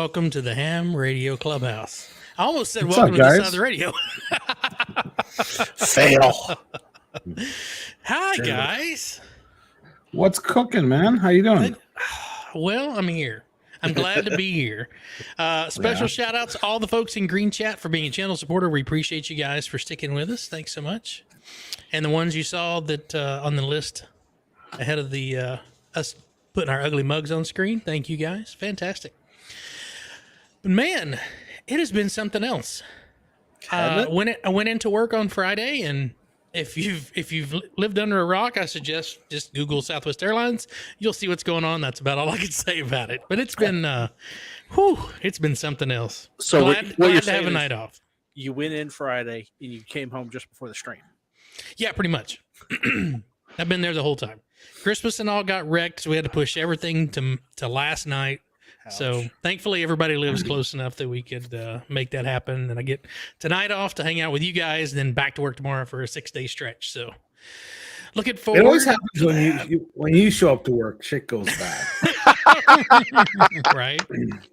welcome to the Ham Radio Clubhouse. I almost said What's welcome up, to this guys? side of the radio. Fail. Hi, guys. What's cooking, man? How you doing? Well, I'm here. I'm glad to be here. Special shout outs to all the folks in Green Chat for being a channel supporter. We appreciate you guys for sticking with us. Thanks so much. And the ones you saw that on the list ahead of the us putting our ugly mugs on screen. Thank you guys. Fantastic. But man, it has been something else. I went into work on Friday, and if you've lived under a rock, I suggest just Google Southwest Airlines. You'll see what's going on. That's about all I can say about it. But it's been, it's been something else. So glad to have a night off. You went in Friday and you came home just before the stream. Yeah, pretty much. I've been there the whole time. Christmas and all got wrecked, so we had to push everything to last night. Ouch. So thankfully everybody lives close enough that we could make that happen. And I get tonight off to hang out with you guys, then back to work tomorrow for a 6-day stretch. So looking forward. It always happens when you show up to work, shit goes bad. Right?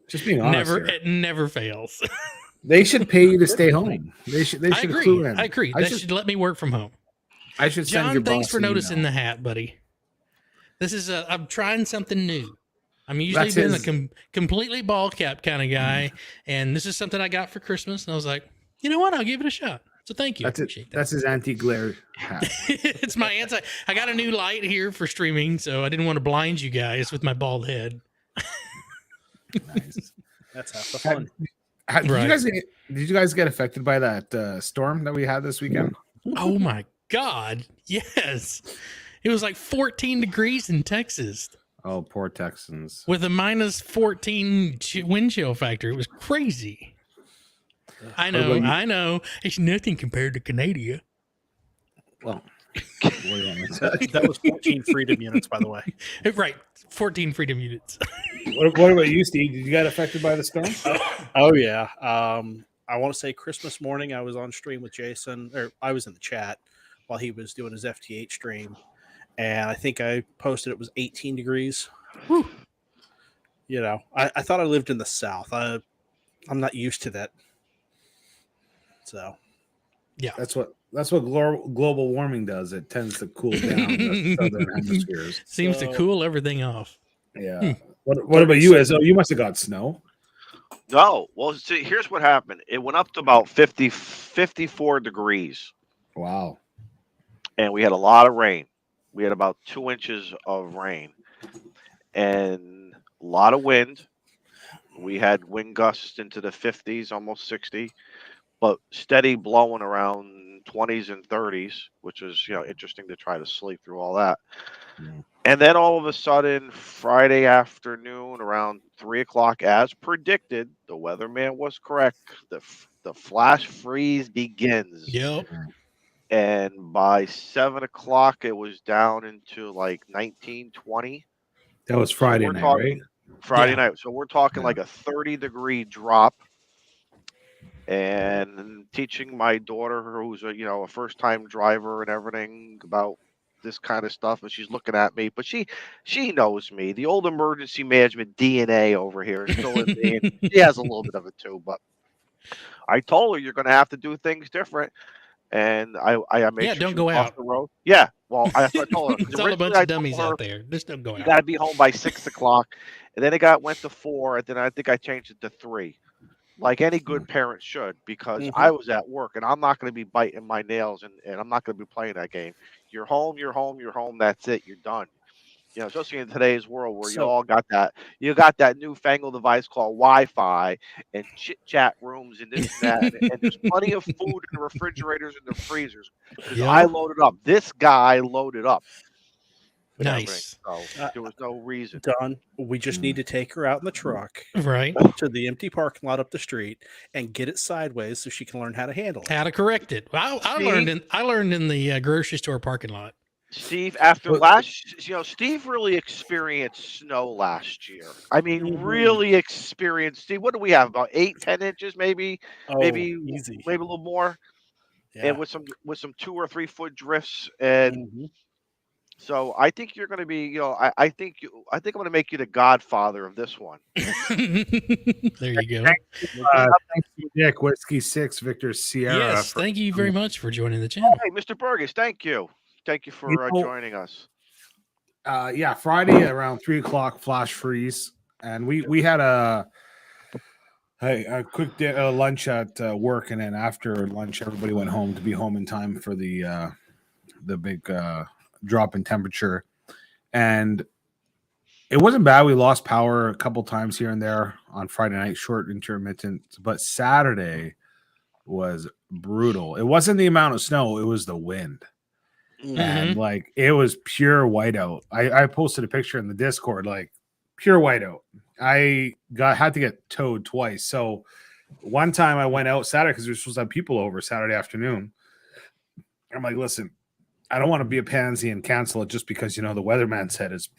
Just being honest. It never fails. They should pay you to stay home. They should. I agree. Clue in. I agree. They should let me work from home. I should send John, your thanks boss for an noticing email. the hat, buddy. This is I'm trying something new. I'm usually That's been his- a completely ball cap kind of guy, and this is something I got for Christmas, and I was like, you know what? I'll give it a shot. So thank you. That's it. Appreciate that. That's his anti-glare hat. It's my anti. I got a new light here for streaming, so I didn't want to blind you guys with my bald head. Nice. That's half the fun. Did you guys get affected by that storm that we had this weekend? Oh my God! Yes, it was like 14 degrees in Texas Oh, poor Texans. with a minus 14 wind chill factor. It was crazy. I know. It's nothing compared to Canada. Well, That was 14 freedom units, by the way. Right, 14 freedom units. what about you, Steve? Did you get affected by the storm? Oh, yeah. I want to say Christmas morning, I was on stream with Jason, or I was in the chat while he was doing his FT8 stream. And I think I posted it was 18 degrees. Whew. You know, I thought I lived in the South. I'm not used to that. So, Yeah. That's what global warming does. It tends to cool down the southern hemispheres. Seems to cool everything off. Yeah. What about you, Izzo? You must have got snow. No. Well, see, here's what happened. It went up to about 54 degrees, Wow. and we had a lot of rain. We had about 2 inches of rain and a lot of wind. We had wind gusts into the 50s, almost 60, but steady blowing around 20s and 30s, which was, interesting to try to sleep through all that. Yeah. And then all of a sudden, Friday afternoon around 3 o'clock, as predicted, the weatherman was correct. The flash freeze begins. Yep. And by 7 o'clock, it was down into like 19, 20. That was Friday night, right? Friday night. So we're talking like a 30-degree drop. And teaching my daughter, who's a first-time driver and everything, about this kind of stuff, and she's looking at me, but she knows me. The old emergency management DNA over here is still in me, and she has a little bit of it too. But I told her you're going to have to do things different, and I made sure don't she go was out. off the road. Yeah, well, I told her It's all a bunch of dummies out there. Just don't go You out. got to be home by 6 o'clock, and then it went to 4, and then I think I changed it to 3. Like any good parent should, because I was at work, and I'm not going to be biting my nails, and I'm not going to be playing that game. You're home. That's it. You're done. Especially in today's world where you all got that newfangled device called Wi-Fi and chit chat rooms and this and that, and there's plenty of food in the refrigerators and the freezers. Yeah. I loaded up. This guy loaded up. with Nice. everything. So there was no reason. Don, we just need to take her out in the truck Right. to the empty parking lot up the street and get it sideways so she can learn how to handle it. How to correct it. Well, I learned in the grocery store parking lot. Steve, after Steve really experienced snow last year. I mean, really experienced. Steve, what do we have? About 8-10 inches, maybe, maybe easy. maybe a little more, Yeah. and with some 2 or 3 foot drifts. And So I think you're going to be, I think I'm going to make you the godfather of this one. There you go. Thank you, Nick. Whiskey 6, Victor Sierra. Yes, thank you very much for joining the channel. Hey, Mr. Burgess, thank you. Thank you for joining us. Yeah, Friday around 3:00, flash freeze, and we had a quick lunch at work, and then after lunch, everybody went home to be home in time for the big drop in temperature, and it wasn't bad. We lost power a couple times here and there on Friday night, short intermittent, but Saturday was brutal. It wasn't the amount of snow, it was the wind. And like it was pure whiteout. I posted a picture in the Discord, like pure whiteout. I had to get towed twice. So one time I went out Saturday because we were supposed to have people over Saturday afternoon. I'm like, listen, I don't want to be a pansy and cancel it just because the weatherman said it's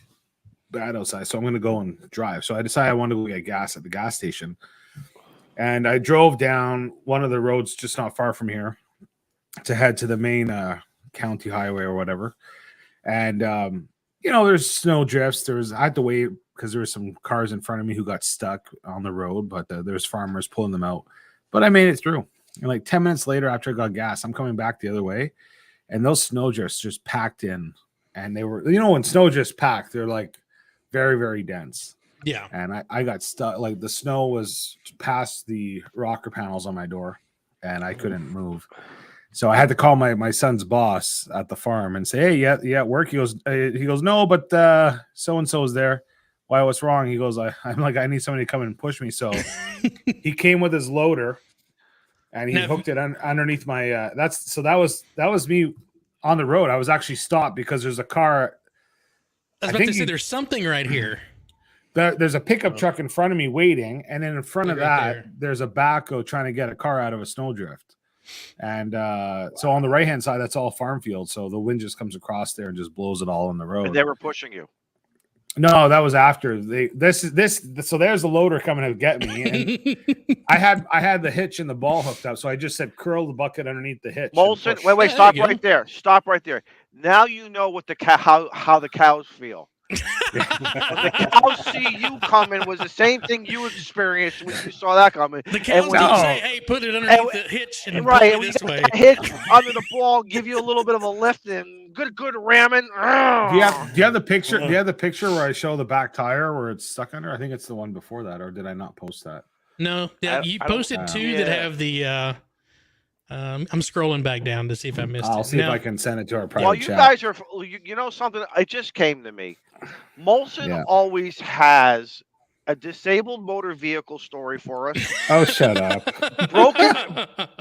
bad outside. So I'm going to go and drive. So I decided I wanted to go get gas at the gas station, and I drove down one of the roads just not far from here to head to the main county highway or whatever. And there's snow drifts. I had to wait because there were some cars in front of me who got stuck on the road, but there's farmers pulling them out. But I made it through. And like 10 minutes later, after I got gas, I'm coming back the other way, and those snow drifts just packed in. And they were, when snow drifts packed, they're like very, very dense. Yeah. And I got stuck. Like the snow was past the rocker panels on my door, and I couldn't move. So I had to call my son's boss at the farm and say, "Hey, yeah, at work." He goes, "No, but so and so is there." Why? What's wrong? He goes, I'm like, I need somebody to come and push me. So he came with his loader, and he hooked it underneath my. That was me on the road. I was actually stopped because there's a car. I was about to say there's something right here. There's a pickup truck in front of me waiting, and then in front of that, there's a backhoe trying to get a car out of a snowdrift. And so on the right hand side, that's all farm field. So the wind just comes across there and just blows it all on the road. And they were pushing you. No, that was after So there's the loader coming to get me. And I had the hitch and the ball hooked up, so I just said curl the bucket underneath the hitch. Molson, wait, stop right there. Stop right there. Now you know what how the cows feel. When the cows see you coming was the same thing you experienced when you saw that coming. The cows don't say, "Hey, put it underneath the hitch and pull it this way." Hitch under the ball, give you a little bit of a lift, and good ramming. Do you have the picture? Do you have the picture where I show the back tire where it's stuck under? I think it's the one before that, or did I not post that? No, you posted two that have the. I'm scrolling back down to see if I missed it. I'll see if I can send it to our private chat. Well, you guys are, something. It just came to me. Molson always has a disabled motor vehicle story for us. Oh, shut up.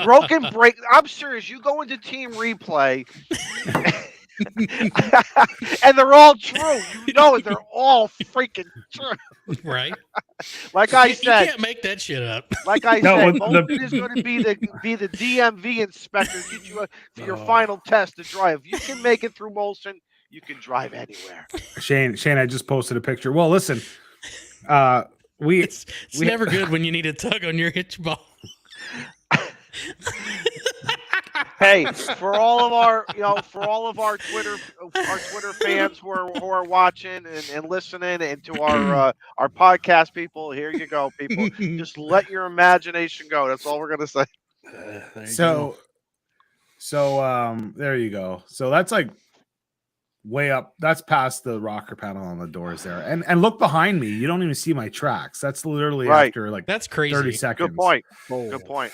Broken brake. I'm serious. You go into team replay, and they're all true. They're all freaking true. Right. Like I said, you can't make that shit up. Like I said, Molson is going to be the DMV inspector, get you for your final test to drive. If you can make it through Molson, you can drive anywhere. Shane, I just posted a picture. Well, listen, it's never good when you need a tug on your hitch ball. Hey, for all of our Twitter fans who are watching and listening, and to our podcast people, here you go, people. Just let your imagination go. That's all we're gonna say. So there you go. So that's like way up. That's past the rocker panel on the doors there. And look behind me. You don't even see my tracks. That's literally after like that's crazy. 30 seconds. Good point. Good point.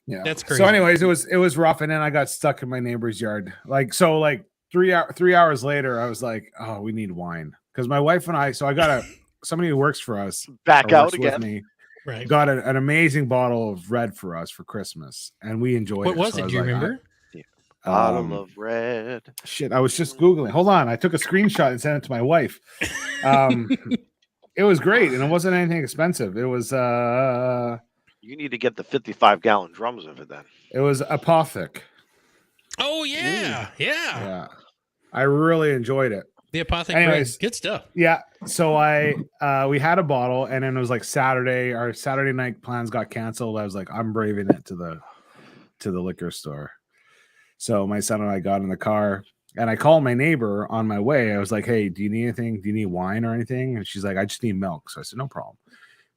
Yeah, that's crazy. So, anyways, it was rough, and then I got stuck in my neighbor's yard. Like 3 hours later, I was like, "Oh, we need wine," because my wife and I. So I got somebody who works for us back out again. Me, right? Got an amazing bottle of red for us for Christmas, and we enjoyed it. What was it? Do you remember? Bottle of red. Shit, I was just Googling. Hold on, I took a screenshot and sent it to my wife. It was great, and it wasn't anything expensive. It was. You need to get the 55-gallon drums of it then. It was Apothic. Oh, yeah. Yeah. I really enjoyed it. The Apothic. Anyways, good stuff. Yeah. So we had a bottle, and then it was like Saturday. Our Saturday night plans got canceled. I was like, I'm braving it to the liquor store. So my son and I got in the car, And I called my neighbor on my way. I was like, hey, do you need anything? Do you need wine or anything? And she's like, I just need milk. So I said, no problem.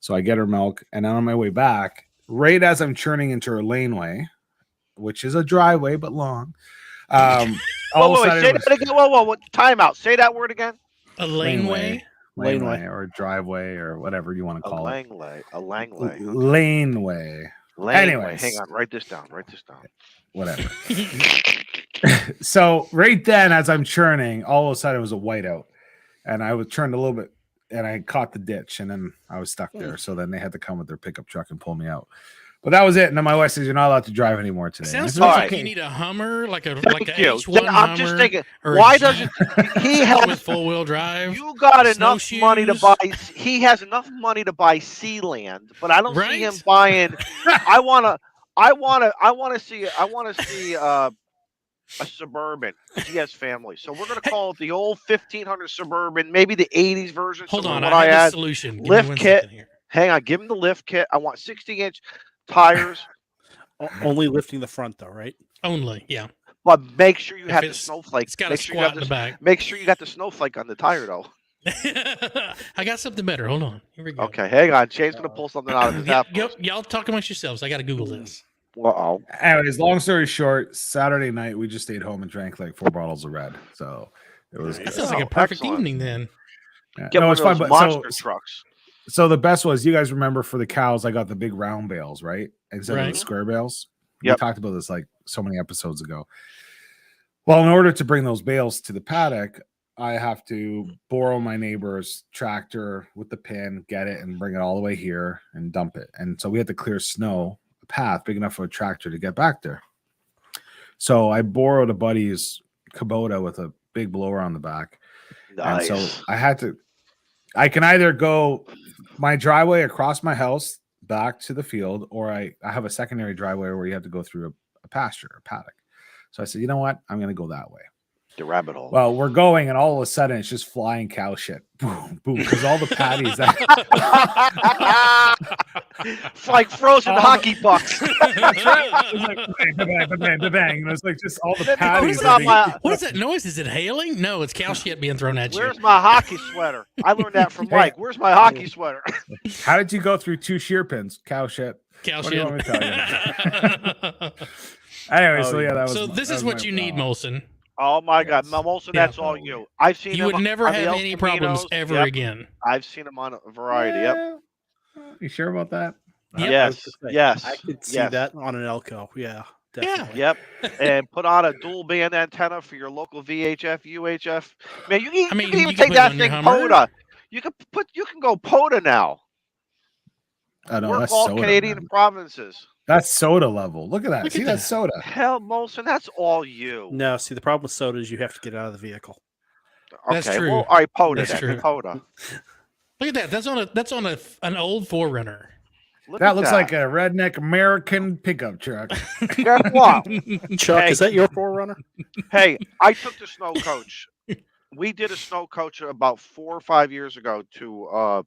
So I get her milk. And then on my way back, right as I'm churning into her laneway, which is a driveway but long. Wait, say that again. Whoa. Time out. Say that word again. A laneway? Laneway or driveway or whatever you want to call it. A laneway. Laneway. Anyways. Hang on. Write this down. Whatever. So right then, as I'm churning, all of a sudden it was a whiteout. And I was turned a little bit and I caught the ditch and then I was stuck there. So then they had to come with their pickup truck and pull me out. But that was it. And then my wife says, you're not allowed to drive anymore today. Sounds like you need a Hummer, like a H1 I'm Hummer. just thinking, why doesn't he have with full-wheel drive? You got enough money to buy. He has enough money to buy Sealand, but I don't see him buying. I want to see a Suburban. He has family, so we're gonna call it the old 1500 Suburban, maybe the 80s version. Hold on, what I have a solution. Lift kit. Hang on, give him the lift kit. I want 60-inch tires. Only lifting the front though, right? Only, yeah. But make sure you have the snowflake. It's got a squat in the back. Make sure you got the snowflake on the tire though. I got something better. Hold on. Here we go. Okay, hang on. Shane's gonna pull something out of his app. Y'all talk amongst yourselves. I got to Google this. Uh-oh. Anyways, long story short, Saturday night we just stayed home and drank like 4 bottles of red. So it was. That sounds like a perfect evening then. Yeah. Get one of those monster trucks. So the best was, you guys remember for the cows, I got the big round bales, right? Instead of the square bales. Yep. We talked about this like so many episodes ago. Well, in order to bring those bales to the paddock, I have to borrow my neighbor's tractor with the pin, get it, and bring it all the way here and dump it. And so we had to clear snow, a path big enough for a tractor to get back there. So I borrowed a buddy's Kubota with a big blower on the back. Nice. And so I can either go my driveway across my house back to the field, or I have a secondary driveway where you have to go through a pasture, a paddock. So I said, you know what? I'm going to go that way. The rabbit hole. Well, we're going, and all of a sudden it's just flying cow shit. Boom, boom. Because all the patties. It's like frozen hockey pucks. That's right. It's like bang, bang, bang. And it's like just all the patties. What is that noise? Is it hailing? No, it's cow shit being thrown at you. Where's my hockey sweater? I learned that from Mike. Where's my hockey sweater? How did you go through 2 shear pins? Cow shit. Cow what shit. Do you want me to tell you? Anyway, so yeah, that was. So this is what you need, Molson. Oh my God, Molson, that's all you. I've seen. You would never have any problems ever again. I've seen them on a variety. Yep. You sure about that? Yes. I could see that on an Elko. Yeah. Definitely. Yep. And put on a dual band antenna for your local VHF, UHF. Man, you can even take that thing POTA. You can go POTA now. I know, We're that's all soda, Canadian man. Provinces. That's soda level. Look at that. See, that's soda. Hell, Molson, that's all you. No, see, the problem with soda is you have to get out of the vehicle. That's true. Well, all right, POTA. That's true. POTA. Look at that. That's on an old 4Runner. That looks like a redneck American pickup truck. Guess what? Chuck, is that your 4Runner? Hey, I took the snow coach. We did a snow coach about 4 or 5 years ago to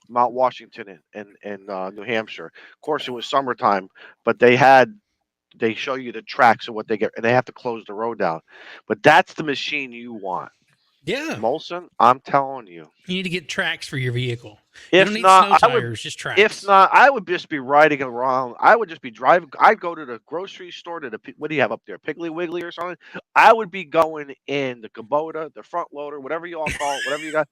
Mount Washington in New Hampshire. Of course, it was summertime, but they show you the tracks and what they get, and they have to close the road down. But that's the machine you want. Yeah, Molson, I'm telling you. You need to get tracks for your vehicle. If you don't need not, snow tires, just tracks. If not, I would just be riding around. I would just be driving. I'd go to the grocery store what do you have up there? Piggly Wiggly or something? I would be going in the Kubota, the front loader, whatever you all call it, whatever you got.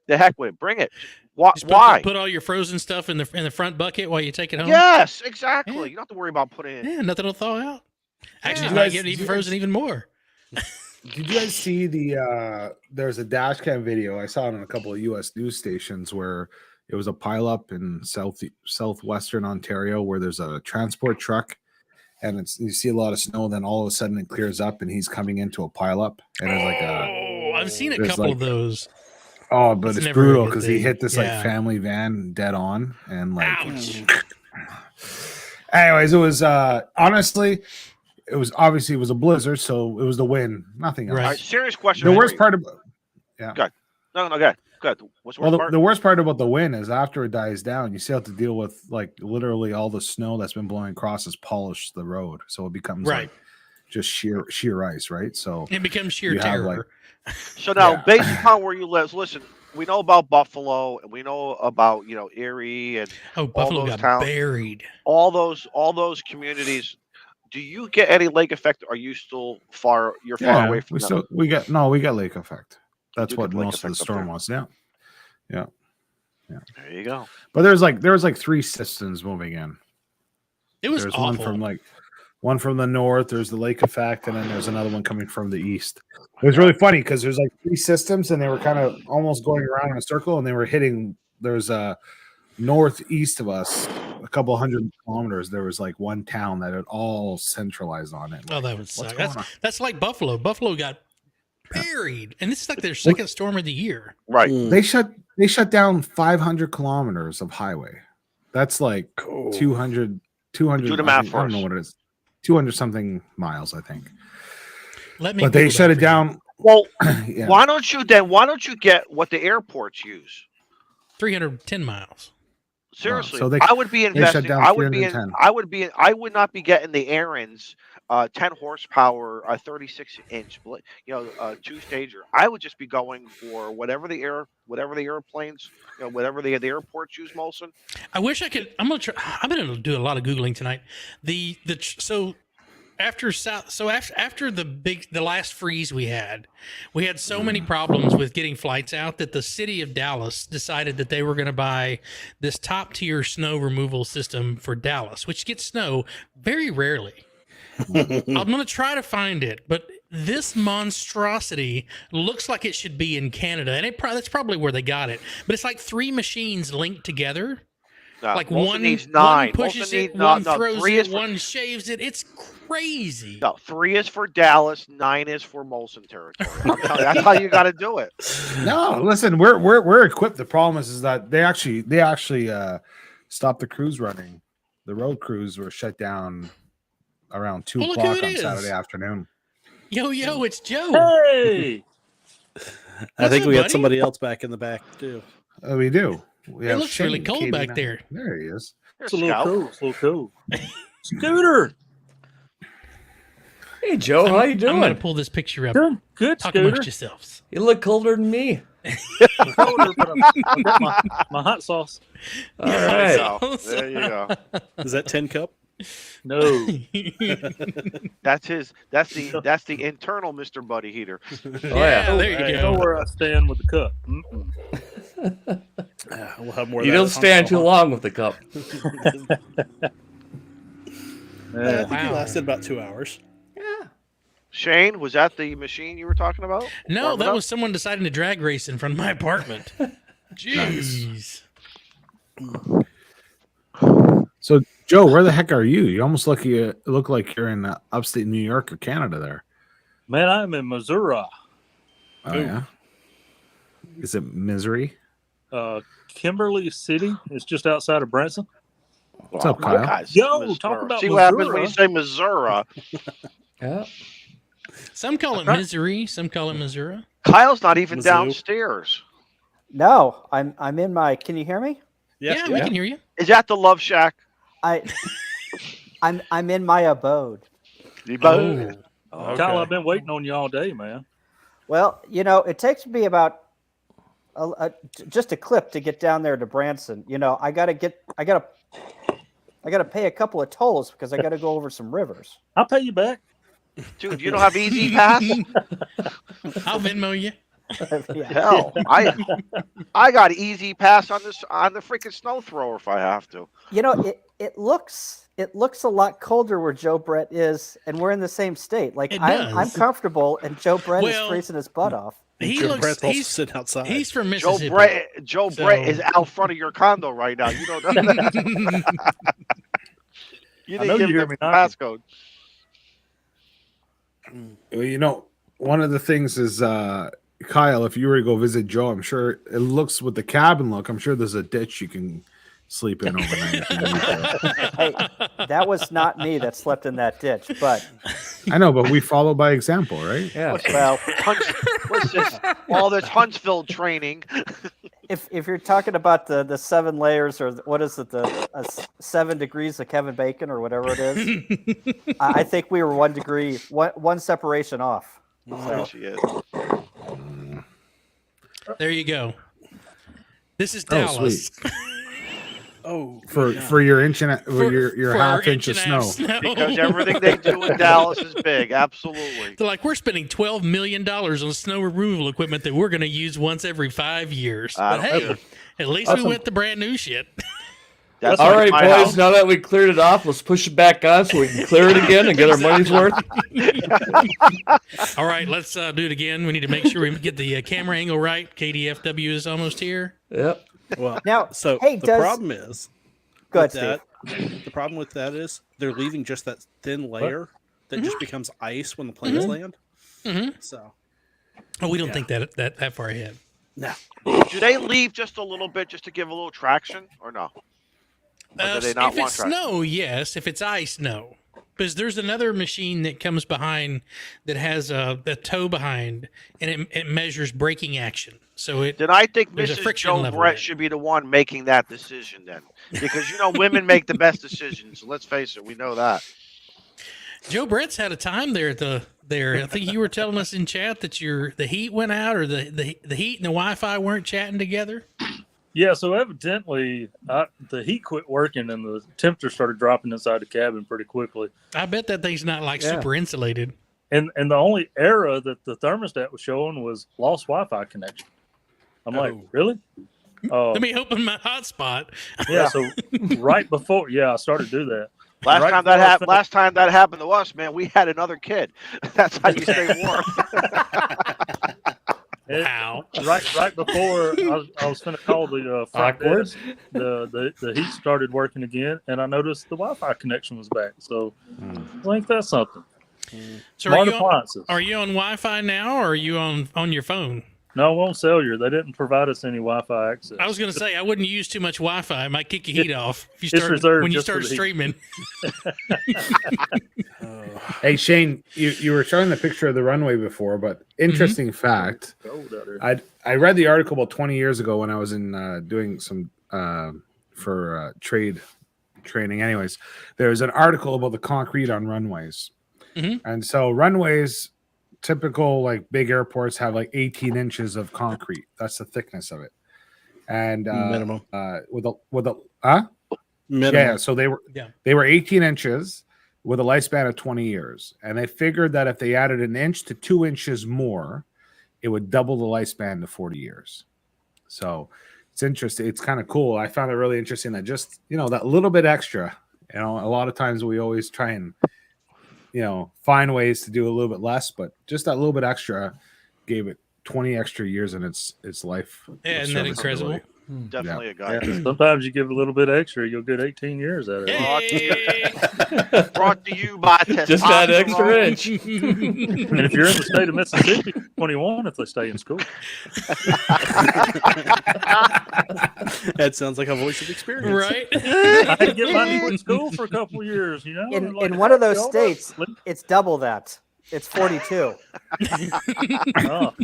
The heck with it. Bring it. Why? Put all your frozen stuff in the front bucket while you take it home? Yes, exactly. Yeah. You don't have to worry about putting it in. Yeah, nothing will thaw out. Actually, Yeah. it might get even frozen even more. Did you guys see there's a dash cam video I saw it on a couple of US news stations where it was a pileup in southwestern Ontario where there's a transport truck and you see a lot of snow, then all of a sudden it clears up and he's coming into a pileup and there's like I've seen a couple of those. Oh, but it's brutal because he hit this like family van dead on and like. Ouch. Anyways, it was honestly. It was a blizzard, so it was the wind, nothing else. Right. All right, serious question. The worst part about Good. No, good. What's the worst part? The worst part about the wind is after it dies down, you still have to deal with like literally all the snow that's been blowing across has polished the road, so it becomes like just sheer ice, right? So It becomes sheer you have, terror. So now, Yeah. based upon where you live, listen, we know about Buffalo, and we know about Erie and Buffalo those got towns. buried. all those communities. Do you get any lake effect? Or are you still far? You're far away from them. we got lake effect. That's do what get lake most of the effect up storm there. was. Yeah. There you go. But there was like 3 systems moving in. It was There's awful. one from the north. There's the lake effect, and then there's another one coming from the east. It was really funny because there's like 3 systems, and they were kind of almost going around in a circle, and they were hitting. There's a northeast of us, a couple hundred kilometers. There was like one town that had all centralized on it. Oh, Like, that would what's suck. going on? That's like Buffalo. Buffalo got buried, and this is like their second storm of the year. Right. They shut down 500 kilometers of highway. That's like 200. Do the math I for don't know us. what it is. 200 something miles, I think. Let me. But they Google shut that it for you. down. Well, Yeah. why don't you get what the airports use? 310 miles. Seriously, so they- I would be shut investing. down I would not be getting the Aaron's 10 horsepower, 36-inch, 2-stager. I would just be going for whatever the airplanes, whatever the airports use, Molson. I wish I could. I'm gonna try. I'm gonna do a lot of googling tonight. After the last freeze we had so many problems with getting flights out that the city of Dallas decided that they were going to buy this top tier snow removal system for Dallas, which gets snow very rarely. I'm going to try to find it, but this monstrosity looks like it should be in Canada, and that's probably where they got it. But it's like 3 machines linked together. No, Like Molson one needs 9. one pushes Molson it, needs- one no, throws 3 it, is for, one shaves it. It's crazy. no, 3 is for Dallas, 9 is for Molson territory. I'm telling you, that's how you got to do it. No, listen, we're equipped. The problem is that they actually stopped the crews running. The road crews were shut down around 2 Well, look who o'clock it on is. Saturday afternoon. Yo, it's Joe. Hey, I think up, we got buddy? somebody else back in the back too. Oh, we do. We It have looks really Shane cold caving back out. there. There he is. it's a little Scout. cool. It's a little cool. Scooter, Hey, Joe, how you doing? I'm going to pull this picture up. good Talk Scooter. amongst yourselves. You look colder than me. Colder, but I've got my hot sauce. All right. There you go. Is that 10 cup? No, That's the internal Mr. Buddy heater. Oh, Yeah, yeah. there you I go. know where I stand with the cup. Mm-mm. We'll have more. of You that don't at stand too Huntsville, long with the cup. huh? I think Wow. it lasted about 2 hours. Shane, was that the machine you were talking about? No, Warming that up? was someone deciding to drag race in front of my apartment. Jeez. So, Joe, where the heck are you? You almost look like you're in upstate New York or Canada there. Man, I'm in Missouri. Oh, yeah? Is it Misery? Kimberly City. It's just outside of Branson. What's up, my Kyle? guys, Yo, Missouri. talk about See what happens when Missouri. you say Missouri. Yeah. Some call it Missouri. Some call it Missouri. Kyle's not even Mizzou. downstairs. No, I'm in my. Can you hear me? Yeah, we can hear you. Is that the Love Shack? I'm in my abode. You both? Oh. Kyle, I've been waiting on you all day, man. Well, it takes me about just a clip to get down there to Branson. I gotta pay a couple of tolls because I gotta go over some rivers. I'll pay you back. Dude, you don't have Easy Pass? I'll Venmo you. Yeah. Hell, I got Easy Pass on the freaking snow thrower if I have to. It looks a lot colder where Joe Brett is, and we're in the same state. Like It I'm does. comfortable, and Joe Brett Well, is freezing his butt off. Joe Brett's also sitting outside. He's from Joe Mississippi. Brett is out front of your condo right now. You don't know that. You I know didn't you give hear him me the knocking. passcode. Well, one of the things is, Kyle, if you were to go visit Joe, I'm sure it looks with the cabin look. I'm sure there's a ditch you can sleep in overnight. If you need to. Hey, that was not me that slept in that ditch, but I know, but we follow by example, right? Yeah. well, What's this? All this Huntsville training. if you're talking about the 7 layers, or what is it, the 7 degrees of Kevin Bacon or whatever it is, I think we were 1 degree, one separation off. There she is. There you go. This is Oh, Dallas. sweet. For For your inch and your For our half inch of and a half snow. Because everything they do in Dallas is big. Absolutely. They're like, we're spending $12 million on snow removal equipment that we're going to use once every 5 years. I But don't hey, care. at least we went the brand new shit. That's All like right, my boys. house. Now that we cleared it off, let's push it back on so we can clear it again and get our money's worth. All right, let's do it again. We need to make sure we get the camera angle right. KDFW is almost here. Yep. Well, Now, so hey, the does- problem is Go ahead, with Steve. that, the problem with that is they're leaving just that thin layer that just becomes ice when the planes land. So, Oh, we don't think that far ahead. no. Do they leave just a little bit just to give a little traction, or no? Or do they not If want it's traction? snow, yes. If it's ice, no. Because there's another machine that comes behind that has a toe behind, and it measures braking action. So it Then I think There's a Mrs. friction Joe level Brett there. should be the one making that decision then. Because, women make the best decisions. Let's face it. We know that. Joe Brett's had a time there I think you were telling us in chat that the heat went out, or the heat and the Wi-Fi weren't chatting together. Yeah, so evidently the heat quit working and the temperature started dropping inside the cabin pretty quickly. I bet that thing's not like super insulated. And the only error that the thermostat was showing was lost Wi-Fi connection. I'm like, really? Let me open my hotspot. Yeah, so right before, I started to do that. Last Right time before I finished- last time that happened to us, man, we had another kid. That's how you stay warm. Wow. Right before I was going to call the front Awkward. desk, the heat started working again, and I noticed the Wi-Fi connection was back. So I think that's something. So Smart appliances. are you on Wi-Fi now, or are you on your phone? No, it won't cellular. They didn't provide us any Wi-Fi access. I was going to say I wouldn't use too much Wi-Fi. It might kick your heat off if you it's reserved when you just for start the heat. streaming. Hey Shane, you were showing the picture of the runway before, but interesting fact. Cold out there. I read the article about 20 years ago when I was in doing some for trade training. Anyways, there was an article about the concrete on runways, and so runways, typical like big airports, have like 18 inches of concrete. That's the thickness of it, and Minimum. with a Minimum. yeah. So they were 18 inches with a lifespan of 20 years, and they figured that if they added an inch to 2 inches more, it would double the lifespan to 40 years. So it's interesting. It's kind of cool. I found it really interesting that just, that little bit extra, a lot of times we always try and, find ways to do a little bit less, but just that little bit extra gave it 20 extra years in its life. Yeah, isn't that incredible? Definitely a guy. Yeah, sometimes you give a little bit extra, you'll get 18 years out of it. Hey! Brought to you by Just that extra testosterone. inch. And if you're in the state of Mississippi, 21 if they stay in school. That sounds like a voice of experience. Right? I had to get mine to quit school for a couple of years, In one of those states, it's double that. It's 42. Oh.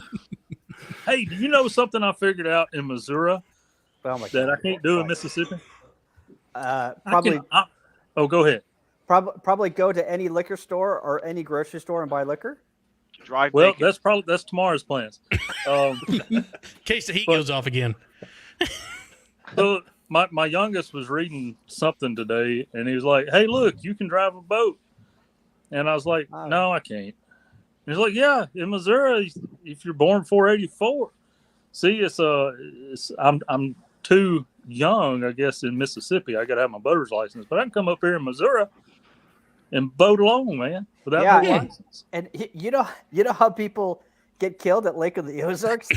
Hey, do you know something I figured out in Missouri Oh my that I God. can't do in Mississippi? Probably Go ahead. probably go to any liquor store or any grocery store and buy liquor. Drive Well, naked. that's tomorrow's plans. In case the heat goes off again. So my youngest was reading something today, and he was like, "Hey, look, you can drive a boat." And I was like, Oh. "No, I can't." And he's like, "Yeah, in Missouri, if you're born 484, see, I'm too young, I guess, in Mississippi. I got to have my boater's license, but I can come up here in Missouri and boat along, man, without Yeah. no license." And you know how people get killed at Lake of the Ozarks?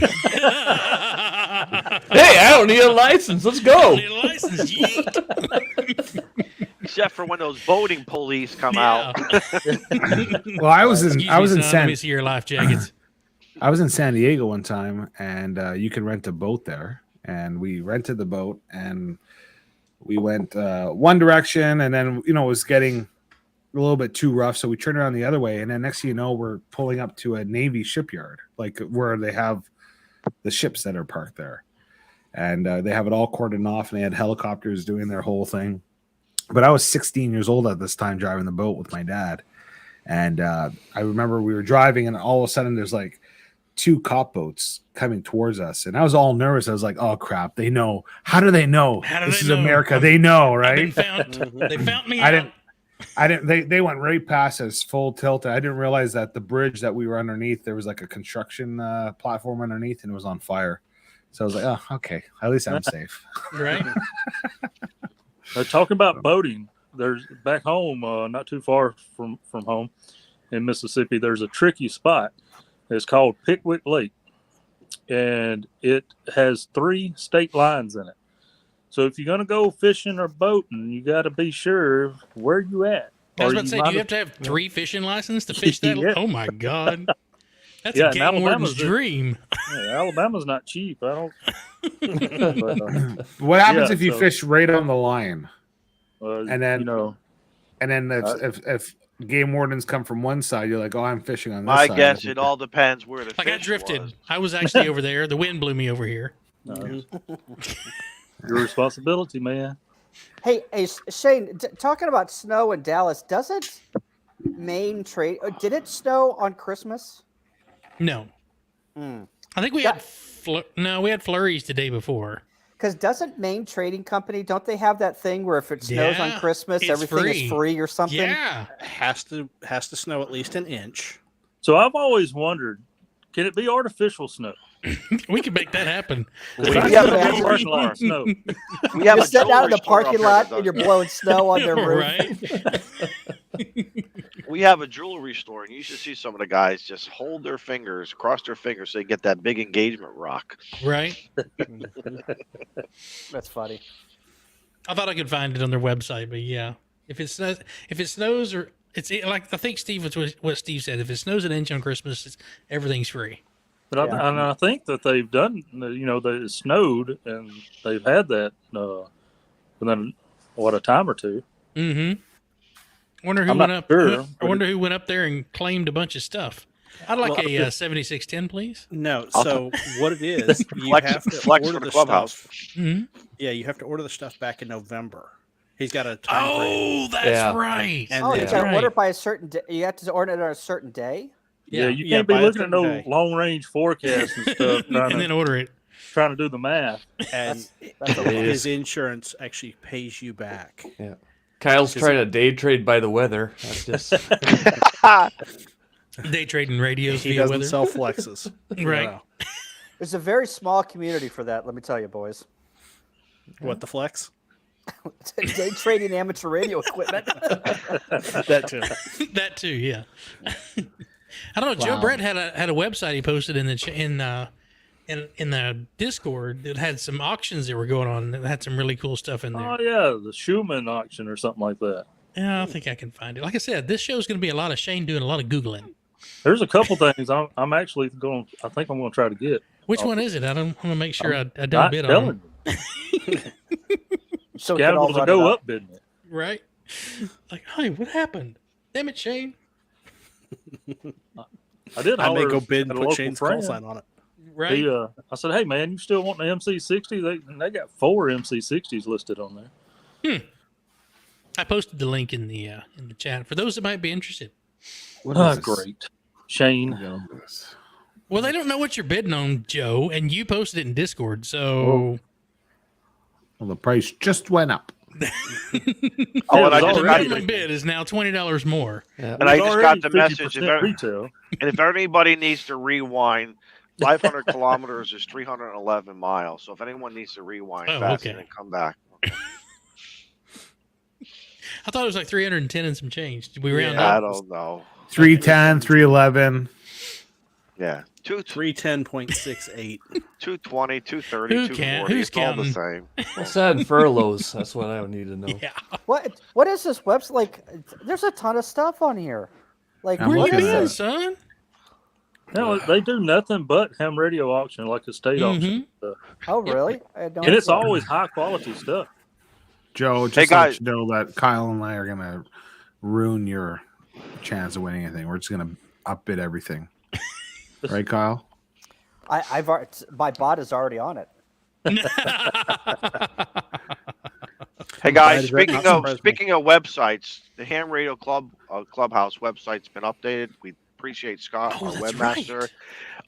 Hey, I don't need a license. Let's go. Need a license, yeet. Except for when those boating police come Yeah. out. Well, I was in Excuse me, son, let San me see your life jackets. I was in San Diego one time, and you could rent a boat there. And we rented the boat, and we went one direction, and then it was getting a little bit too rough, so we turned around the other way. And then next thing you know, we're pulling up to a Navy shipyard, like where they have the ships that are parked there. and they have it all cordoned off, and they had helicopters doing their whole thing. But I was 16 years old at this time, driving the boat with my dad, and I remember we were driving, and all of a sudden there's like 2 cop boats coming towards us, and I was all nervous. I was like, "Oh crap! They know. How do they know? This is America. They know, right?" They found me. I didn't. They went right past us full tilt. I didn't realize that the bridge that we were underneath, there was like a construction platform underneath, and it was on fire. So I was like, "Oh, okay. At least I'm safe." Right. Talking about boating, there's back home, not too far from home in Mississippi. There's a tricky spot. It's called Pickwick Lake, and it has 3 state lines in it. So if you're going to go fishing or boating, you got to be sure where you at. I was about to say, do you have to have 3 fishing licenses to fish that? Yeah. Oh my God, that's Yeah, a and game warden's Alabama's dream. Yeah, Alabama's not cheap. I don't. But, What happens Yeah, if you so- fish right on the line, and then you know, and then if game wardens come from one side, you're like, "Oh, I'm fishing on this My side." guess, it all depends where the Like fish I drifted. was. I was actually over there. The wind blew me over here. your responsibility, man. Hey, Shane, talking about snow in Dallas, doesn't Maine trade? Did it snow on Christmas? No, Hmm. I think we had we had flurries the day before. Because doesn't Maine Trading Company, don't they have that thing where if it snows Yeah, on Christmas, it's everything free. is free or something? Yeah, Has to snow at least an inch. So I've always wondered, can it be artificial snow? we could make that happen. If Yeah, I sit in man. the parking lot, snow. We have You're a sitting out in jewelry the store up parking here that lot does and you're that. blowing snow on their roof. Right? We have a jewelry store, and you should see some of the guys just hold their fingers, cross their fingers, so they get that big engagement rock. Right. That's funny. I thought I could find it on their website, but yeah, if it snows, or it's like I think Steve was what Steve said. If it snows an inch on Christmas, everything's free. But Yeah. I think that they've done, you know, that it snowed and they've had that within a time or two. Mm-hmm. Wonder who I'm went not up. sure, I but wonder who went up there and claimed a bunch of stuff. I'd like Well, a 7610, please. No, so what it is, you Flex, have to flex order for the stuff. clubhouse. Mm-hmm. Yeah, you have to order the stuff back in November. He's got a time frame. Oh, that's Yeah. right. And Oh, then- you That's got to right. order by a certain day. You have to order it on a certain day. Yeah, you Yeah, can't be by a looking at no certain day. long range forecasts and stuff And then order it. trying to do the math. And That's a lot. his insurance actually pays you back. Kyle's trying to day trade by the weather. That's just Day trading radios He via doesn't weather. sell flexes. Right. No. There's a very small community for that. Let me tell you, boys. What, the flex? Day trading amateur radio equipment. That too. That too, yeah. I don't know. Joe Wow. Brett had a website he posted in the in the Discord that had some auctions that were going on that had some really cool stuff in there. Oh yeah, the Schumann auction or something like that. Yeah, I think I can find it. Like I said, this show's going to be a lot of Shane doing a lot of Googling. There's a couple things I'm actually going. I think I'm going to try to get. Which one is it? I don't want to make sure I don't Not bid on telling it. you. So we can all Scavengers will run go it up, didn't it? Right? Like, hey, what happened? Damn it, Shane. I did. I may holler go bid and at a put local Shane's call friend. sign on it. Right? He, I said, "Hey man, you still want the MC60? They got 4 MC60s listed on there." I posted the link in the chat for those that might be interested. What Ah, is this? great, Shane. Well, they don't know what you're bidding on, Joe, and you posted it in Discord, so Well, the price just went up. Oh, and It I was just the already- got minimum bid is now $20 more. and I just got the message. 50% retail. And if anybody needs to rewind, 500 kilometers is 311 miles. So if anyone needs to rewind Oh, fast okay. and come back, I thought it was like 310 and some change. Did we round I up? don't know. 310, 311. Yeah, 310.68. 220, 230, Who 240. who's It's all the counting? same. what's that in furloughs? That's what I would need to know. Yeah. What is this website? Like, there's a ton of stuff on here. Like, I'm Where you what looking is at been, it. this? son? No, they do nothing but ham radio auction, like a state auction. Stuff. Oh, really? I had no And it's idea. always high quality stuff. Joe, Hey, just guys. let you know that Kyle and I are going to ruin your chance of winning anything. We're just going to upbid everything. Right, Kyle? I've my bot is already on it. Hey guys, Glad it not surprised me. speaking of websites, the Ham Radio Clubhouse website's been updated. We appreciate Scott, Oh, our that's webmaster. right.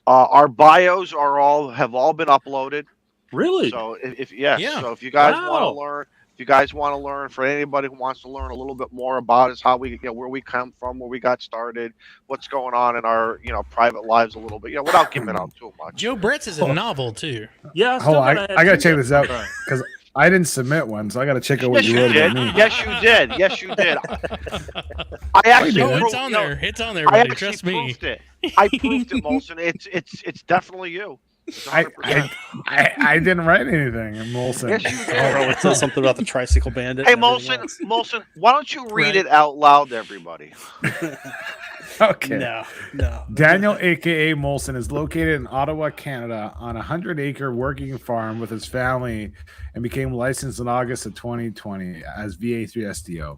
Our bios have all been uploaded. Really? So Yeah. so if you guys Wow. want to learn, for anybody who wants to learn a little bit more about us, how we, where we come from, where we got started, what's going on in our, private lives a little bit, without giving out too much. Joe Brett's is a novel too. Yeah, Hold on, I gotta check this out because I didn't submit one, so I gotta check out what Yes, you you wrote did. about me. Yes, you did. Yes, you did. I actually, Oh, minute. it's on there. It's on there, I buddy. actually Trust me. proved it. I proved it, Molson. It's definitely you. It's 100%. I didn't write anything, Molson. Yes, you did. Probably said something about the tricycle bandit. Hey, and everything Molson, why don't you read Right. it out loud to everybody? Okay. No. Daniel, aka Molson, is located in Ottawa, Canada, on a 100-acre working farm with his family, and became licensed in August of 2020 as VA3SDO.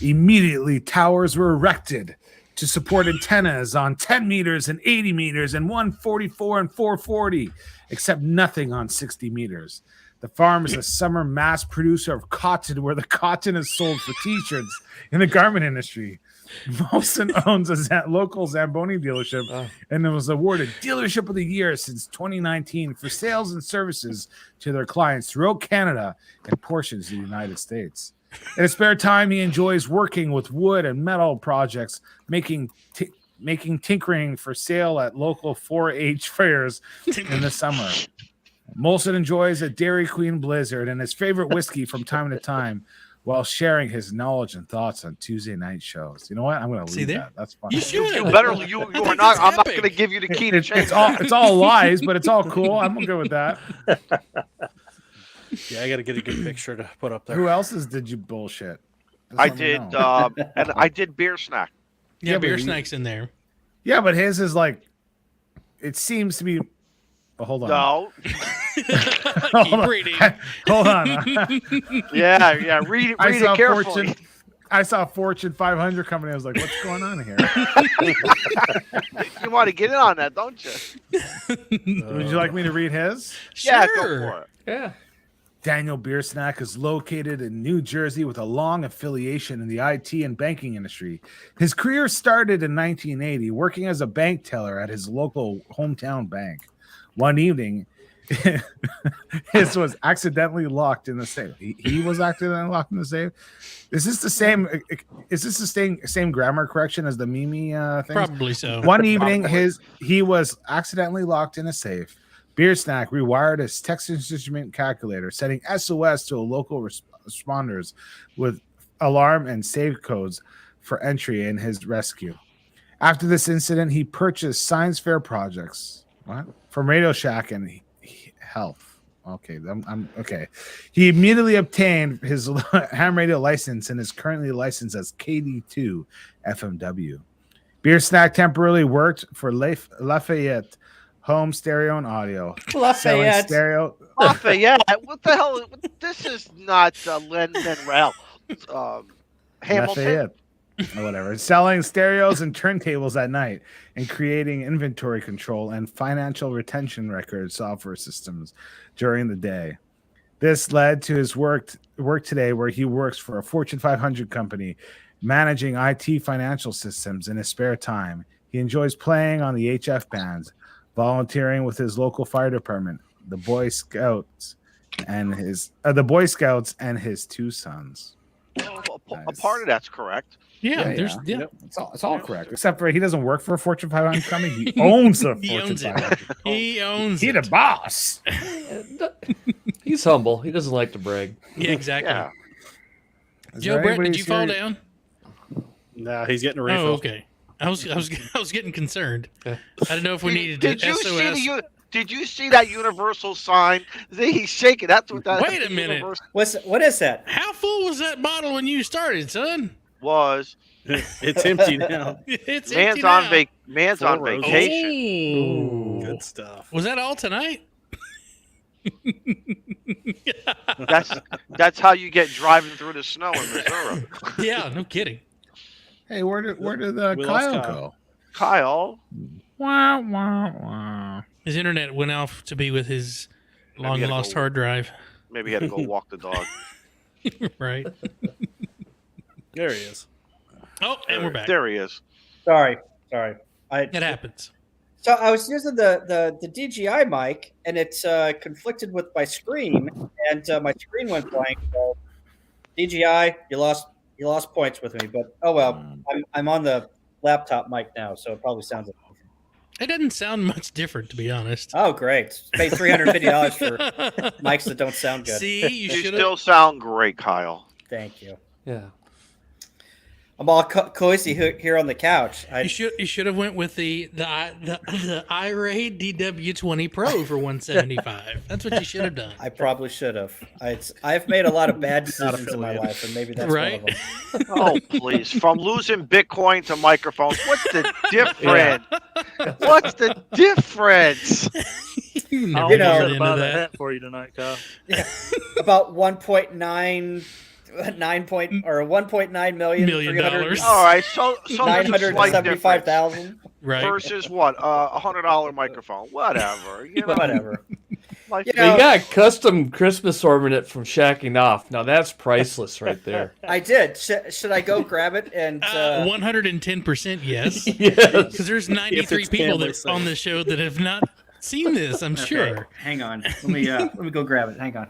Immediately, towers were erected to support antennas on 10 meters and 80 meters and 144 and 440, except nothing on 60 meters. The farm is a summer mass producer of cotton, where the cotton is sold for t-shirts in the garment industry. Molson owns a local Zamboni dealership and was awarded Dealership of the Year since 2019 for sales and services to their clients throughout Canada and portions of the United States. In his spare time, he enjoys working with wood and metal projects, making tinkering for sale at local 4-H fairs in the summer. Molson enjoys a Dairy Queen Blizzard and his favorite whiskey from time to time, while sharing his knowledge and thoughts on Tuesday night shows. You know what? I'm going to See leave there? that. That's fine. You should. You better. You are think not. it's I'm not epic. going to give you the key to change. It's all lies, but it's all cool. I'm good with that. Yeah, I got to get a good picture to put up there. Who else's did you bullshit? Just I let me did, know. and I did beer snack. Yeah, Yeah, beer but snacks in there. Yeah, but his is like, it seems to be. Oh, hold on. No. Keep reading. Hold on. Yeah. Read it carefully. I saw Fortune 500 company. I was like, what's going on here? You want to get in on that, don't you? Would you like me to read his? Yeah, go Sure. for it. Yeah. Daniel Beer Snack is located in New Jersey with a long affiliation in the IT and banking industry. His career started in 1980, working as a bank teller at his local hometown bank. One evening, his was accidentally locked in the safe. He was accidentally locked in the safe. Is this the same? Is this the same grammar correction as the Mimi thing? Probably so. One evening, he was accidentally locked in a safe. Beer Snack rewired his text instrument calculator, setting SOS to a local responders with alarm and save codes for entry in his rescue. After this incident, he purchased science fair projects from Radio Shack and Health. Okay, I'm okay. He immediately obtained his ham radio license and is currently licensed as KD2 FMW. Beer Snack temporarily worked for Lafayette Home Stereo and Audio. Lafayette. Stereo. Lafayette. What the hell? This is not Lenrel. Hamilton. Lafayette. Or whatever. Selling stereos and turntables at night and creating inventory control and financial retention record software systems during the day. This led to his work today, where he works for a Fortune 500 company managing IT financial systems in his spare time. He enjoys playing on the HF bands, volunteering with his local fire department, the Boy Scouts, and his two sons. Well, a Nice. part of that's correct. Yeah, It's all correct, except for he doesn't work for a Fortune 500 company. He owns a He Fortune owns it. 500. He owns He it. the boss. He's humble. He doesn't like to brag. Yeah, exactly. Yeah. Is Joe there Brett, did anybody you fall here- down? No, he's getting a refill. Oh, okay. I was getting concerned. I didn't know if we needed Did to you SOS. see Did you see that universal sign? He's shaking. That's what that. Wait a minute. What is that? How full was that bottle when you started, son? Was It's empty now. It's man's empty on now. man's on Four roses. vacation. Oh. Good stuff. Was that all tonight? That's how you get driving through the snow in Missouri. Yeah, no kidding. Hey, where did We Kyle lost Kyle. go? Kyle, Wah, wah, wah. His internet went off to be with his Long lost hard drive. Maybe he had to go walk the dog. Right. There he is. Oh, and we're back. There he is. Sorry. It happens. So I was using the DJI mic, and it's conflicted with my screen, and my screen went blank. So DJI, you lost points with me, but oh well. I'm on the laptop mic now, so it probably sounds like. It doesn't sound much different, to be honest. Oh, great! Pay $350 for mics that don't sound good. See, you still sound great, Kyle. Thank you. Yeah. I'm all cozy here on the couch. You should have went with the iRay DW20 Pro for $175. That's what you should have done. I probably should have. I've made a lot of bad decisions in my life, and maybe that's right. one of them. Oh, please! From losing Bitcoin to microphones, what's the difference? What's the difference? You I'll know, buy the hat for you tonight, Kyle. Yeah. About 1.9 million. All right, so there's a slight difference. 975,000. Right. Versus what? $100 microphone. Whatever. You know? Whatever. You got a custom Christmas ornament from Shacking Off. Now that's priceless right there. I did. Should I go grab it? And 110% yes. Yes. Because there's 93 people on the show that have not seen this, I'm sure. Hang on. Let me go grab it. Hang on.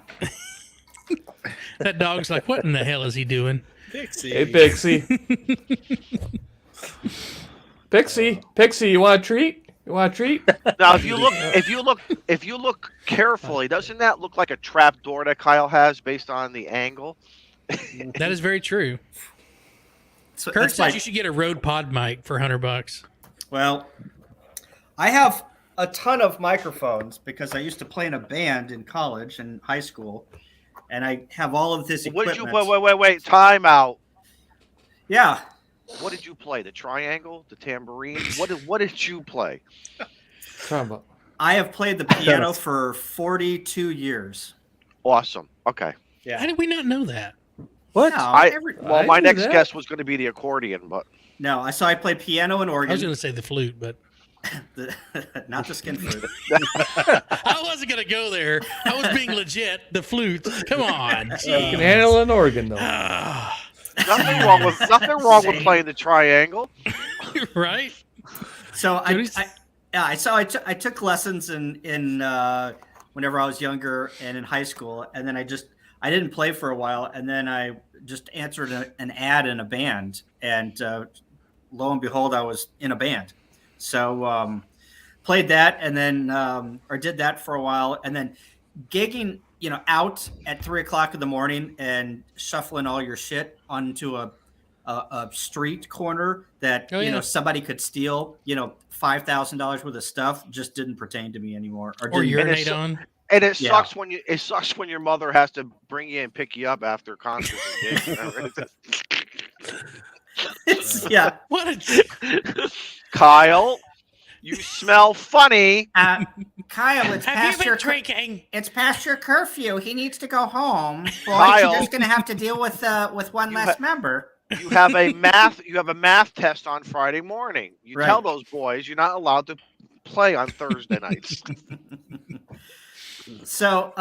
That dog's like, what in the hell is he doing? Pixie. Hey, Pixie. Pixie, you want a treat? Now, if you look carefully, doesn't that look like a trap door that Kyle has based on the angle? That is very true. So Kurt says you should get a Rode Pod mic for $100. Well, I have a ton of microphones because I used to play in a band in college and high school, and I have all of this equipment. Wait, time out. Yeah. What did you play? The triangle, the tambourine? What did you play? I have played the piano for 42 years. Awesome. Okay. Yeah. How did we not know that? What? No, my next guest was going to be the accordion, but no, I played piano and organ. I was going to say the flute, but not the skin flute. I wasn't going to go there. I was being legit. The flute. Come on. You can handle an organ though. Nothing wrong with playing the triangle, right? So I took lessons in whenever I was younger and in high school, and then I didn't play for a while, and then I just answered an ad in a band, and lo and behold, I was in a band. So played that, and then or did that for a while, and then gigging, out at 3:00 in the morning and shuffling all your shit onto a street corner that somebody could steal, $5,000 worth of stuff just didn't pertain to me anymore. Or urinate on. And it sucks when your mother has to bring you and pick you up after concerts. Yeah. What Kyle, you smell funny. Kyle, it's past your drinking. It's past your curfew. He needs to go home. Boy, Kyle, you're just going to have to deal with one less member. You have a math test on Friday morning. You tell those boys you're not allowed to play on Thursday nights. So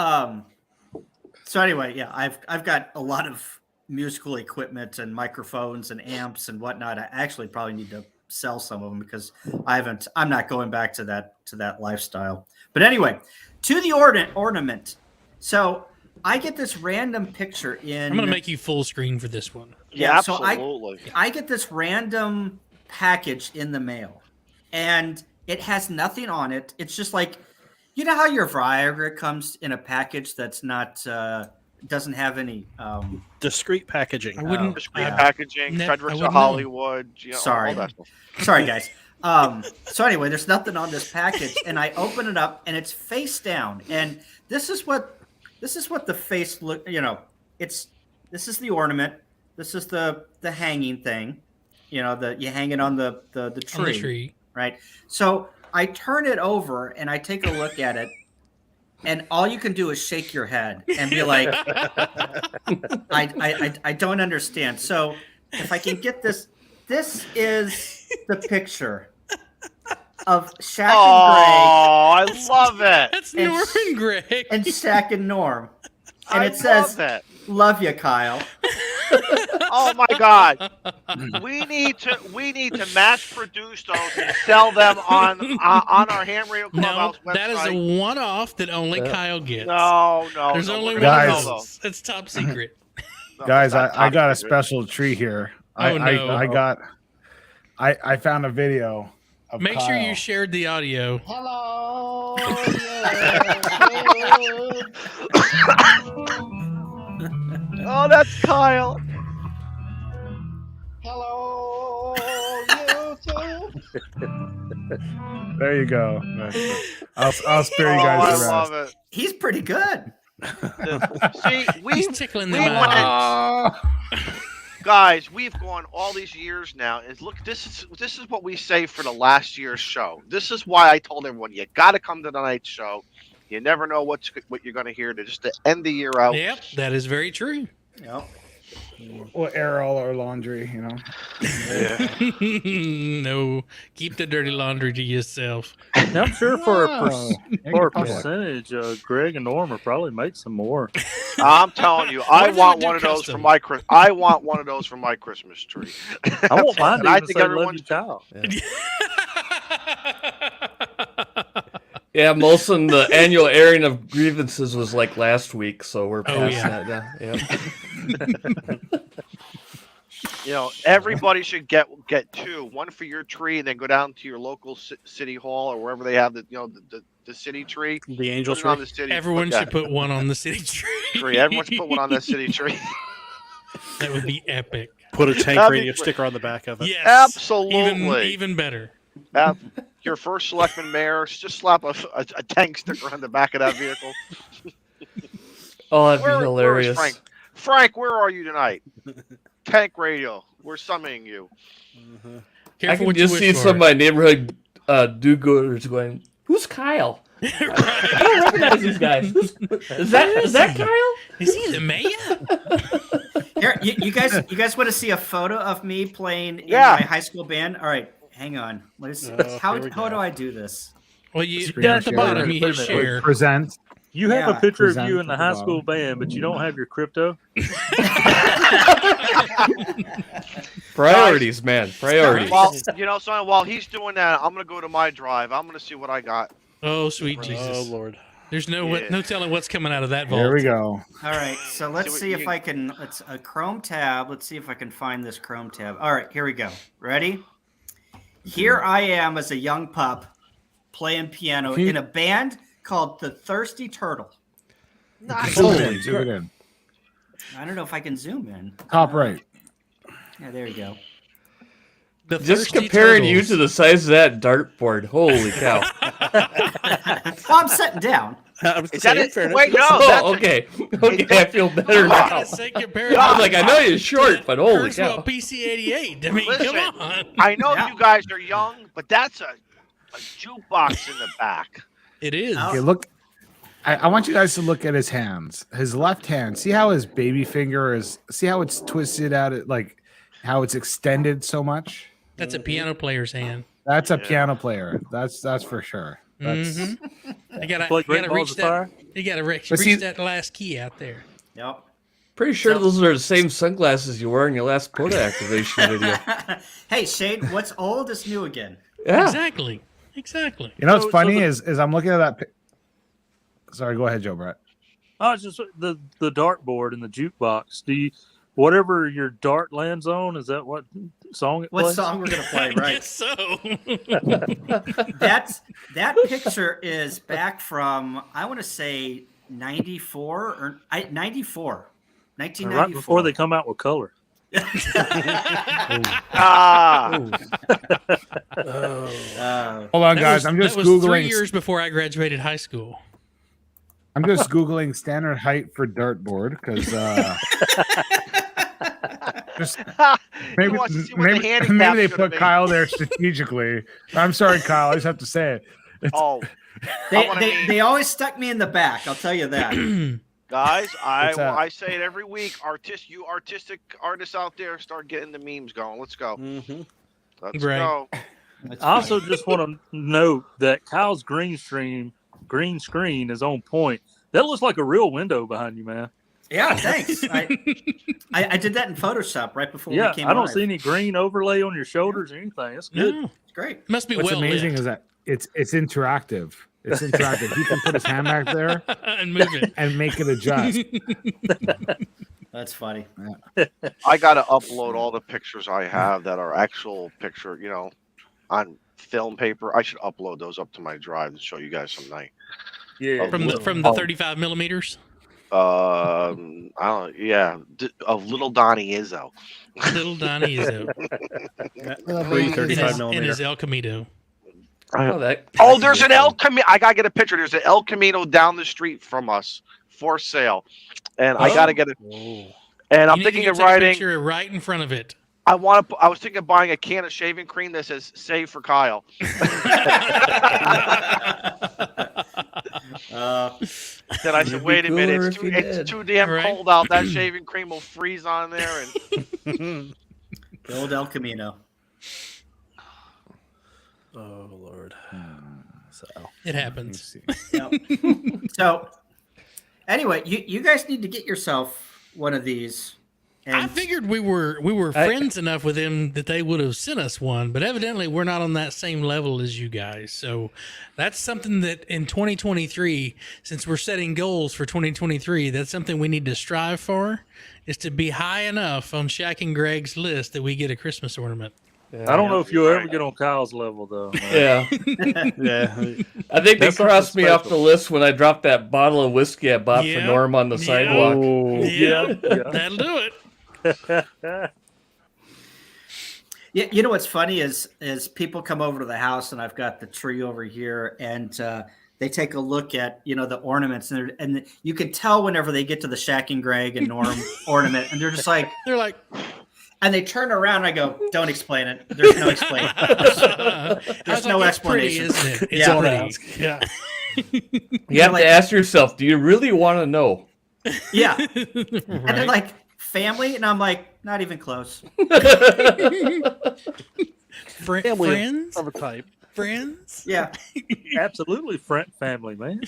anyway, yeah, I've got a lot of musical equipment and microphones and amps and whatnot. I actually probably need to sell some of them because I'm not going back to that lifestyle. But anyway, to the ornament. So I get this random picture in. I'm going to make you full screen for this one. Yeah, absolutely. So I get this random package in the mail, and it has nothing on it. It's just like, you know how your Viagra comes in a package that's not doesn't have any discreet packaging. I wouldn't packaging. Fredericks of Hollywood. Sorry, guys. So anyway, there's nothing on this package, and I open it up, and it's face down, and this is what the face look. This is the ornament. This is the hanging thing. You hang it on the tree. On the tree. Right. So I turn it over and I take a look at it, and all you can do is shake your head and be like, I don't understand. So if I can get this is the picture of Shaq and Greg. Oh, I love it. That's Norman Gregg. And Shaq and Norm. And I it says, love it. "Love you, Kyle." Oh my God, we need to mass produce those and sell them on our Ham Radio No, Clubhouse website. that is a one-off that only Kyle gets. No, There's only we're one gonna of sell those. It's top secret. No, Guys, it's not I got a top secret. special treat here. Oh, no. I found a video of Make sure you Kyle. shared the audio. Hello. Oh, that's Kyle. Hello, YouTube. There you go. That's it. I'll spare you Oh, guys I the rest. love it. He's pretty good. See, He's tickling them went- eyes. guys, we've gone all these years now, and look, this is what we say for the last year's show. This is why I told everyone you got to come to tonight's show. You never know what you're going to hear to end the year out. Yep, that is very true. Yep. We'll air all our laundry, you know. No, keep the dirty laundry to yourself. Now, I'm sure for a, Oh, for a yeah. percentage, Greg and Norm will probably make some more. I'm telling you, What I if they want do one of those for custom? my I want one of those for my Christmas tree. I won't mind And even I say think love everyone's you, Kyle. Yeah, Molson, the annual airing of grievances was like last week, so we're past yeah. that now. Yeah. You know, everybody should get two, one for your tree, and then go down to your local city hall or wherever they have the city tree. The angel Put it on tree. the city. Everyone yeah, should put one on the city tree. Everyone should put one on that city tree. That would be epic. Put a tank That'd be radio great. sticker on the back of it. Yes, Absolutely. even better. Your first selectman mayor, just slap a tank sticker on the back of that vehicle. Oh, that'd be Where is hilarious. Frank? Frank, where are you tonight? Tank radio. We're summoning you. I Careful can what you just wish see for. some of my neighborhood do-gooders going, "Who's Kyle? I don't recognize these guys. Is that Kyle?" Is he the mayor? Here, you guys want to see a photo of me playing in Yeah. my high school band? All right, hang on. What is how here we do go. I do this? Well, you Screen down at the share. bottom, you hit Wait a minute. share. Present. You have Yeah. a picture of Present you in the to the high bottom. school band, but you don't have your crypto. Priorities, man. Priorities. Well, son, while he's doing that, I'm gonna go to my drive. I'm gonna see what I got. Oh, sweet Oh Jesus! Lord. There's no Yeah. no telling what's coming out of that vault. Here we go. All right, so let's what see if you- I can. Let's a Chrome tab. Let's see if I can find this Chrome tab. All right, here we go. Ready? Here I am as a young pup playing piano in a band called the Thirsty Turtle. Zoom it in. Zoom it in. I don't know if I can zoom in. Top right. Yeah, there you go. The Just Thirsty comparing you Turtles. to the size of that dartboard. Holy cow. Well, I'm sitting down. Is that it? fairness. Wait, no. Oh, that's okay. Okay, I feel better For now. God's sake, compared I was to like, I know you're short, but holy Kurzweil cow. PC-88. I mean, Listen, come on. I know Yeah. you guys are young, but that's a jukebox in the back. It is. Oh. Okay, look. I want you guys to look at his hands. His left hand. See how his baby finger is. See how it's twisted out. Like how it's extended so much. That's a piano player's hand. That's a Yeah. piano player. That's for sure. That's You gotta, Play you Great gotta Balls reach of that. Fire? You gotta reach But see- that last key out there. Yep. Pretty sure So- those are the same sunglasses you wore in your last POTA activation video. Hey, Shane, what's old is new again. Yeah. Exactly. Exactly. You know what's So funny the- is I'm looking at that. Sorry, go ahead, Joe Brett. Oh, it's just the dartboard and the jukebox. Do you, whatever your dart lands on, is that what song it What plays? song we're gonna play? I Right. guess so. That picture is back from I want to say 94 or 94, 1994. Right before they come out with color. Ah, Hold on, That guys. was- I'm just that was 3 googling. years before I graduated high school. I'm just googling standard height for dartboard because just maybe wants to see what the maybe, handicap's maybe they gonna put be. Kyle there strategically. I'm sorry, Kyle. I just have to say it. oh, They always stuck me in the back. I'll tell you that. guys, What's that? I say it every week. You artistic artists out there, start getting the memes going. Let's go. Mm-hmm. Let's Right. go. I also just want to note that Kyle's green stream green screen is on point. That looks like a real window behind you, man. Yeah, thanks. I did that in Photoshop right before we came I don't live. see any green overlay on your shoulders or anything. It's good. No, It's great. must be What's well amazing lit. is that it's interactive. It's interactive. He can put his hand back there and move it. and make it adjust. That's funny. I got to upload all the pictures I have that are actual picture, on film paper. I should upload those up to my drive and show you guys some night. Yeah. From the 35 millimeters. I don't. Yeah, of little Donnie Izzo. Little Donnie Izzo in 35 his millimeter. El Camino. There's an El Camino. I gotta get a picture. There's an El Camino down the street from us for sale, and I gotta get it. And I'm You need to thinking go of take a writing. picture right in front of it. I was thinking of buying a can of shaving cream that says "Save for Kyle." Then I said, "Wait a minute, it's too damn cold out. That shaving cream will freeze on there." And The old El Camino. Oh Lord. So It happens. Yep. So, anyway, you guys need to get yourself one of these. And I figured we were friends enough with them that they would have sent us one, but evidently we're not on that same level as you guys. So that's something that in 2023, since we're setting goals for 2023, that's something we need to strive for, is to be high enough on Shaq and Greg's list that we get a Christmas ornament. I don't know if you'll ever get on Kyle's level, though. Yeah. yeah, I think they That's crossed something me off the special. list when I dropped that bottle of whiskey I bought Yeah. for Norm on the Yeah. sidewalk. Oh, Yeah, yeah. that'll do it. Yeah, you know what's funny is people come over to the house and I've got the tree over here and they take a look at the ornaments and you can tell whenever they get to the Shaq and Greg and Norm ornament and they're just like, They're like, and they turn around and I go, don't explain it. There's no explaining. There's no it's pretty, explanation. isn't it? It's Yeah. pretty. yeah. You have like- to ask yourself, do you really want to know? Yeah. And they're Right. like, family? And I'm like, not even close. Friends? of a type. Friends? Yeah. Absolutely, family, man.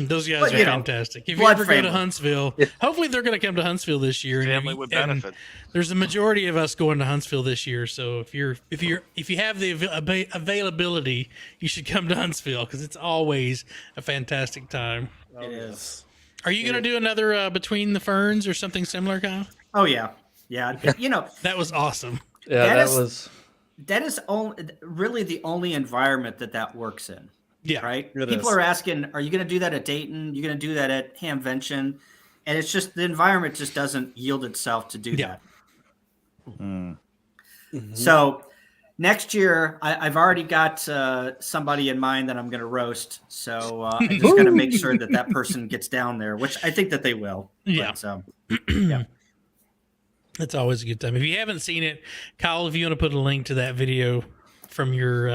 Those guys But, are you know, fantastic. If you blood ever go to family. Huntsville, hopefully they're going to come to Huntsville this year. and family if- would and benefit. There's a majority of us going to Huntsville this year, so if you have the availability, you should come to Huntsville because it's always a fantastic time. It is. Are you going to do another Between the Ferns or something similar, Kyle? Oh, yeah. Yeah. That was awesome. Yeah, That is really the only environment that works in. Yeah. Right? It People is. are asking, are you going to do that at Dayton? You're going to do that at Hamvention? And it's just the environment just doesn't yield itself to do Yeah. that. So next year, I've already got somebody in mind that I'm going to roast. So I'm just going to make sure that person gets down there, which I think that they will. Yeah. But, yeah. It's always a good time. If you haven't seen it, Kyle, if you want to put a link to that video from your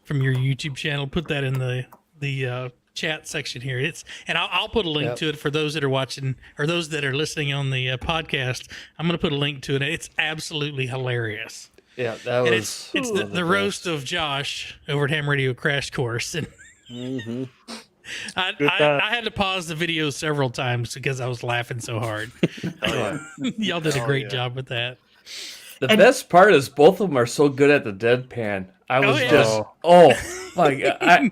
YouTube channel, put that in the chat section here. And I'll put a link to it for those that are watching or those that are listening on the podcast. I'm going to put a link to it. It's absolutely hilarious. Yeah, that And was. it's the roast of Josh over at Ham Radio Crash Course, and I had to pause the video several times because I was laughing so hard. Y'all did a great job with that. The best part is both of them are so good at the deadpan. I was yeah. just, my God.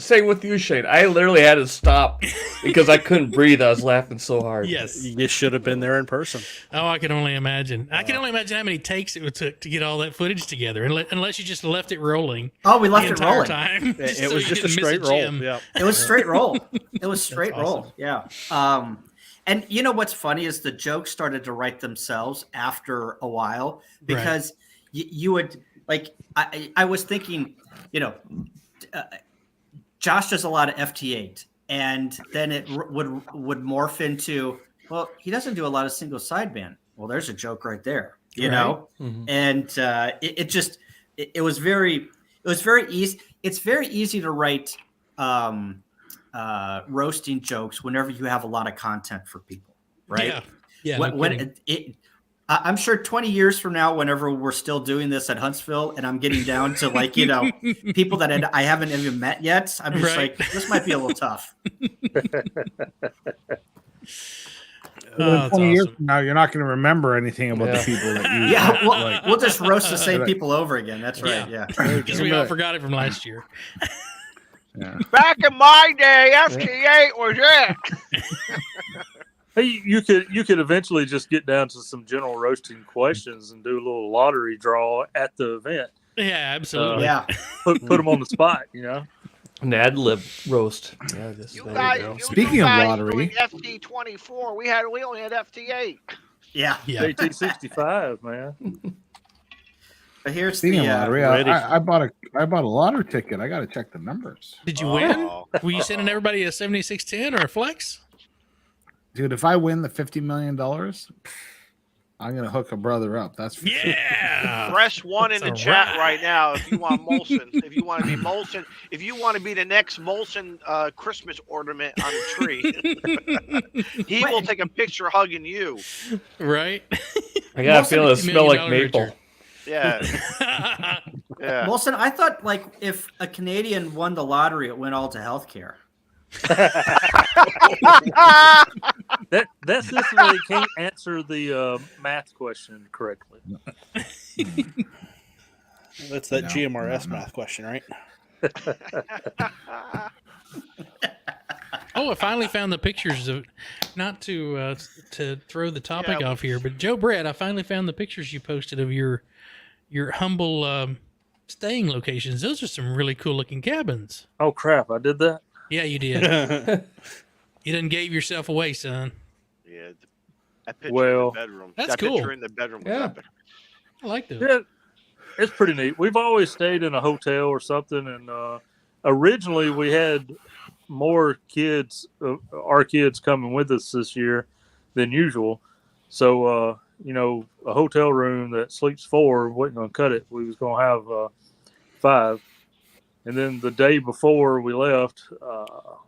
Same with you, Shane. I literally had to stop because I couldn't breathe. I was laughing so hard. Yes. You should have been there in person. Oh, I can only imagine. I can only imagine how many takes it would took to get all that footage together, unless you just left it rolling. Oh, we The left it entire rolling. time. It so was you just a didn't miss straight roll. gem. Yeah. It was straight roll. It was straight That's roll. Yeah. And you know what's funny is the jokes started to write themselves after a while because you would like. I was thinking, Josh does a lot of FT8, and then it would morph into, well, he doesn't do a lot of single sideband. Well, there's a joke right there, you know, and it was very easy. It's very easy to write roasting jokes whenever you have a lot of content for people, right? Yeah. Yeah. When, no kidding. I'm sure 20 years from now, whenever we're still doing this at Huntsville, and I'm getting down to like people that I haven't even met yet, I'm just like, this might be a little tough. 20 years from now, you're not going to remember anything about the people that you. Yeah, we'll just roast the same people over again. That's right. Yeah, because we all forgot it from last year. Back in my day, FT8 was it. Hey, you could eventually just get down to some general roasting questions and do a little lottery draw at the event. Yeah, absolutely. Put them on the spot, An ad lib roast. Yeah, Speaking of lottery, FT24, we only had FT8. Yeah. JT65, man. But here's speaking the of lottery, I bought a lottery ticket. I got to check the numbers. Did you win? Were you sending everybody a 7610 or a flex? Dude, if I win the $50 million, I'm gonna hook a brother up. That's for sure. Press 1 in the chat right now if you want Molson. If you want to be Molson, if you want to be the next Molson Christmas ornament on the tree, he will take a picture hugging you. Right? I got a feeling it smell like maple. Richard. Yeah. Yeah. Molson, I thought like if a Canadian won the lottery, it went all to healthcare. that system really can't answer the math question correctly. That's that GMRS math question, right? I finally found the pictures of, not to throw the topic off here, but Joe Brett, I finally found the pictures you posted of your humble staying locations. Those are some really cool looking cabins. Oh crap! I did that. Yeah, you did. You done gave yourself away, son. Yeah, that picture in the bedroom. That's that cool. Picture in the bedroom was epic. I like that. Yeah, it's pretty neat. We've always stayed in a hotel or something, and originally we had more kids, our kids coming with us this year than usual. So, a hotel room that sleeps 4 wasn't going to cut it. We was going to have 5. And then the day before we left,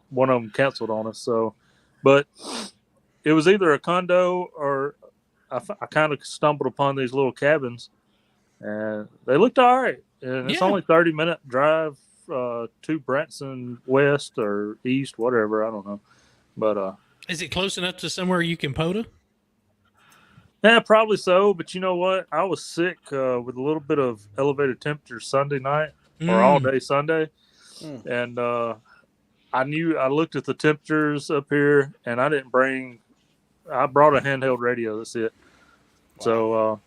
one of them canceled on us. So, but it was either a condo or I kind of stumbled upon these little cabins, and they looked all right. And it's only 30-minute drive to Branson West or East, whatever. I don't know. But is it close enough to somewhere you can POTA? Yeah, probably so. But you know what? I was sick with a little bit of elevated temperature Sunday night. Or all day Sunday. And I looked at the temperatures up here, and I brought a handheld radio. That's it. Wow. So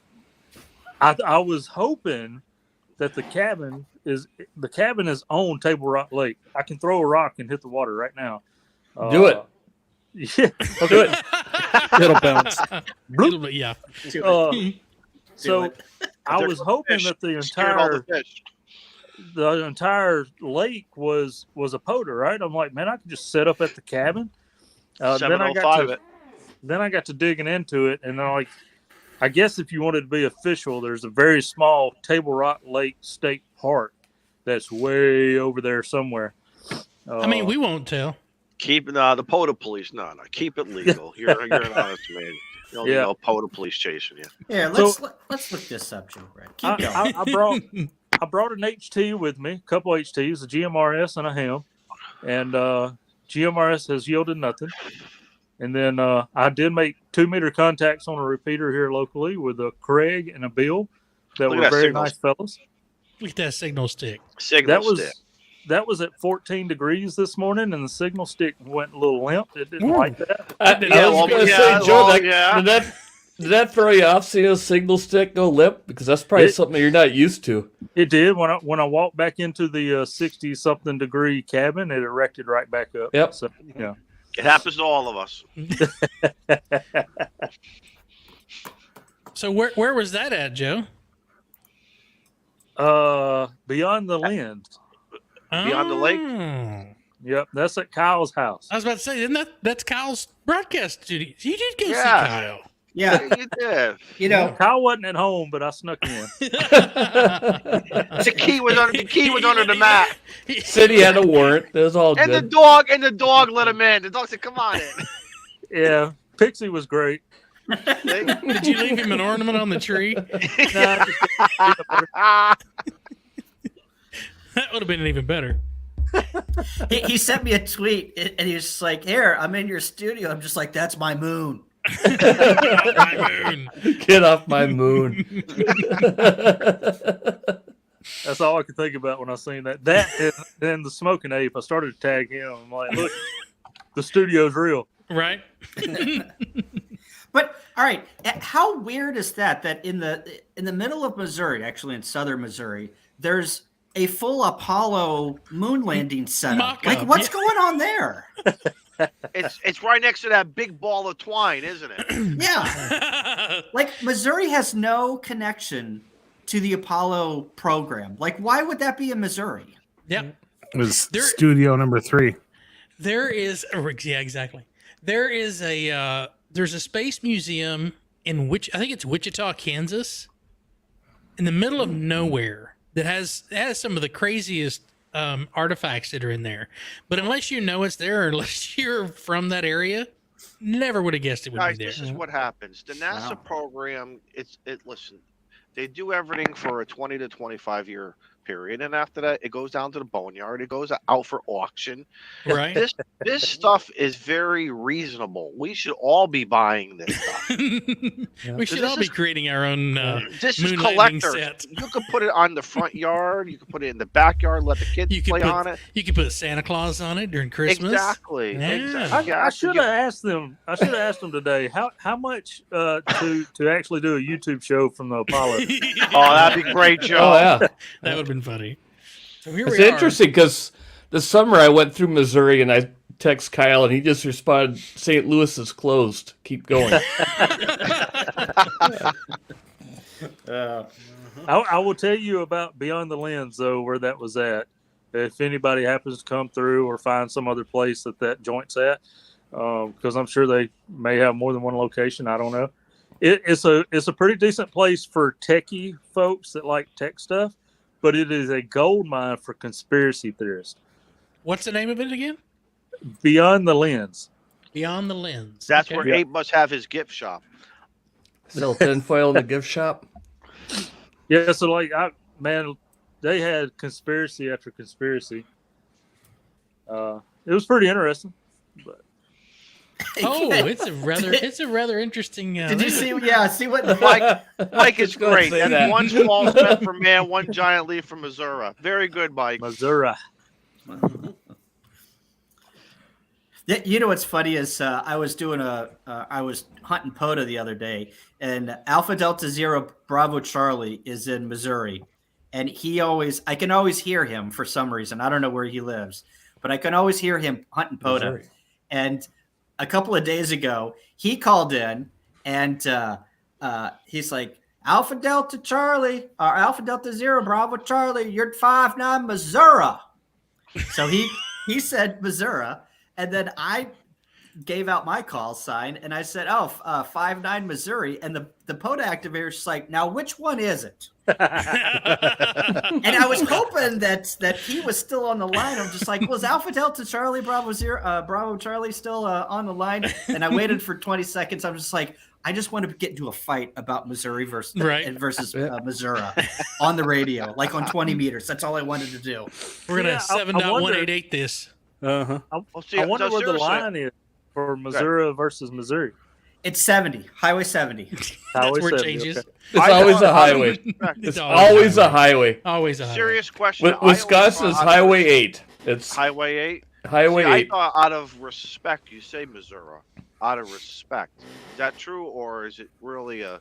I was hoping that the cabin is on Table Rock Lake. I can throw a rock and hit the water right now. Do it. Yeah. Do it. It'll bounce. Yeah. So I was hoping that the entire lake was a POTA, right? I'm like, man, I could just set up at the cabin. Then I got to digging into it, and I guess if you wanted to be official, there's a very small Table Rock Lake State Park that's way over there somewhere. We won't tell. Keep the POTA police. No, keep it legal. You're an honest man. You don't need no POTA police chasing you. Yeah, let's look this up, Joe Brett. Keep going. I brought an HT with me, a couple HTs, a GMRS and a ham, and GMRS has yielded nothing. And then I did make 2-meter contacts on a repeater here locally with a Craig and a Bill that were very nice fellas. Look at that signal stick. That was at 14 degrees this morning, and the signal stick went a little limp. It didn't like that. I was going to say, Joe, did that throw you off seeing a signal stick go limp? Because that's probably something you're not used to. It did. When I walked back into the 60-something degree cabin, it erected right back up. Yep. So, yeah. It happens to all of us. So where was that at, Joe? Beyond the lens. Beyond the lake? Yep, that's at Kyle's house. I was about to say, that's Kyle's broadcast studio. You did go see Kyle. Yeah, you did. Kyle wasn't at home, but I snuck in. The key was under the mat. Said he had a warrant. It was all good. And the dog let him in. The dog said, "Come on in." Yeah, Pixie was great. Did you leave him an ornament on the tree? No, That would have been even better. He sent me a tweet and he was just like, "Here, I'm in your studio." I'm just like, "That's my moon." My moon. Get off my moon. that's all I could think about when I seen that. That and the smoking ape. I started to tag him. I'm like, look, the studio's real. Right? But all right, how weird is that? That in the middle of Missouri, actually in southern Missouri, there's a full Apollo moon landing setup. Mock-up, Like, what's yeah. going on there? It's right next to that big ball of twine, isn't it? Yeah, like Missouri has no connection to the Apollo program. Like, why would that be in Missouri? Yep. It was There- studio number 3. There is, yeah, exactly. There is there's a space museum in I think it's Wichita, Kansas, in the middle of nowhere that has some of the craziest artifacts that are in there. But unless you know it's there, or unless you're from that area, never would have guessed it would Guys, be there. this is what happens. The NASA Wow. program, listen, they do everything for a 20 to 25 year period, and after that, it goes down to the boneyard. It goes out for auction. Right? This stuff is very reasonable. We should all be buying this stuff. We should This all be is- creating our own This is moon landing collectors. set. You could put it on the front yard. You could put it in the backyard. Let the kids You could play put on it. You could put Santa Claus on it during Christmas. Exactly. Yeah. Exactly. I should have asked them. I should have asked them today how much to actually do a YouTube show from the Apollo. Oh, that'd be great, Joe. Oh yeah, That would have been funny. So here it's we are. interesting because this summer I went through Missouri and I text Kyle and he just responded, "St. Louis is closed. Keep going." I will tell you about Beyond the Lens, though, where that was at. If anybody happens to come through or find some other place that joint's at, because I'm sure they may have more than one location. I don't know. It's a pretty decent place for techie folks that like tech stuff, but it is a gold mine for conspiracy theorists. What's the name of it again? Beyond the Lens. Beyond the Lens. That's Okay. where Abe must have his gift shop. Sell tinfoil in the gift shop. Yeah, so they had conspiracy after conspiracy. It was pretty interesting. But Oh, it's a rather interesting. Did you see? Yeah, see what? Mike is gonna great. say And that. one small step for man, one giant leap for Missouri. Very good, Mike. Missouri. You know what's funny is I was hunting POTA the other day, and Alpha Delta Zero Bravo Charlie is in Missouri, and I can always hear him for some reason. I don't know where he lives, but I can always hear him hunting POTA. Missouri. And a couple of days ago, he called in, and he's like, "Alpha Delta Charlie, or Alpha Delta Zero Bravo Charlie, you're 5-9 Missouri." So he said Missouri. And then I gave out my call sign, and I said, 5-9 Missouri. And the POTA activator is like, "Now, which one is it?" And I was hoping that he was still on the line. I'm just like, was Alpha Delta Charlie Bravo Charlie still on the line? And I waited for 20 seconds. I'm just like, I just want to get into a fight about Missouri versus Missouri on the radio, like on 20 meters. That's all I wanted to do. We're gonna Yeah, I 7.188 this. Uh-huh. Well, see, I wonder so where the seriously, line is for Missouri versus Missouri. It's 70, Highway 70. Highway That's where it 70, changes. okay. It's always a highway. It's Always a highway. Always a highway. Serious question. Wisconsin is Highway 8. It's Highway 8. Highway See, I 8. thought out of respect you say Missouri. Out of respect. Is that true, or is it really a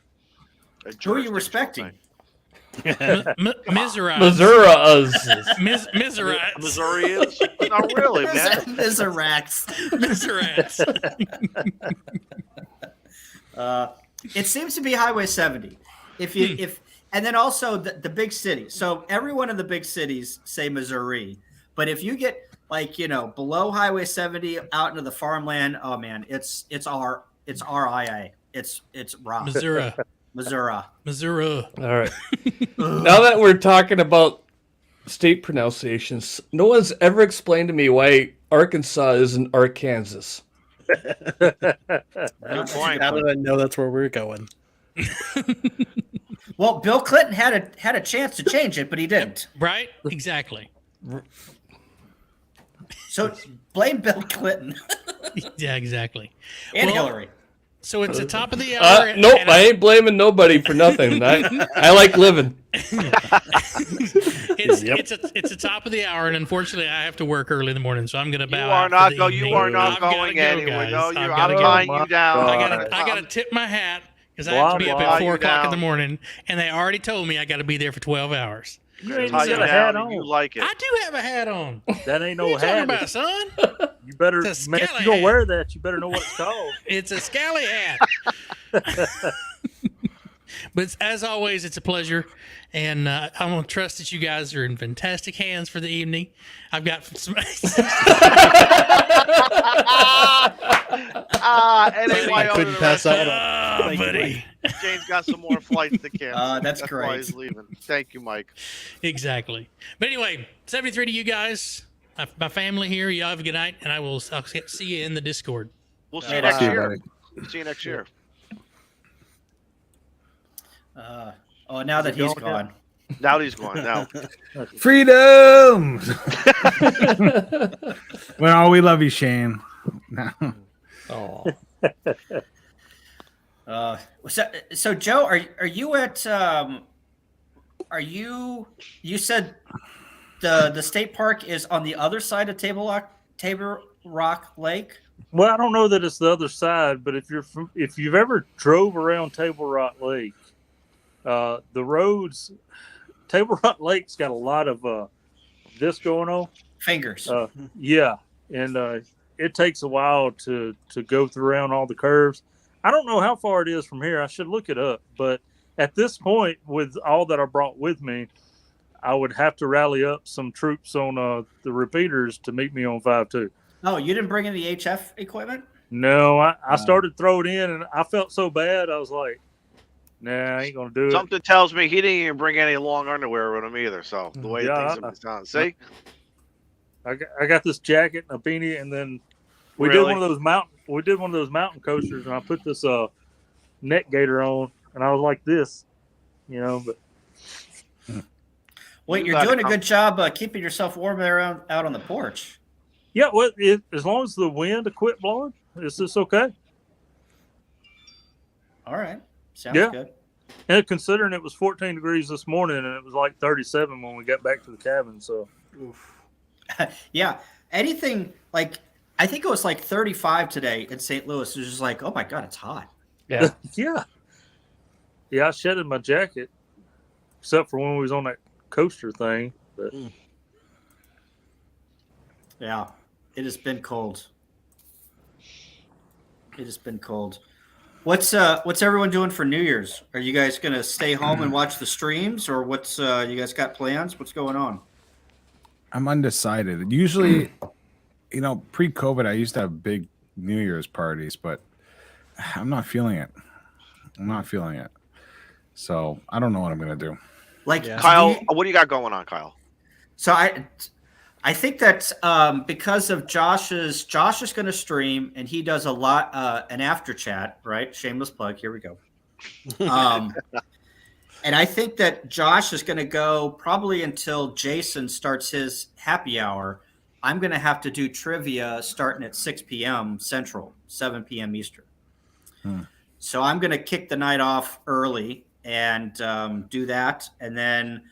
Who are you jurisdictional respecting? thing? Missouri. Missouri. Missouri. Missouri is? Not really, man. Missourax. Missouri. It seems to be Highway 70. And then also the big cities. So every one of the big cities say Missouri, but if you get below Highway 70 out into the farmland, oh man, it's RIA. It's rock. Missouri. Missouri. All right. Now that we're talking about state pronunciations, no one's ever explained to me why Arkansas isn't Arkansas. Good point. How did I know that's where we're going? Well, Bill Clinton had a chance to change it, but he didn't. Right? Exactly. So blame Bill Clinton Yeah, exactly. and Well, Hillary. So it's the top of the hour. Nope, and I ain't blaming nobody for nothing. I like living. It's the top of the hour, and unfortunately, I have to work early in the morning, so I'm going to bow. You are not going. You are not going anywhere. No, I'm tying you down. I got to tip my hat because I have to be up at 4 o'clock in the morning, and they already told me I got to be there for 12 hours. You ain't Tie got you a hat down, on. you like it. I do have a hat on. That ain't What are no you talking hat. about, son? You better, It's a man, if scally you gonna hat. wear that, you better know what it's called. It's a scally hat. But as always, it's a pleasure, and I'm gonna trust that you guys are in fantastic hands for the evening. I've got some. I couldn't pass out on. Buddy. James got some more flights to cancel. That's why great. he's leaving. Thank you, Mike. Exactly. But anyway, 73 to you guys, my family here. You all have a good night, and I'll see you in the Discord. We'll see you next See you, year. buddy. See you next year. Now that he's gone. Now that he's gone. Now. Freedom. Well, we love you, Shane. Oh, So Joe, are you at? You said the state park is on the other side of Table Rock Lake? Well, I don't know that it's the other side, but if you've ever drove around Table Rock Lake, the roads, Table Rock Lake's got a lot of this going on. Fingers. Yeah, and it takes a while to go through around all the curves. I don't know how far it is from here. I should look it up, but at this point, with all that I brought with me, I would have to rally up some troops on the repeaters to meet me on 5-2. Oh, you didn't bring in the HF equipment? No, I started throwing in, and I felt so bad. I was like, nah, I ain't going to do it. Something tells me he didn't even bring any long underwear with him either. So the way things have been done. See? I got this jacket and a beanie, and then we did one of those mountain coasters, and I put this neck gaiter on, and I was like this, but Well, you're doing a good job keeping yourself warm there out on the porch. yeah, well, as long as the wind quit blowing, it's just okay. All right. Sounds good. And considering it was 14 degrees this morning, and it was like 37 when we got back to the cabin, so. Yeah. Anything like, I think it was like 35 today in St. Louis. It was just like, oh my God, it's hot. yeah. Yeah, I shedded my jacket, except for when we was on that coaster thing. But Yeah. It has been cold. It has been cold. What's everyone doing for New Year's? Are you guys going to stay home and watch the streams, or what's you guys got plans? What's going on? I'm undecided. Usually, pre-COVID, I used to have big New Year's parties, but I'm not feeling it. So I don't know what I'm going to do. Like Kyle, what do you got going on, Kyle? So I think that because of Josh is going to stream, and he does a lot an after chat, right? Shameless plug. Here we go. And I think that Josh is going to go probably until Jason starts his happy hour. I'm going to have to do trivia starting at 6 p.m. Central, 7 p.m. Eastern. So I'm going to kick the night off early and do that. And then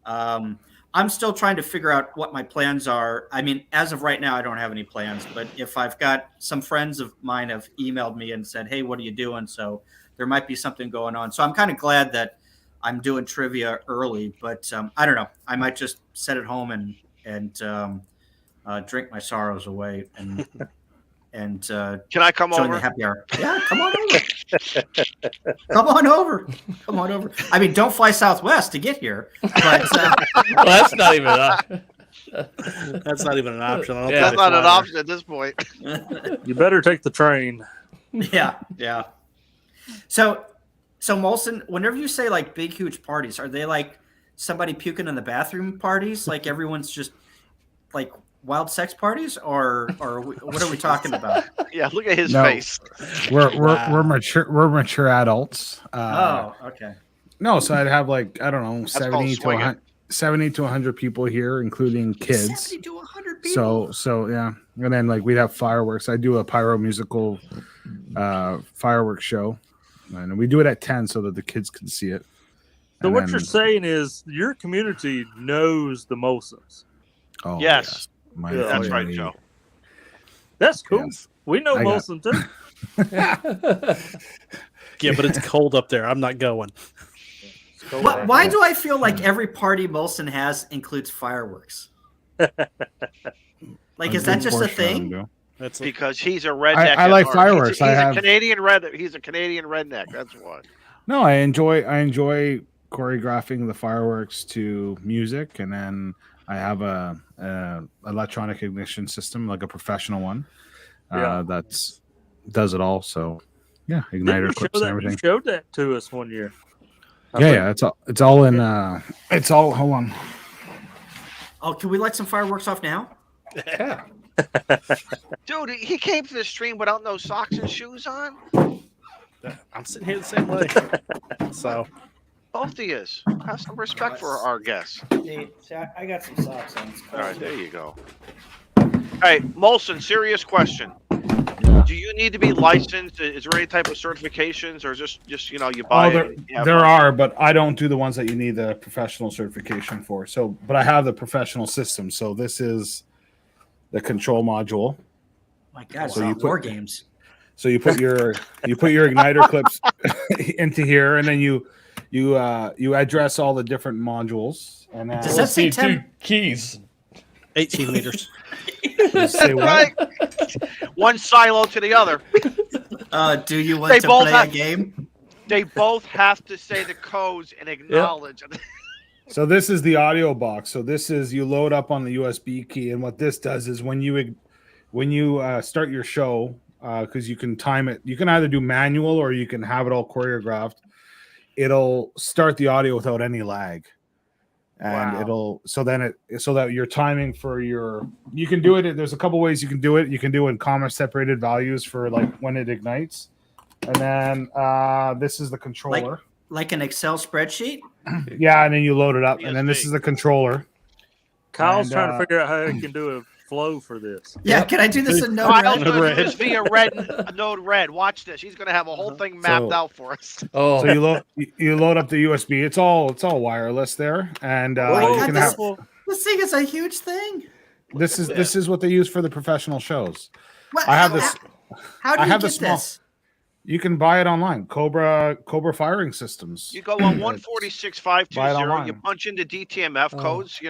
I'm still trying to figure out what my plans are. I mean, as of right now, I don't have any plans. But if I've got some friends of mine have emailed me and said, hey, what are you doing? So there might be something going on. So I'm kind of glad that I'm doing trivia early. But I don't know. I might just sit at home and drink my sorrows away and can I come join over? the happy hour. Yeah, come on over. Come on over. I mean, don't fly Southwest to get here. But Well, that's not even That's not even an option. I don't Yeah. think That's not an fly option at this point. you better take the train. yeah. So Molson, whenever you say like big, huge parties, are they like somebody puking in the bathroom parties? Like everyone's just like wild sex parties, or what are we talking about? Yeah, look at his No. face. We're mature adults. Okay. No, so I'd have like, I don't know, called 70 to swinging. 100, 70 to 100 people here, including kids. 70 to 100 people. So yeah, and then like we'd have fireworks. I do a pyro musical fireworks show, and we do it at 10 so that the kids can see it. So And what then- you're saying is your community knows the Molsons. Oh, Yes. My Yeah, That's right, family- Joe. That's cool. Yes. We know I got- Molson too. Yeah, but it's cold up there. I'm not going. Why do I feel like every party Molson has includes fireworks? Like, is that just a thing? That's Because he's a redneck. I at like heart. fireworks. He's I a have- Canadian red. He's a Canadian redneck. That's why. No, I enjoy choreographing the fireworks to music, and then I have a electronic ignition system, like a professional one, that's does it all. So yeah, igniter You clips and everything. showed that to us one year. Yeah, it's all in. It's all. Hold on. Oh, can we light some fireworks off now? Yeah. Dude, he came to the stream without no socks and shoes on. I'm sitting here the same way. So Both of you. Have some respect for our guests. See, I got some socks on. All right, there you go. All right, Molson, serious question. Do you need to be licensed? Is there any type of certifications, or just you buy it? There are, but I don't do the ones that you need the professional certification for. So, but I have the professional system. So this is the control module. My God, So so you put- war games. So you put your igniter clips into here, and then you address all the different modules. And then Does that say See 10? two keys. 18 meters. say what? Right. One silo to the other. Do you They want to both play have- a game? They both have to say the codes and acknowledge. So this is the audio box. So this is you load up on the USB key, and what this does is when you start your show, because you can time it, you can either do manual or you can have it all choreographed. It'll start the audio without any lag, and so that your timing for you can do it. There's a couple ways you can do it. You can do it in comma separated values for like when it ignites, and then this is the controller. Like an Excel spreadsheet? Yeah, and then you load it up, and then this USB. is the controller. Kyle's And, trying to figure out how he can do a flow for this. Yeah, can I do this in Kyle's Node-RED? going to do this via Node Red. Watch this. He's going to have a whole thing mapped So- out for us. Oh, So you load up the USB. It's all wireless there, and Oh my you God, can this- have This thing is a huge thing. this is what they use for the professional shows. What, I have this. How do I you have get the small- this? You can buy it online. Cobra firing systems. You go on 146.520. online. You punch into DTMF codes.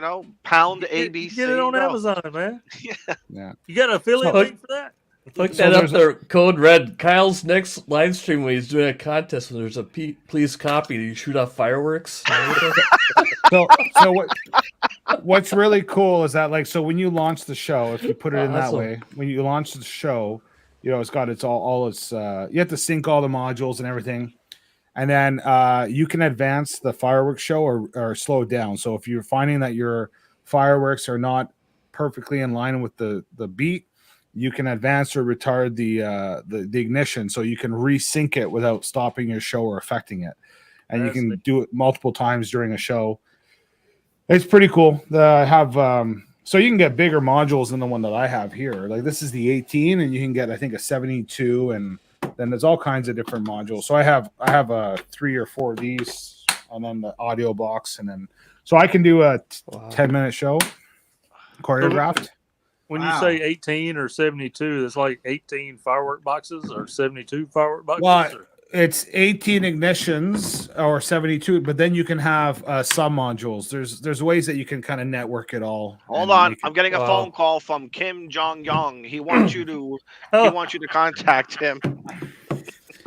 Pound ABC. Get it on go. Amazon, man. Yeah. You got an affiliate So- link for that? look So that up there's there. Code Red. Kyle's next live stream when he's doing a contest when there's a please copy. You shoot off fireworks. So what's really cool is that when you launch the show, if you put it in that Awesome. way, when you launch the show, it's got all its you have to sync all the modules and everything. And then you can advance the fireworks show or slow it down. So if you're finding that your fireworks are not perfectly in line with the beat, you can advance or retard the ignition, so you can resync it without stopping your show or affecting it. And you can do it multiple times during a show. It's pretty cool. I have so you can get bigger modules than the one that I have here. Like this is the 18, and you can get I think a 72, and then there's all kinds of different modules. So I have 3 or 4 of these, and then the audio box, and then so I can do a 10-minute show choreographed. When Wow. you say 18 or 72, it's like 18 firework boxes or 72 firework boxes? Well, or- it's 18 ignitions or 72, but then you can have sub modules. There's ways that you can kind of network it all. Hold and on. make it- I'm getting a Wow. phone call from Kim Jong Yong. He wants you to contact him.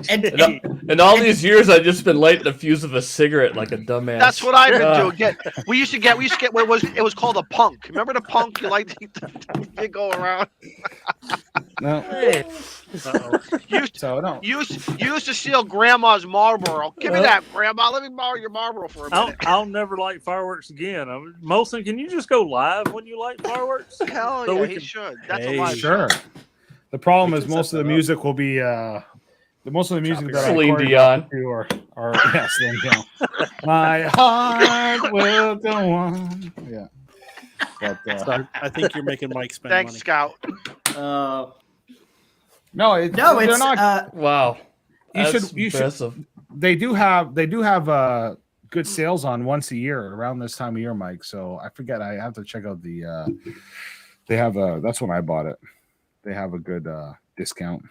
And all these years, I've just been lighting the fuse of a cigarette like a dumbass. That's what I've been doing. We used to get what it was called a punk. Remember the punk? You like to go around. No. Uh-oh. So no. Used to steal Grandma's Marlboro. Give me that, Grandma. Let me borrow your Marlboro for a minute. I'll never light fireworks again. Molson, can you just go live when you light fireworks? Hell So yeah, we he can- should. That's Hey, a live Sure. show. The problem We is can most set of the that up. music will be most of the music that I Celine choreograph to are yes, Celine Dion. My heart will go on. Yeah. But So I think you're making Mike spend Thanks, money. Scout. no, No, they're it's not. Wow. You That's should. impressive. They do have good sales on once a year around this time of year, Mike. So I forget. I have to check out the. They have a. That's when I bought it. They have a good discount.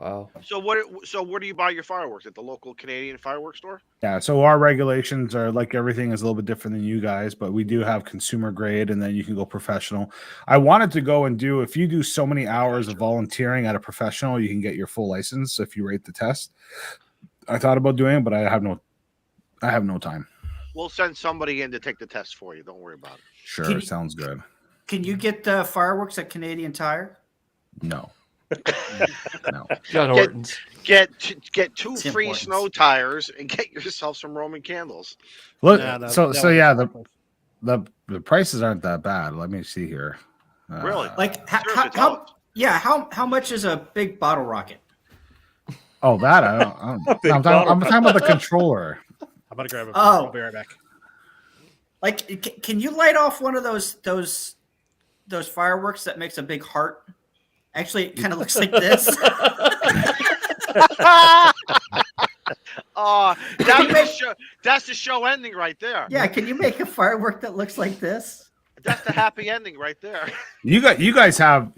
Wow. So where do you buy your fireworks? At the local Canadian fireworks store? Yeah, so our regulations are like everything is a little bit different than you guys, but we do have consumer grade and then you can go professional. I wanted to go and do, if you do so many hours of volunteering at a professional, you can get your full license if you rate the test. I thought about doing it, but I have no time. We'll send somebody in to take the test for you. Don't worry about it. Sure, sounds good. Can you get fireworks at Canadian Tire? No. No. John Hortons. Get two It's free important. snow tires and get yourself some Roman candles. Look, Nah, that so was yeah, expensive. the prices aren't that bad. Let me see here. Really? Like Seriously, tell us. how much is a big bottle rocket? Oh, that I don't. Big I'm talking about the controller. I'm about to grab a Oh. I'll be right back. Like, can you light off one of those fireworks that makes a big heart? Actually, it kind of looks like this. That's the show ending right there. Yeah, can you make a firework that looks like this? That's the happy ending right there. You guys have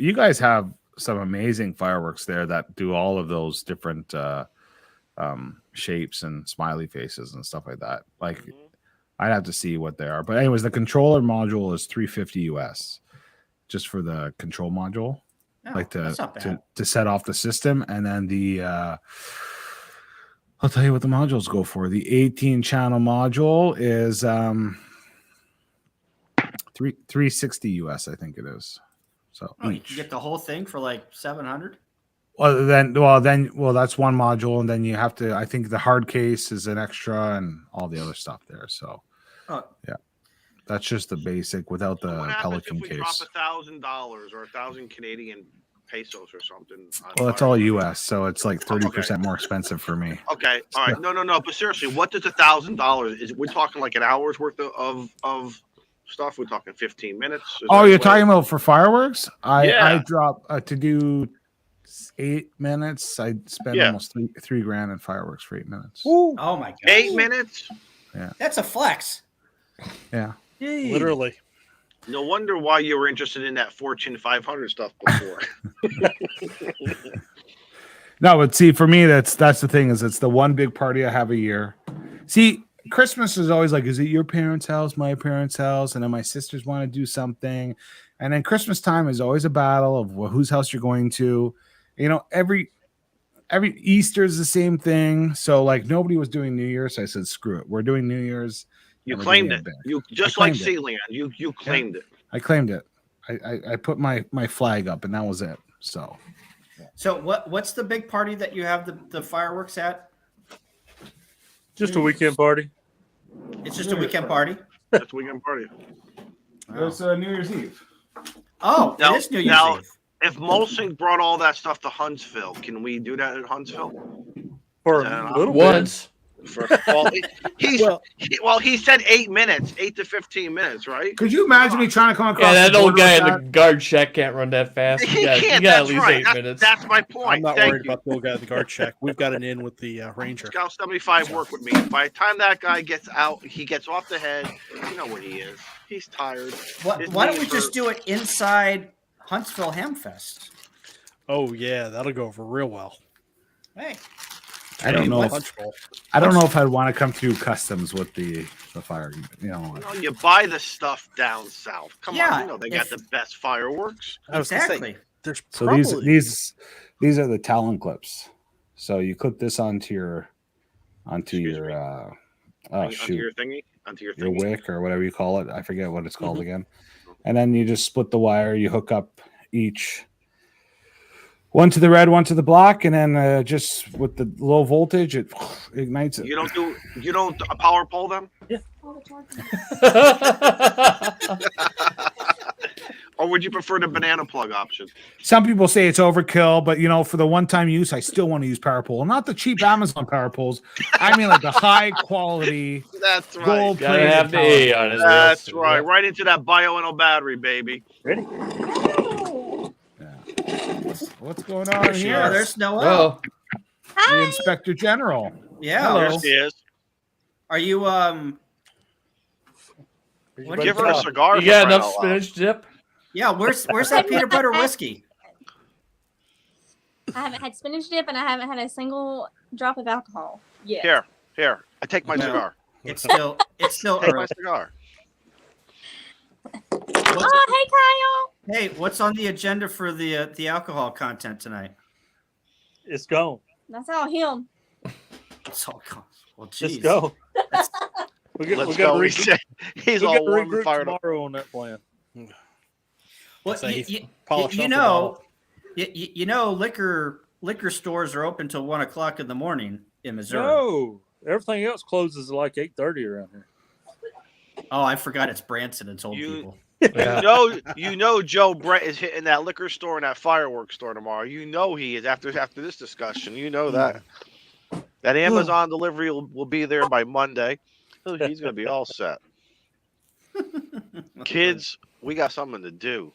some amazing fireworks there that do all of those different shapes and smiley faces and stuff like that. Like I'd have to see what they are. But anyways, the controller module is $350 US just for the control module. Oh, Like that's not bad. to set off the system, and then the I'll tell you what the modules go for. The 18 channel module is $360 US, I think it is. So Oh, you each. can get the whole thing for like 700. Well, that's one module, and then you have to. I think the hard case is an extra, and all the other stuff there. So, Oh. yeah, that's just the basic without the What happens Pelican if we drop case. $1,000 or 1,000 Canadian pesos or something? On Well, it's all fireworks? US, so it's like 30% more expensive for me. Okay, all right. No. But seriously, what does $1,000? Is we're talking like an hour's worth of stuff? We're talking 15 minutes. Is Oh, there you're a way- talking about for fireworks? I Yeah. drop to do 8 minutes. I spend Yeah. almost three grand in fireworks for 8 minutes. Oh my god. 8 minutes? That's a flex. Yeah. Literally. No wonder why you were interested in that Fortune 500 stuff before. No, but see, for me, that's the thing is it's the one big party I have a year. See, Christmas is always like, is it your parents' house, my parents' house, and then my sisters want to do something, and then Christmas time is always a battle of whose house you're going to. You know, every Easter is the same thing. So like nobody was doing New Year's, so I said, screw it, we're doing New Year's. You and we're claimed doing it. big. You just I like claimed it. Sealand. You claimed it. I claimed it. I put my flag up, and that was it. So. So what's the big party that you have the fireworks at? Just a weekend party. It's just a weekend party. That's weekend party. It's New Year's Eve. Oh, Now- it is New Year's now- Eve. If Molsing brought all that stuff to Huntsville, can we do that at Huntsville? For Yeah, a little bit. Once. He said 8 minutes, 8 to 15 minutes, right? Could you imagine me trying to come across? Yeah, that the old border guy with in the guard shack can't run that fast. He You got can't. at That's least right. 8 minutes. That's my point. I'm not Thank worried you. about the old guy at the guard check. We've got an in with the Ranger. Scout 75 work with me. By the time that guy gets out, he gets off the head. You know what he is. He's tired. Why don't we just do it inside Huntsville Hamfest? Oh yeah, that'll go over real well. Hey, I don't know. Punch bowl. I don't know if I'd want to come through customs with the fire. You know. You know, you buy the stuff down south. Come Yeah, on, you know they got if- the best fireworks. I was gonna say, exactly. there's So probably these are the talent clips. So you clip this onto your Excuse me. Onto your thingy. Onto your your thingy. wick or whatever you call it. I forget what it's called again. And then you just split the wire. You hook up each. One to the red, one to the black, and then just with the low voltage, it ignites it. You don't power pole them? Yeah. Or would you prefer the banana plug option? Some people say it's overkill, but for the one-time use, I still want to use power pole. Not the cheap Amazon power poles. I mean, like the high quality. That's right. Gold Gotta have the A on it. That's right. Right into that bio battery, baby. Ready? What's going on here? Oh, there's Noel. Oh, The Inspector General. Yeah. Hello. There she is. Are you What Give her a cigar. you got enough spinach dip? Yeah, where's that peanut butter whiskey? I haven't had spinach dip and I haven't had a single drop of alcohol yet. Here. I take my cigar. It's still Take my cigar. Oh, hey Kyle. Hey, what's on the agenda for the alcohol content tonight? It's gone. That's all him. It's all gone. Well, Let's geez. go. We Let's got go. to He's all warm and fired up. tomorrow on that plan. Well, So he's you polished off know, liquor stores are open till 1 o'clock in the morning in Missouri. No, everything else closes at like 8:30 around here. Oh, I forgot it's Branson. It's old You- people. You know Joe Brett is hitting that liquor store and that fireworks store tomorrow. You know he is after this discussion. You know that. That Amazon delivery will be there by Monday. He's going to be all set. Kids, we got something to do.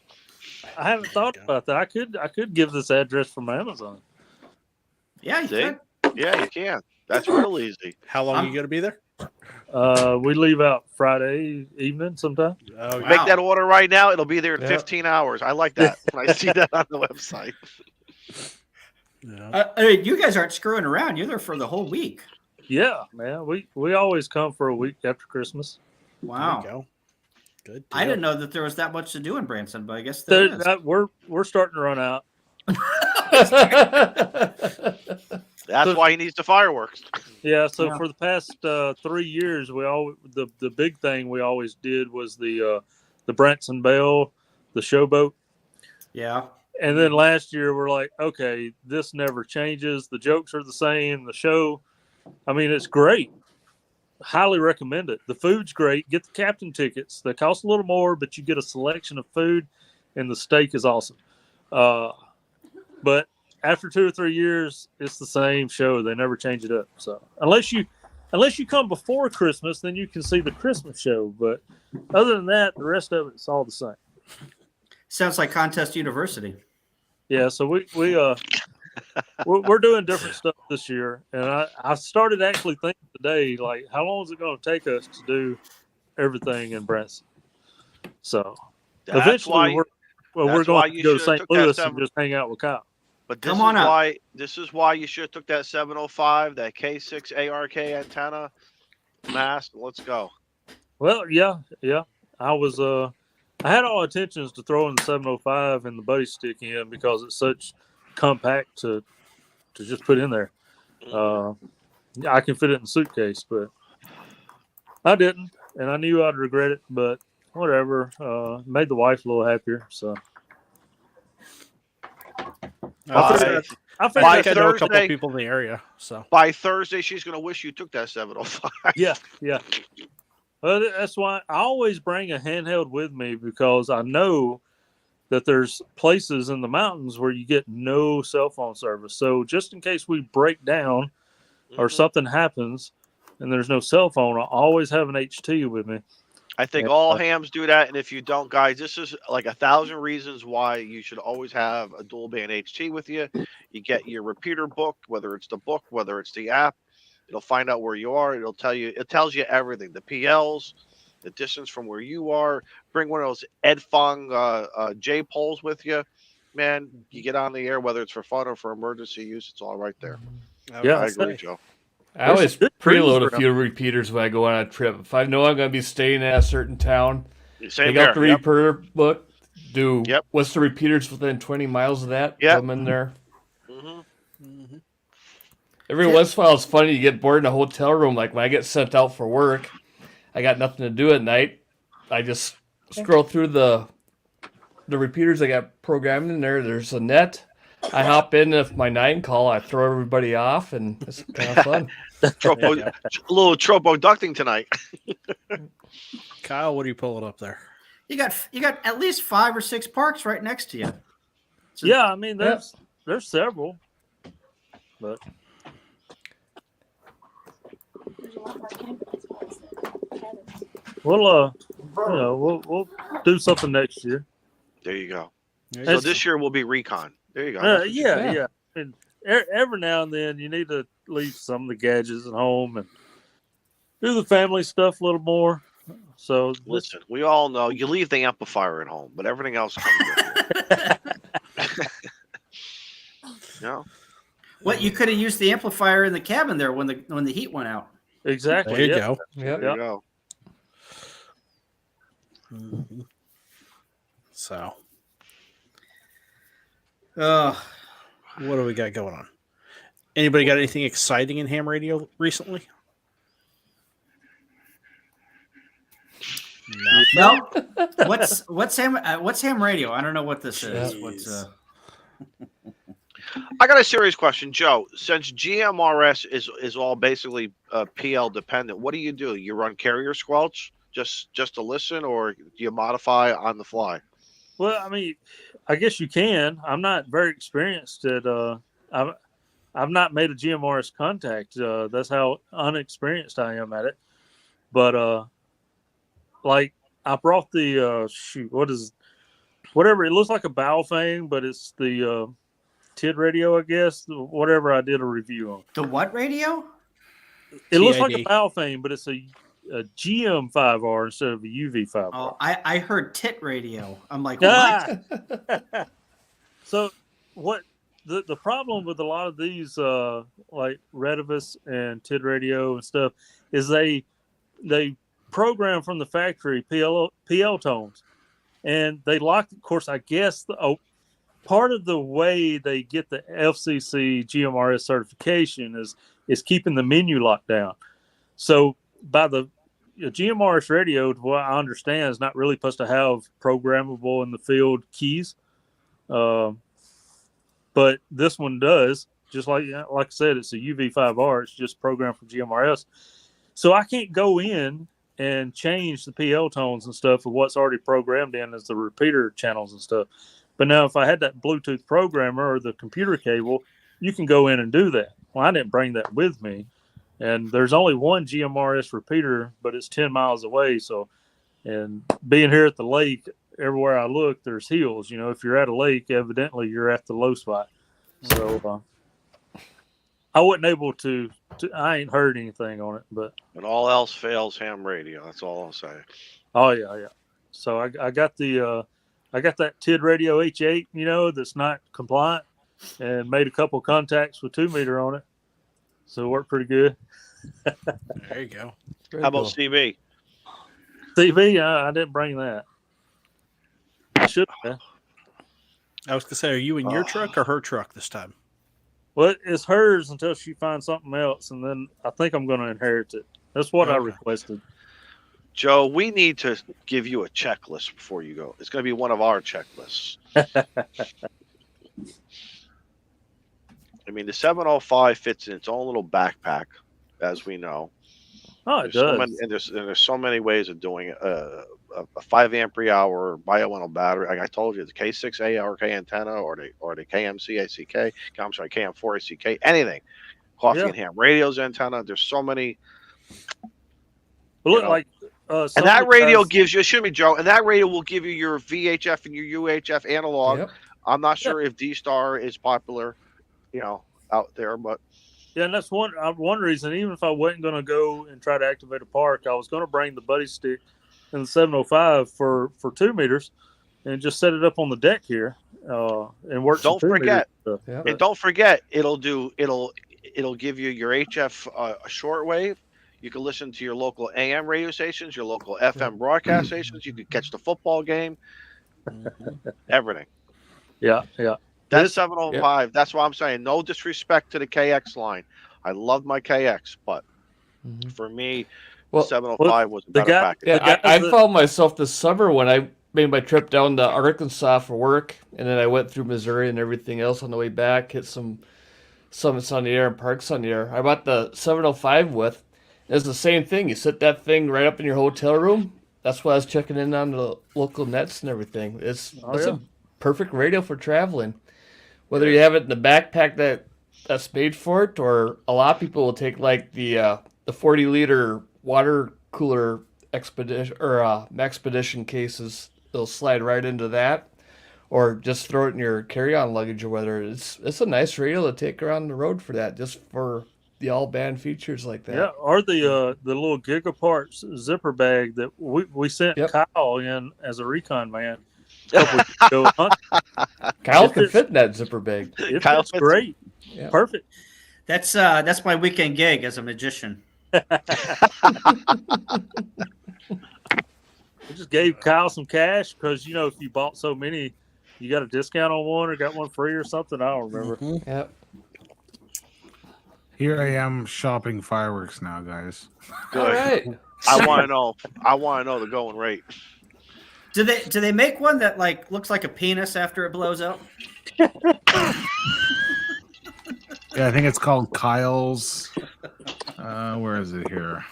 I haven't thought about that. I could give this address from Amazon. Yeah, you See? could. Yeah, you can. That's real easy. How long are you going to be there? We leave out Friday evening sometime. Oh, Wow. Make that order right now. It'll be there in Yep. 15 hours. I like that when I see that on the website. yeah. I mean, you guys aren't screwing around. You're there for the whole week. Yeah, man. We always come for a week after Christmas. Wow. There you go. Good. I didn't know that there was that much to do in Branson, but I guess there is. We're starting to run out. That's why he needs the fireworks. Yeah. So Yeah. for the past 3 years, the big thing we always did was the Branson Bell, the showboat. Yeah. And then last year we're like, okay, this never changes. The jokes are the same. The show, I mean, it's great. Highly recommend it. The food's great. Get the captain tickets. They cost a little more, but you get a selection of food, and the steak is awesome. But after 2 or 3 years, it's the same show. They never change it up. So unless you come before Christmas, then you can see the Christmas show. But other than that, the rest of it's all the same. Sounds like Contest University. Yeah, so we're doing different stuff this year, and I started actually thinking today, like, how long is it going to take us to do everything in Branson? So That's eventually, why- we're that's why going to you go to should've St. took that Louis and seven- just hang out with Kyle. But this Come is on up. why you should have took that 705, that K6 ARK antenna mask. Let's go. Well, yeah, I was I had all intentions to throw in the 705 and the buddy stick in because it's such compact to just put in there. I can fit it in the suitcase, but I didn't, and I knew I'd regret it, but whatever. Made the wife a little happier, so. I figured I By think I know a couple Thursday- of people in the area. So By Thursday, she's going to wish you took that 705. Yeah. Well, that's why I always bring a handheld with me, because I know that there's places in the mountains where you get no cell phone service. So just in case we break down or Mhm. something happens and there's no cell phone, I always have an HT with me. I think all hams do that, and if you don't, guys, this is like 1,000 reasons why you should always have a dual band HT with you. You get your repeater book, whether it's the book, whether it's the app. It'll find out where you are. It tells you everything, the PLs, the distance from where you are. Bring one of those Ed Fung J poles with you, man. You get on the air, whether it's for fun or for emergency use, it's all right there. Yeah, I agree, Joe. I always good preload trees a few repeaters when I go on a trip. If I know I'm going to be staying at a certain town, Same take out the there. Yep. repeater book. Yep. What's the repeaters within 20 miles of that? Yep. Come in there. Mhm. Every once in a while, it's funny. You get bored in a hotel room. Like when I get sent out for work, I got nothing to do at night. I just scroll through the the repeaters I got programmed in there. There's a net. I hop in with my 9 call. I throw everybody off, and it's kind of fun. A little tropo ducting tonight. Kyle, what are you pulling up there? You got at least 5 or 6 parks right next to you. So, Yeah, I mean, there's several, but we'll we'll do something next year. There you go. So It's- this year will be recon. There you go. Yeah. I mean, every now and then you need to leave some of the gadgets at home and do the family stuff a little more. So Listen, we all know you leave the amplifier at home, but everything else comes with you. No. What, you could have used the amplifier in the cabin there when the heat went out. exactly. There you yeah. go. There you go. Mhm. So, Uh, what do we got going on? Anybody got anything exciting in ham radio recently? no. What's ham radio? I don't know what this is. What's I got a serious question, Joe. Since GMRS is all basically PL dependent, what do? You run carrier squelch just to listen, or do you modify on the fly? Well, I mean, I guess you can. I'm not very experienced at. I've not made a GMRS contact. That's how unexperienced I am at it. But like I brought the whatever it looks like a Baofeng, but it's the TID radio, I guess. Whatever I did a review on. the what radio? It looks like a TID. Baofeng, but it's a GM5R instead of a UV5R. Oh, I heard tit radio. I'm like, Ah! what? So what the problem with a lot of these like Redivus and TID radio and stuff is they program from the factory PL tones, and they lock. Of course, I guess part of the way they get the FCC GMRS certification is keeping the menu locked down. So by the GMRS radio, to what I understand, is not really supposed to have programmable in the field keys. But this one does, just like I said, it's a UV5R. It's just programmed for GMRS. So I can't go in and change the PL tones and stuff of what's already programmed in as the repeater channels and stuff. But now if I had that Bluetooth programmer or the computer cable, you can go in and do that. Well, I didn't bring that with me. And there's only one GMRS repeater, but it's 10 miles away. So, and being here at the lake, everywhere I look, there's hills. If you're at a lake, evidently you're at the low spot. So I wasn't able to I ain't heard anything on it, but When all else fails, ham radio. That's all I'll say. oh yeah. So I got that TID radio H8, that's not compliant, and made a couple contacts with 2 meter on it. So it worked pretty good. There you go. How about CB? CV, I didn't bring that. I should have. I was gonna say, are you in your truck or her truck this time? Well, it's hers until she finds something else, and then I think I'm going to inherit it. That's what I Okay. requested. Joe, we need to give you a checklist before you go. It's going to be one of our checklists. I mean, the 705 fits in its own little backpack, as we know. Oh, it There's so does. many, and there's so many ways of doing it. A 5 ampere-hour bioenal battery. Like I told you, the K6 ARK antenna or the KMC ACK. I'm sorry, KM4 ACK. Anything. Coffee Yeah. and ham radio's antenna. There's so many. But look, know. like, And some that of the radio guys- gives you, excuse me, Joe, and that radio will give you your VHF and your UHF analog. Yep. I'm not sure if D-Star is popular, out there, but Yeah, and that's one reason. Even if I wasn't going to go and try to activate a park, I was going to bring the buddy stick and the 705 for 2 meters, and just set it up on the deck here, and work. Don't forget. Yeah. and don't forget, it'll give you your HF shortwave. You can listen to your local AM radio stations, your local FM broadcast stations. You can catch the football game, everything. Yeah. That's 705. That's why I'm saying no disrespect to the KX line. I love my KX, but for me, Well, 705 was a the better guy- package. Yeah, The guys I that- found myself this summer when I made my trip down to Arkansas for work, and then I went through Missouri and everything else on the way back. Hit some summits on the air and parks on the air. I bought the 705 with. It's the same thing. You set that thing right up in your hotel room. That's why I was checking in on the local nets and everything. It's a perfect radio for traveling. Whether you have it in the backpack that's made for it, or a lot of people will take like the 40-liter water cooler expedition or expedition cases. They'll slide right into that, or just throw it in your carry-on luggage or whether it's a nice radio to take around the road for that, just for the all band features like that. Yeah, or the little Gigaparts zipper bag that we sent Kyle in as a recon man. Kyle can fit in that zipper bag. Kyle's great. Yeah. Perfect. That's my weekend gig as a magician. I just gave Kyle some cash because if you bought so many, you got a discount on one or got one free or something. I don't remember. Mm-hmm. Yep. Here I am shopping fireworks now, guys. Good. All right. I want to know. I want to know the going rate. Do they make one that looks like a penis after it blows up? Yeah, I think it's called Kyle's. Where is it here?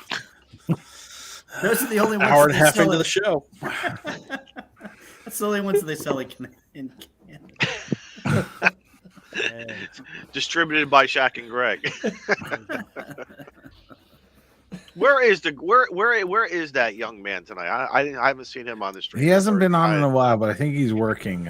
Those are the only ones. Hour and a half into the show. That's the only ones that they sell in Canada. Distributed by Shaq and Greg. Where is that young man tonight? I haven't seen him on the street. He hasn't been on in a while, but I think he's working.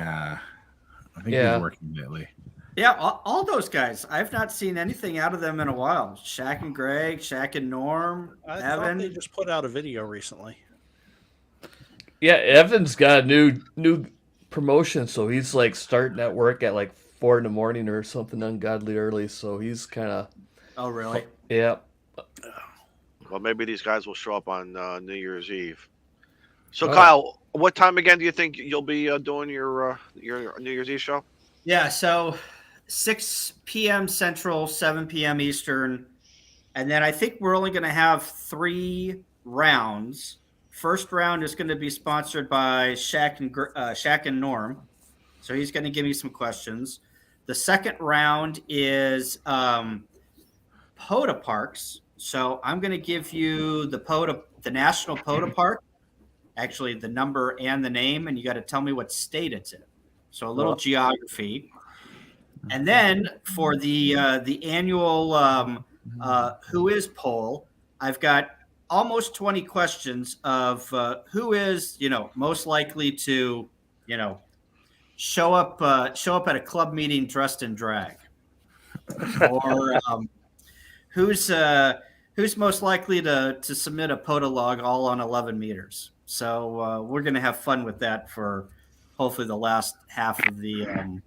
He's working lately. Yeah, all those guys. I've not seen anything out of them in a while. Shaq and Greg, Shaq and Norm, I Evan. thought they just put out a video recently. Yeah, Evan's got a new promotion, so he's like starting at work at like 4 a.m. or something ungodly early. So he's kind of. Oh, really? Yeah. Well, maybe these guys will show up on New Year's Eve. So, Kyle, what time again do you think you'll be doing your New Year's Eve show? Yeah, so 6 p.m. Central, 7 p.m. Eastern, and then I think we're only going to have 3 rounds. First round is going to be sponsored by Shaq and Norm, so he's going to give me some questions. The second round is POTA Parks. So I'm going to give you the National POTA Park, actually the number and the name, and you got to tell me what state it's in. So a little geography. And then for the annual Who Is poll, I've got almost 20 questions of who is, most likely to, show up at a club meeting dressed in drag, or who's most likely to submit a POTA log all on 11 meters. So we're going to have fun with that for hopefully the last half of the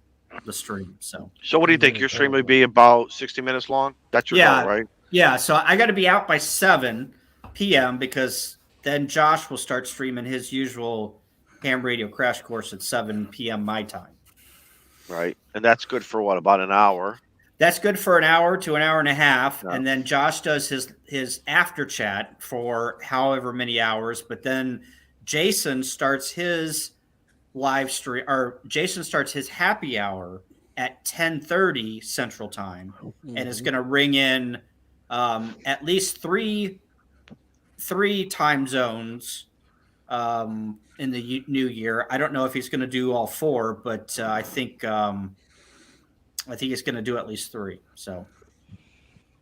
stream. So what do you think? Your stream would be about 60 minutes long? That's your goal, right? Yeah. So I got to be out by 7 p.m. because then Josh will start streaming his usual ham radio crash course at 7 p.m. my time. Right. And that's good for what, about an hour? That's good for an hour to an hour and a half. Yeah. And then Josh does his after chat for however many hours. But then Jason starts his live stream, or Jason starts his happy hour at 10:30 Central Time, and is going to ring in at least three time zones in the new year. I don't know if he's going to do all 4, but I think he's going to do at least 3. So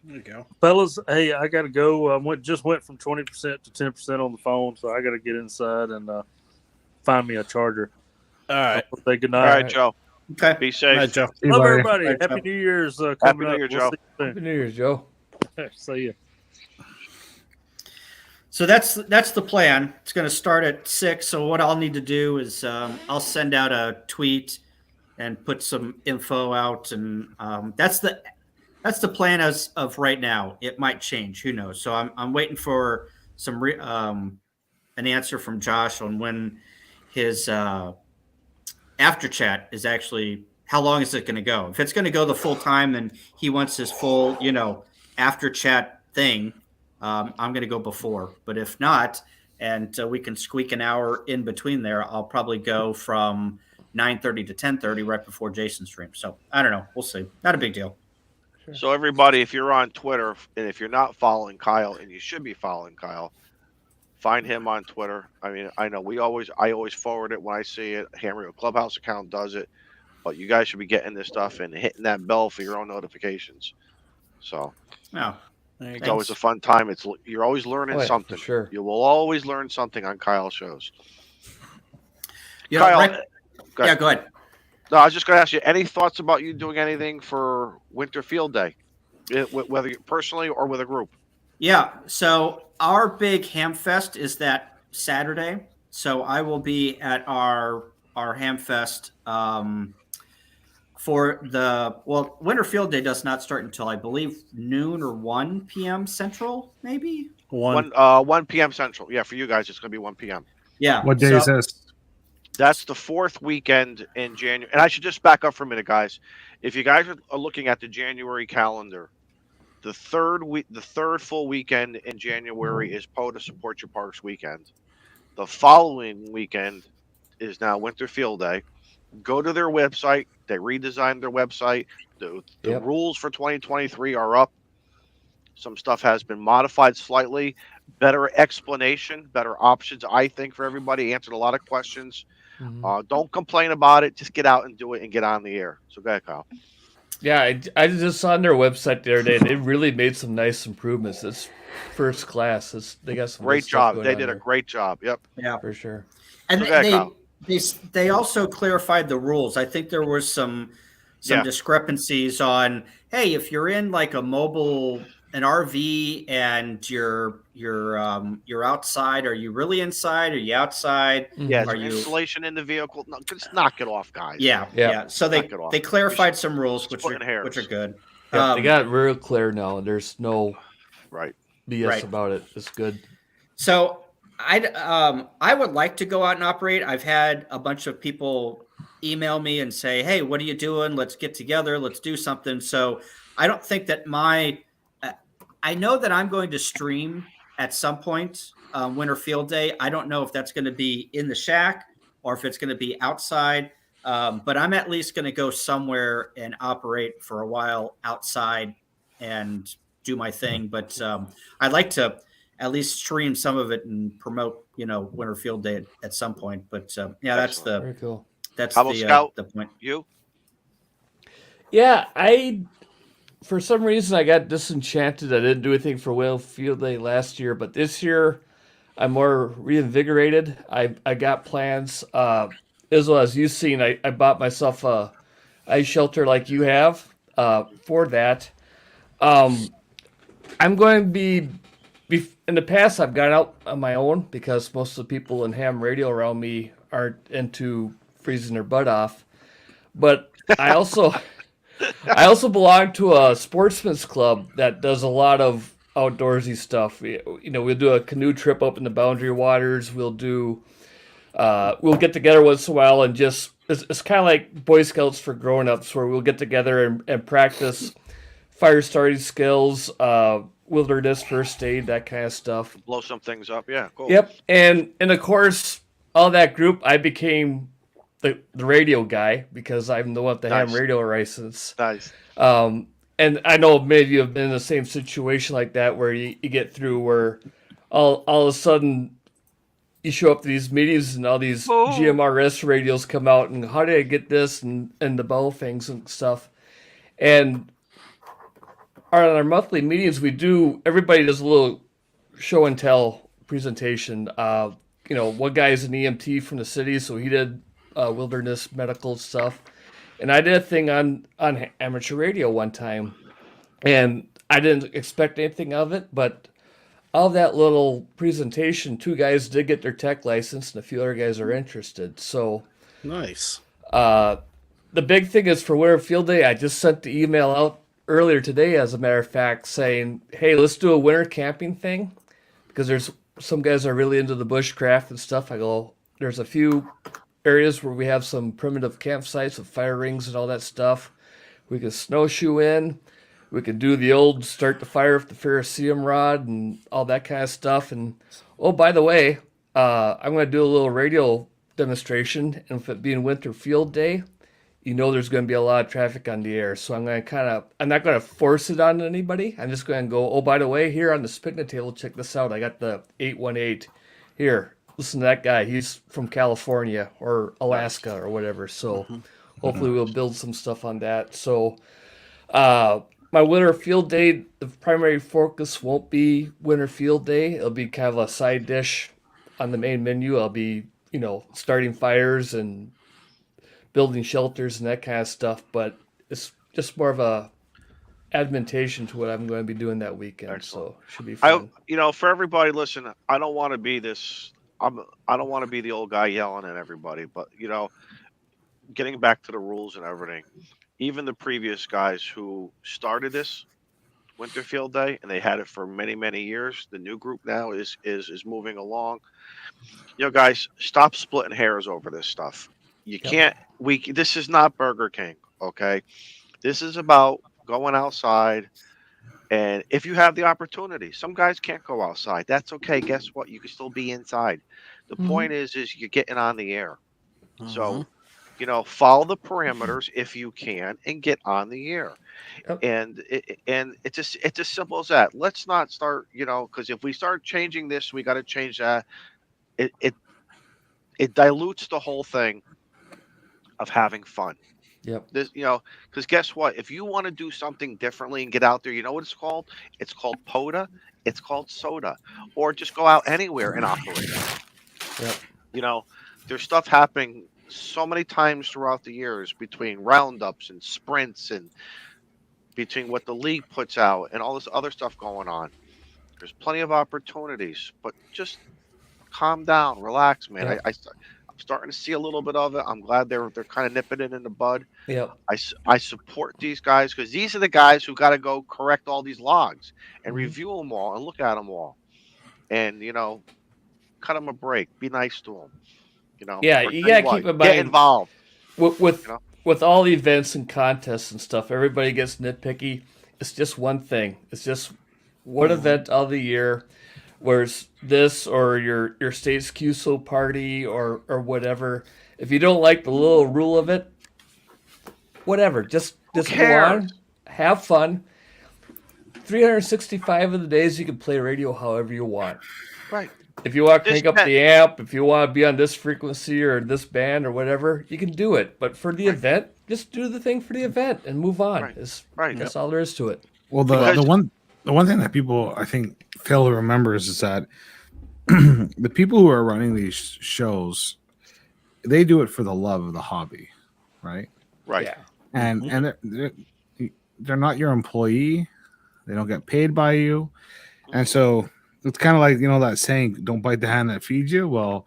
there you go, fellas. Hey, I got to go. Just went from 20% to 10% on the phone, so I got to get inside and find me a charger. All right. Say good night. All right, Joe. Okay. Be safe. All right, Joe. Love everybody. Right, Happy Joe. New Year's coming Happy New up. Year, Joe. Happy New Year's, Joe. See you. So that's the plan. It's going to start at 6. So what I'll need to do is I'll send out a tweet and put some info out, and that's the plan as of right now. It might change. Who knows? So I'm waiting for some an answer from Josh on when his after chat is actually. How long is it going to go? If it's going to go the full time, then he wants his full after chat thing. I'm going to go before, but if not, and we can squeak an hour in between there. I'll probably go from 9:30 to 10:30 right before Jason's stream. So I don't know. We'll see. Not a big deal. So everybody, if you're on Twitter and if you're not following Kyle, and you should be following Kyle, find him on Twitter. I mean, I know I always forward it when I see it. Radio Clubhouse account does it, but you guys should be getting this stuff and hitting that bell for your own notifications. So it's always a fun time. You're always learning something. Sure. You will always learn something on Kyle's shows. Kyle, go ahead. No, I was just going to ask you, any thoughts about you doing anything for Winter Field Day, whether personally or with a group? Yeah. So our big Ham Fest is that Saturday. So I will be at our Ham Fest for Winter Field Day does not start until I believe noon or 1 p.m. Central, maybe 1 p.m. Central. Yeah, for you guys, it's going to be 1 p.m. Yeah. What day is this? That's the fourth weekend in January. And I should just back up for a minute, guys. If you guys are looking at the January calendar, the third full weekend in January is POTA Support Your Parks weekend. The following weekend is now Winter Field Day. Go to their website. They redesigned their website. The rules for 2023 are up. Some stuff has been modified slightly. Better explanation, better options, I think, for everybody. Answered a lot of questions. Don't complain about it. Just get out and do it and get on the air. So go ahead, Kyle. Yeah, I just saw on their website the other day. They really made some nice improvements. It's first class. They got some great job. They did a great job. Yep. Yeah, for sure. And they also clarified the rules. I think there was some discrepancies on, hey, if you're in like an RV and you're outside, are you really inside? Are you outside? Yeah, are you installation in the vehicle? No, just knock it off, guys. Yeah. So they clarified some rules, which are good. They got real clear now, and there's no BS about it. It's good. So I would like to go out and operate. I've had a bunch of people email me and say, hey, what are you doing? Let's get together. Let's do something. So I don't think that I know that I'm going to stream at some point Winter Field Day. I don't know if that's going to be in the shack or if it's going to be outside. But I'm at least going to go somewhere and operate for a while outside and do my thing. But I'd like to at least stream some of it and promote, Winter Field Day at some point. But that's very cool. That's the point. You? Yeah, for some reason, I got disenchanted. I didn't do anything for Winter Field Day last year, but this year I'm more reinvigorated. I got plans. As well as you've seen, I bought myself a ice shelter like you have for that. I'm going to be in the past, I've gone out on my own because most of the people in ham radio around me aren't into freezing their butt off. But I also belong to a sportsman's club that does a lot of outdoorsy stuff. We'll do a canoe trip up in the Boundary Waters. We'll get together once in a while and it's kind of like Boy Scouts for grown-ups, where we'll get together and practice fire starting skills, wilderness first aid, that kind of stuff. Blow some things up. Yeah, cool. Yep. And of course, all that group, I became the radio guy because I'm the one with the ham radio license. Nice. And I know many of you have been in the same situation like that, where you get through where all of a sudden you show up to these meetings and all these GMRS radios come out and how did I get this and the bell things and stuff. And on our monthly meetings, everybody does a little show and tell presentation. One guy is an EMT from the city, so he did wilderness medical stuff. And I did a thing on amateur radio one time, and I didn't expect anything of it, but of that little presentation, 2 guys did get their tech license, and a few other guys are interested. So nice. The big thing is for Winter Field Day, I just sent the email out earlier today, as a matter of fact, saying, hey, let's do a winter camping thing, because there's some guys are really into the bushcraft and stuff. I go, there's a few areas where we have some primitive campsites with fire rings and all that stuff. We can snowshoe in. We can do the old start the fire with the ferrocerium rod and all that kind of stuff. And, oh, by the way, I'm going to do a little radio demonstration, and with it being winter field day, there's going to be a lot of traffic on the air. So I'm not going to force it on anybody. I'm just going to go, oh, by the way, here on this picnic table, check this out. I got the 818 here. Listen to that guy. He's from California or Alaska or whatever. So hopefully we'll build some stuff on that. So my winter field day, the primary focus won't be winter field day. It'll be kind of a side dish on the main menu. I'll be, starting fires and building shelters and that kind of stuff. But it's just more of a adaptation to what I'm going to be doing that weekend. Excellent. So it should be fun. For everybody, listen, I don't want to be this. I don't want to be the old guy yelling at everybody, but getting back to the rules and everything, even the previous guys who started this winter field day and they had it for many, many years, the new group now is moving along. Guys, stop splitting hairs over this stuff. You can't. This is not Burger King, okay? This is about going outside, and if you have the opportunity, some guys can't go outside. That's okay. Guess what? You can still be inside. The point is you're getting on the air. So, follow the parameters if you can and get on the air. Yep. And it's as simple as that. Let's not start, because if we start changing this, we got to change that. It dilutes the whole thing of having fun. Yep. This, because guess what? If you want to do something differently and get out there, you know what it's called? It's called POTA. It's called soda. Or just go out anywhere and operate. Yep. There's stuff happening so many times throughout the years between roundups and sprints and between what the league puts out and all this other stuff going on. There's plenty of opportunities, but just calm down, relax, man. Yep. I'm starting to see a little bit of it. I'm glad they're kind of nipping it in the bud. Yep. I support these guys because these are the guys who got to go correct all these logs and review them all and look at them all, and cut them a break. Be nice to them. Yeah, you gotta keep in mind. Get involved with all the events and contests and stuff. Everybody gets nitpicky. It's just one thing. It's just one event of the year. Whereas this or your state's QSO party or whatever, if you don't like the little rule of it, whatever, just go on, have fun. 365 of the days you can play radio however you want. Right. If you want to crank up the amp, if you want to be on this frequency or this band or whatever, you can do it. But for the event, just do the thing for the event and move on. That's all there is to it. Well, the one thing that people I think fail to remember is that the people who are running these shows, they do it for the love of the hobby, right? Right. Yeah. And they're not your employee. They don't get paid by you, and so it's kind of like that saying, "Don't bite the hand that feeds you." Well,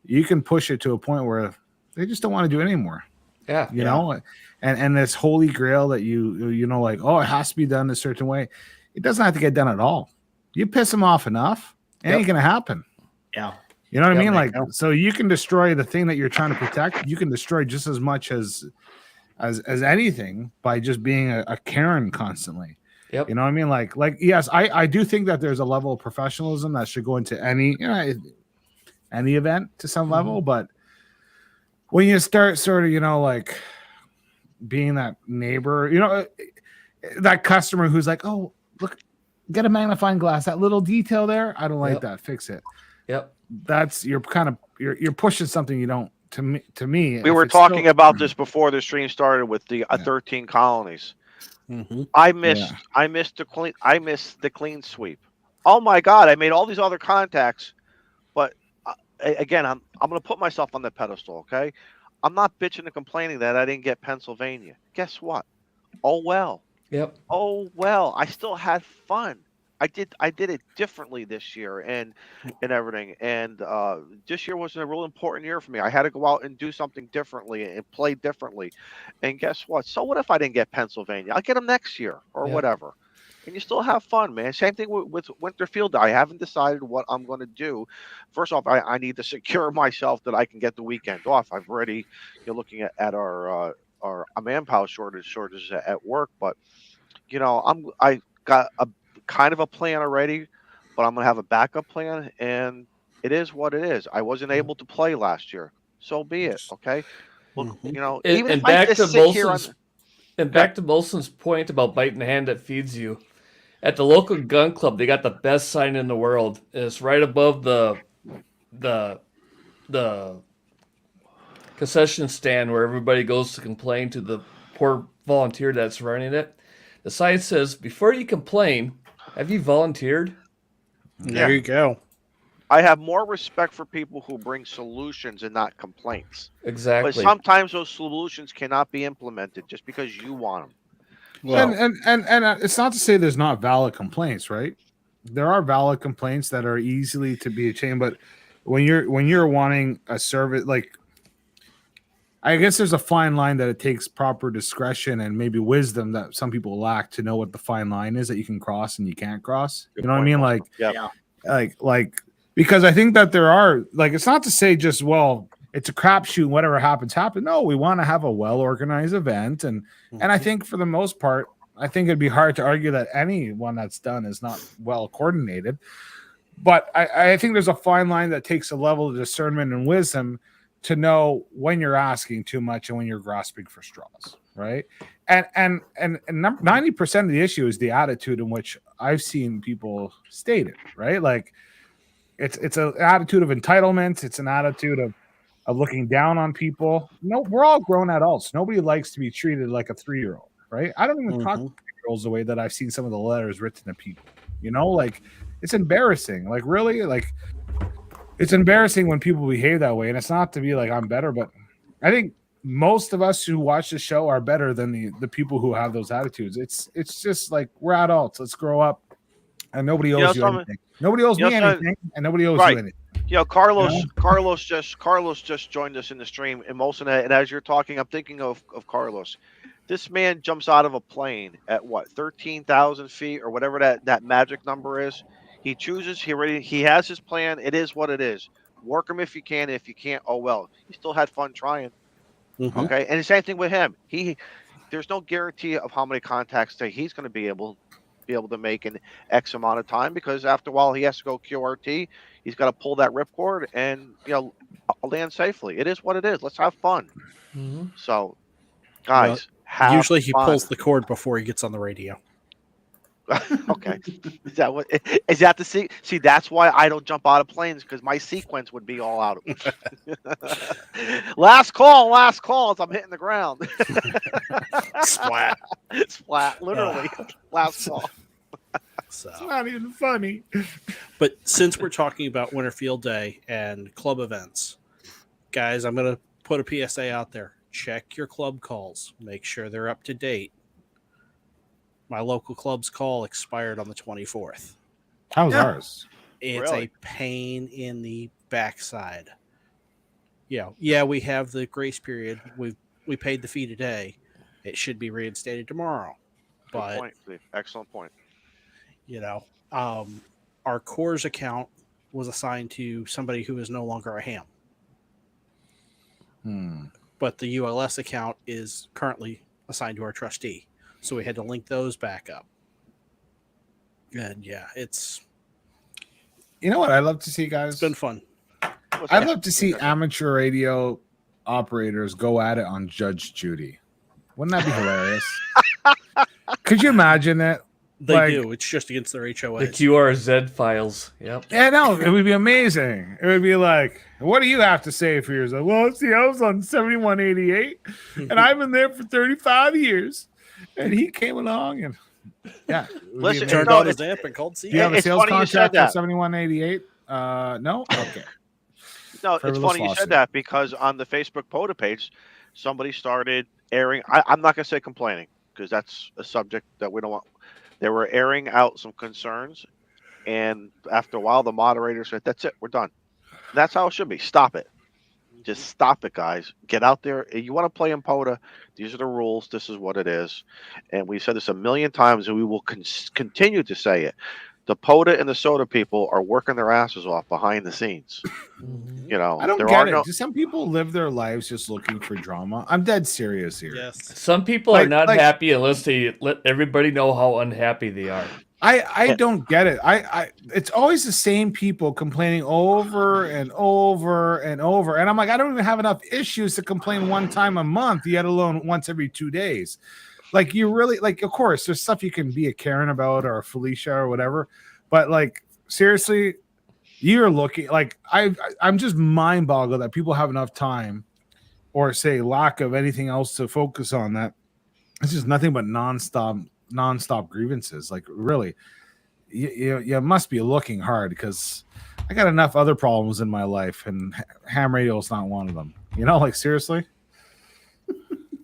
you can push it to a point where they just don't want to do it anymore. Yeah. You know, and this holy grail that you like, oh, it has to be done a certain way. It doesn't have to get done at all. You piss them off enough, it ain't gonna happen. Yeah. You know what I mean? Like, so you can destroy the thing that you're trying to protect. You can destroy just as much as anything by just being a Karen constantly. Yep. You know what I mean? Like yes, I do think that there's a level of professionalism that should go into any event to some level, but when you start sort of, like being that neighbor, that customer who's like, oh, look, get a magnifying glass, that little detail there, I don't like that. Fix it. Yep. That's you're pushing something you don't. To me, we were talking about this before the stream started with the 13 colonies. Mm-hmm. I missed the clean sweep. Oh my God! I made all these other contacts, but again, I'm going to put myself on the pedestal. Okay, I'm not bitching and complaining that I didn't get Pennsylvania. Guess what? Oh well. Yep. Oh well. I still had fun. I did it differently this year and everything. And this year was a real important year for me. I had to go out and do something differently and play differently. And guess what? So what if I didn't get Pennsylvania? I'll get them next year or whatever. And you still have fun, man. Same thing with Winterfield. I haven't decided what I'm going to do. First off, I need to secure myself that I can get the weekend off. I've already looking at our manpower shortage at work, but I got a kind of a plan already, but I'm gonna have a backup plan, and It is what it is. I wasn't able to play last year. So be it. Okay. Well, you know, And, even and if I back to just sit here on. Bolson's and back to Bolson's point about biting the hand that feeds you. At the local gun club, they got the best sign in the world. It's right above the concession stand where everybody goes to complain to the poor volunteer that's running it. The sign says, "Before you complain, have you volunteered?" There you go. I have more respect for people who bring solutions and not complaints. Exactly. But sometimes those solutions cannot be implemented just because you want them. Well, and it's not to say there's not valid complaints, right? There are valid complaints that are easily to be attained, but when you're wanting a service, like, I guess there's a fine line that it takes proper discretion and maybe wisdom that some people lack to know what the fine line is that you can cross and you can't cross. Good You know what I point, mean? Michael. Like, like because I think that there are, like, it's not to say just, well, it's a crapshoot, whatever happens. No, we want to have a well-organized event. And I think for the most part, I think it'd be hard to argue that anyone that's done is not well coordinated. But I think there's a fine line that takes a level of discernment and wisdom to know when you're asking too much and when you're grasping for straws, right? And 90% of the issue is the attitude in which I've seen people state it, right? Like, it's an attitude of entitlement. It's an attitude of looking down on people. No, we're all grown adults. Nobody likes to be treated like a 3-year-old, right? I don't even talk to 3-year-olds the way that I've seen some of the letters written to people. You know, like, it's embarrassing. Like, really, like, it's embarrassing when people behave that way. And it's not to be like I'm better, but I think most of us who watch the show are better than the people who have those attitudes. It's just like, we're adults. Let's grow up. And nobody owes you anything. Nobody owes me anything, and nobody owes you anything. You know, Carlos just joined us in the stream, and as you're talking, I'm thinking of Carlos. This man jumps out of a plane at what, 13,000 feet or whatever that magic number is. He chooses. He has his plan. It is what it is. Work him if you can. If you can't, oh well. He still had fun trying. Okay, and the same thing with him. There's no guarantee of how many contacts that he's going to be able to make in X amount of time, because after a while he has to go QRT. He's got to pull that ripcord and, you know, land safely. It is what it is. Let's have fun. So, guys, usually he fun. pulls the cord before he gets on the radio. Okay, is that the see? That's why I don't jump out of planes, because my sequence would be all out of it. Last call as I'm hitting the ground. Splat, literally. Last call. So, It's not even funny. but since we're talking about Winterfield Day and club events, guys, I'm going to put a PSA out there. Check your club calls. Make sure they're up to date. My local club's call expired on the 24th. How's ours? It's Really? a pain in the backside. Yeah, we have the grace period. We paid the fee today. It should be reinstated tomorrow. Good But point, Steve. Excellent point. Our Coors account was assigned to somebody who is no longer a ham. But the ULS account is currently assigned to our trustee. So we had to link those back up. And yeah, it's You know what I'd love to see, guys? been fun. I'd love to see amateur radio operators go at it on Judge Judy. Wouldn't that be hilarious? Could you imagine that? They do. It's just against their HOAs. The QRZ files. Yep. Yeah, no, it would be amazing. It would be like, what do you have to say for yourself? Well, see, I was on 7188, and I've been there for 35 years, and he came along, and yeah. Listen, Turned no, on his it's- amp and called Do you have a It's sales funny you said contract for that. 7188? No? Okay. No, it's Frivolous funny you lawsuit. said that, because on the Facebook POTA page, somebody started airing. I'm not going to say complaining, because that's a subject that we don't want. They were airing out some concerns, and after a while, the moderator said, "That's it, we're done." And that's how it should be. Stop it. Just stop it, guys. Get out there. If you want to play in POTA, these are the rules. This is what it is. And we said this a million times, and we will continue to say it. The POTA and the soda people are working their asses off behind the scenes. You know, I don't there get are it. no. Do some people live their lives just looking for drama? I'm dead serious here. Yes. Some people are Like- not like- happy unless they let everybody know how unhappy they are. I don't get it. It's always the same people complaining over and over and over. And I'm like, I don't even have enough issues to complain one time a month, yet alone once every 2 days. Like, you really, like, of course, there's stuff you can be a Karen about or a Felicia or whatever. But like, seriously, you're looking like I'm just mind boggled that people have enough time or say lack of anything else to focus on that. It's just nothing but nonstop grievances. Like, really, you must be looking hard, because I got enough other problems in my life, and ham radio is not one of them. Like, seriously.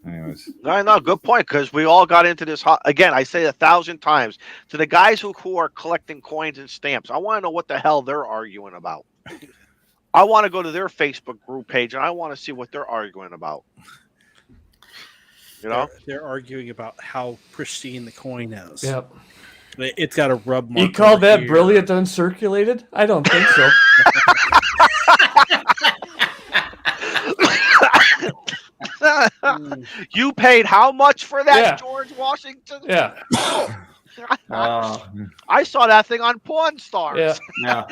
Anyways, no, good point, because we all got into this. Again, I say 1,000 times to the guys who are collecting coins and stamps. I want to know what the hell they're arguing about. I want to go to their Facebook group page and I want to see what they're arguing about. They're arguing about how pristine the coin is. Yep. It's got a rub mark. You call that here. brilliant uncirculated? I don't think so. You paid how much for that, Yeah. George Washington? Yeah. I saw that thing on Pawn Stars. Yeah.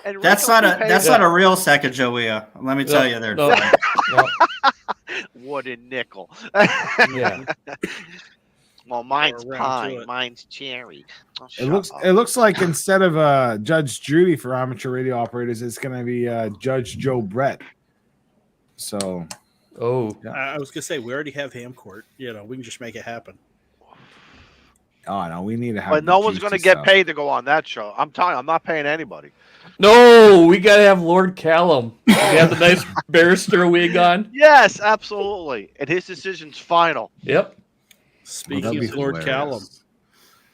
And That's not a real Sacagawea. Let me tell you there. No. Wooden nickel. Yeah. Well, mine's Or around to pine, it. mine's cherry. Oh, it looks like instead of Judge Judy for amateur radio operators, it's going to be Judge Joe Brett. So, I was gonna say we already have ham court. We can just make it happen. Oh no, we need to have. But no one's going to get paid to go on that show. I'm telling you, I'm not paying anybody. No, we gotta have Lord Callum. We have the nice barrister wig on. Yes, absolutely, and his decision's final. Yep. Speaking of Lord Callum,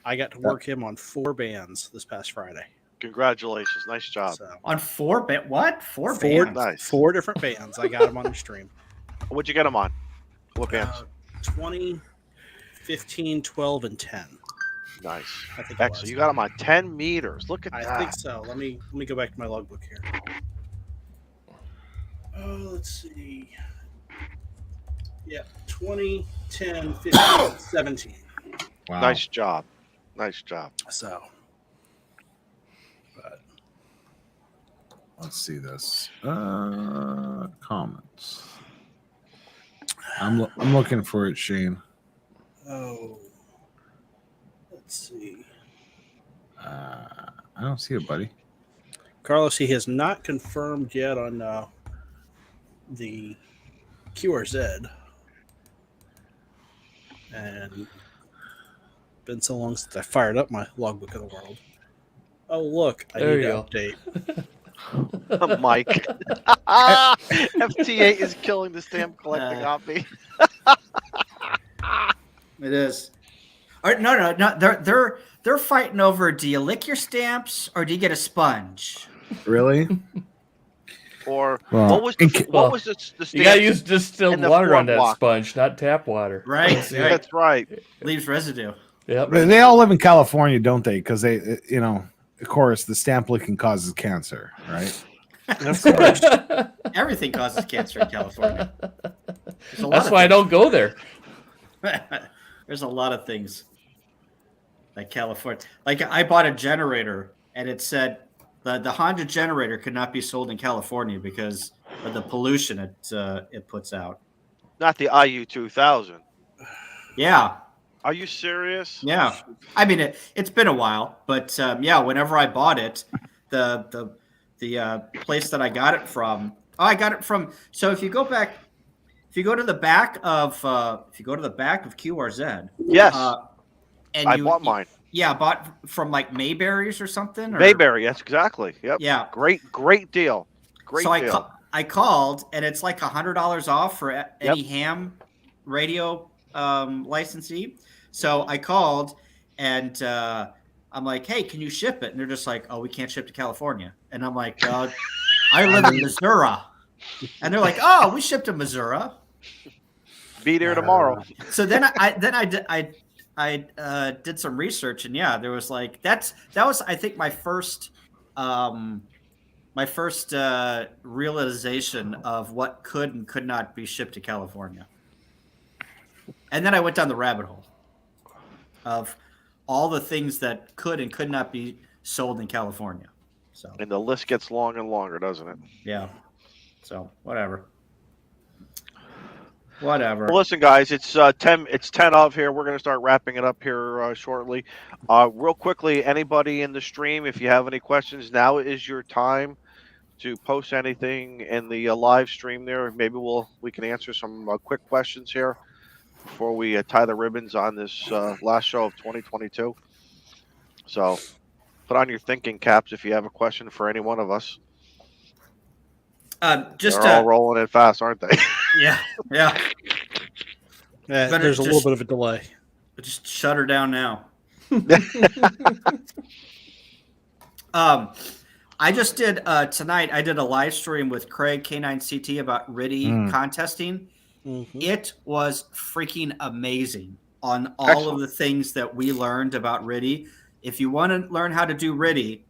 I got to work him on 4 bands this past Friday. Congratulations, nice job. On 4 bands? What? 4 Four, bands? Nice. 4 different bands. I got him on the stream. What'd you get him on? What bands? 20, 15, 12, and 10. Nice. I think it Excellent. was. You got him on 10 meters. Look at that. I think so. Let me go back to my logbook here. Oh, let's see. Yeah, 20, 10, 15, 17. Wow. Nice job. Nice job. So, Let's see this. Comments. I'm looking for it, Shane. oh, let's see. I don't see it, buddy. Carlos, he has not confirmed yet on the QRZ. And been so long since I fired up my logbook of the world. Oh, look, I There need you to go. update. Mike. FT8 is killing the stamp collecting hobby. It is. Or, no. They're fighting over, do you lick your stamps or do you get a sponge? Really? Or Well, what was the stamp? You gotta use distilled in the water on that boardwalk? sponge, not tap water. Right? That's right. Leaves residue. Yep. They all live in California, don't they? Because they, of course, the stamp licking causes cancer, right? Of course. Everything causes cancer in California. That's why I don't go there. There's a lot of things like California. Like, I bought a generator and it said the Honda generator could not be sold in California because of the pollution it puts out. Not the IU 2000. Yeah. Are you serious? Yeah. I mean, it's been a while, but yeah, whenever I bought it, the place that I got it from, so if you go to the back of QRZ. Yes. And I bought mine. Yeah, bought from like Mayberry's or something. Mayberry, yes, exactly. Yep. Yeah. Great deal. Great deal. I called and it's like $100 off for any ham radio licensee. So I called and I'm like, hey, can you ship it? And they're just like, oh, we can't ship to California. And I'm like, I live in Missouri. And they're like, oh, we ship to Missouri. Be there tomorrow. So then I did some research, and yeah, there was like that was I think my first realization of what could and could not be shipped to California. And then I went down the rabbit hole of all the things that could and could not be sold in California. So, And the list gets longer and longer, doesn't it? yeah. So whatever. Whatever. Well, listen, guys, it's 10. It's 10 of here. We're going to start wrapping it up here shortly. Real quickly, anybody in the stream, if you have any questions, now is your time to post anything in the live stream there. Maybe we can answer some quick questions here before we tie the ribbons on this last show of 2022. So, put on your thinking caps if you have a question for any one of us. Just They're all rolling it fast, aren't they? Yeah. There's a little bit of a delay. Just shut her down now. I just did tonight. I did a live stream with Craig K9CT about RIDI contesting. Mm-hmm. It was freaking amazing on all of the things that we learned about RIDI. If you want to learn how to do RIDI,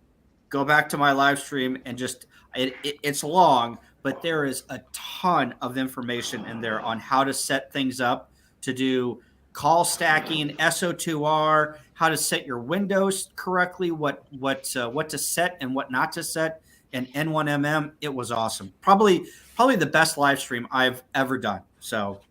go back to my live stream and just it's long, but there is a ton of information in there on how to set things up to do call stacking, SO2R, how to set your windows correctly, what to set and what not to set, and N1MM. It was awesome. Probably the best live stream I've ever done. So,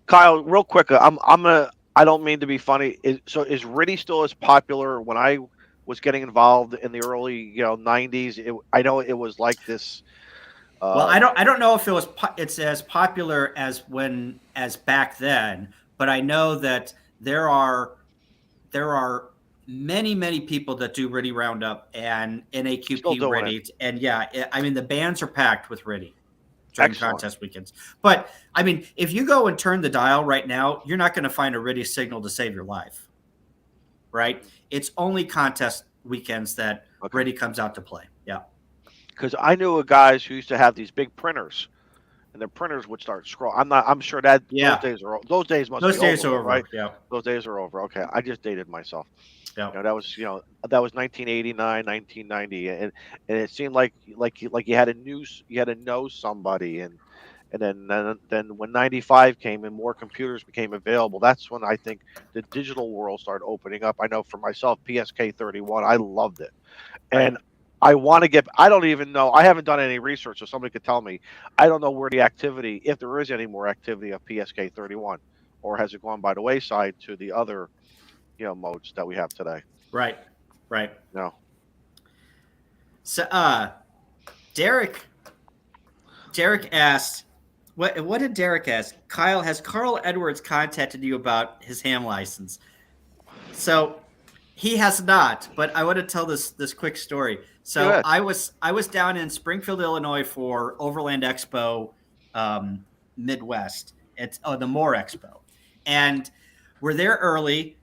Kyle, real quick, I don't mean to be funny. Is RIDI still as popular? When I was getting involved in the early 90s, I know it was like this. Well, I don't know if it's as popular as back then, but I know that there are many people that do RIDI Roundup and NAQP RIDI, and I mean the bands are packed with RIDI during contest weekends. But I mean, if you go and turn the dial right now, you're not going to find a RIDI signal to save your life, right? It's only contest weekends that RIDI comes out to play. Yeah. Because I knew guys who used to have these big printers, and the printers would start scrolling. I'm sure that those days must be over, right? Yeah, those days are over. Okay, I just dated myself. Yeah, that was 1989, 1990, and it seemed like you had to know somebody, and then when 95 came and more computers became available, that's when I think the digital world started opening up. I know for myself, PSK 31, I loved it, and I want to get. I don't even know. I haven't done any research, so somebody could tell me. I don't know where the activity, if there is any more activity of PSK 31, or has it gone by the wayside to the other, modes that we have today. Right. No. So, Derek asked, what did Derek ask? Kyle, has Carl Edwards contacted you about his ham license? So he has not, but I want to tell this quick story. So I was down in Springfield, Illinois for Overland Expo Midwest. It's the Moore Expo, and we're there early.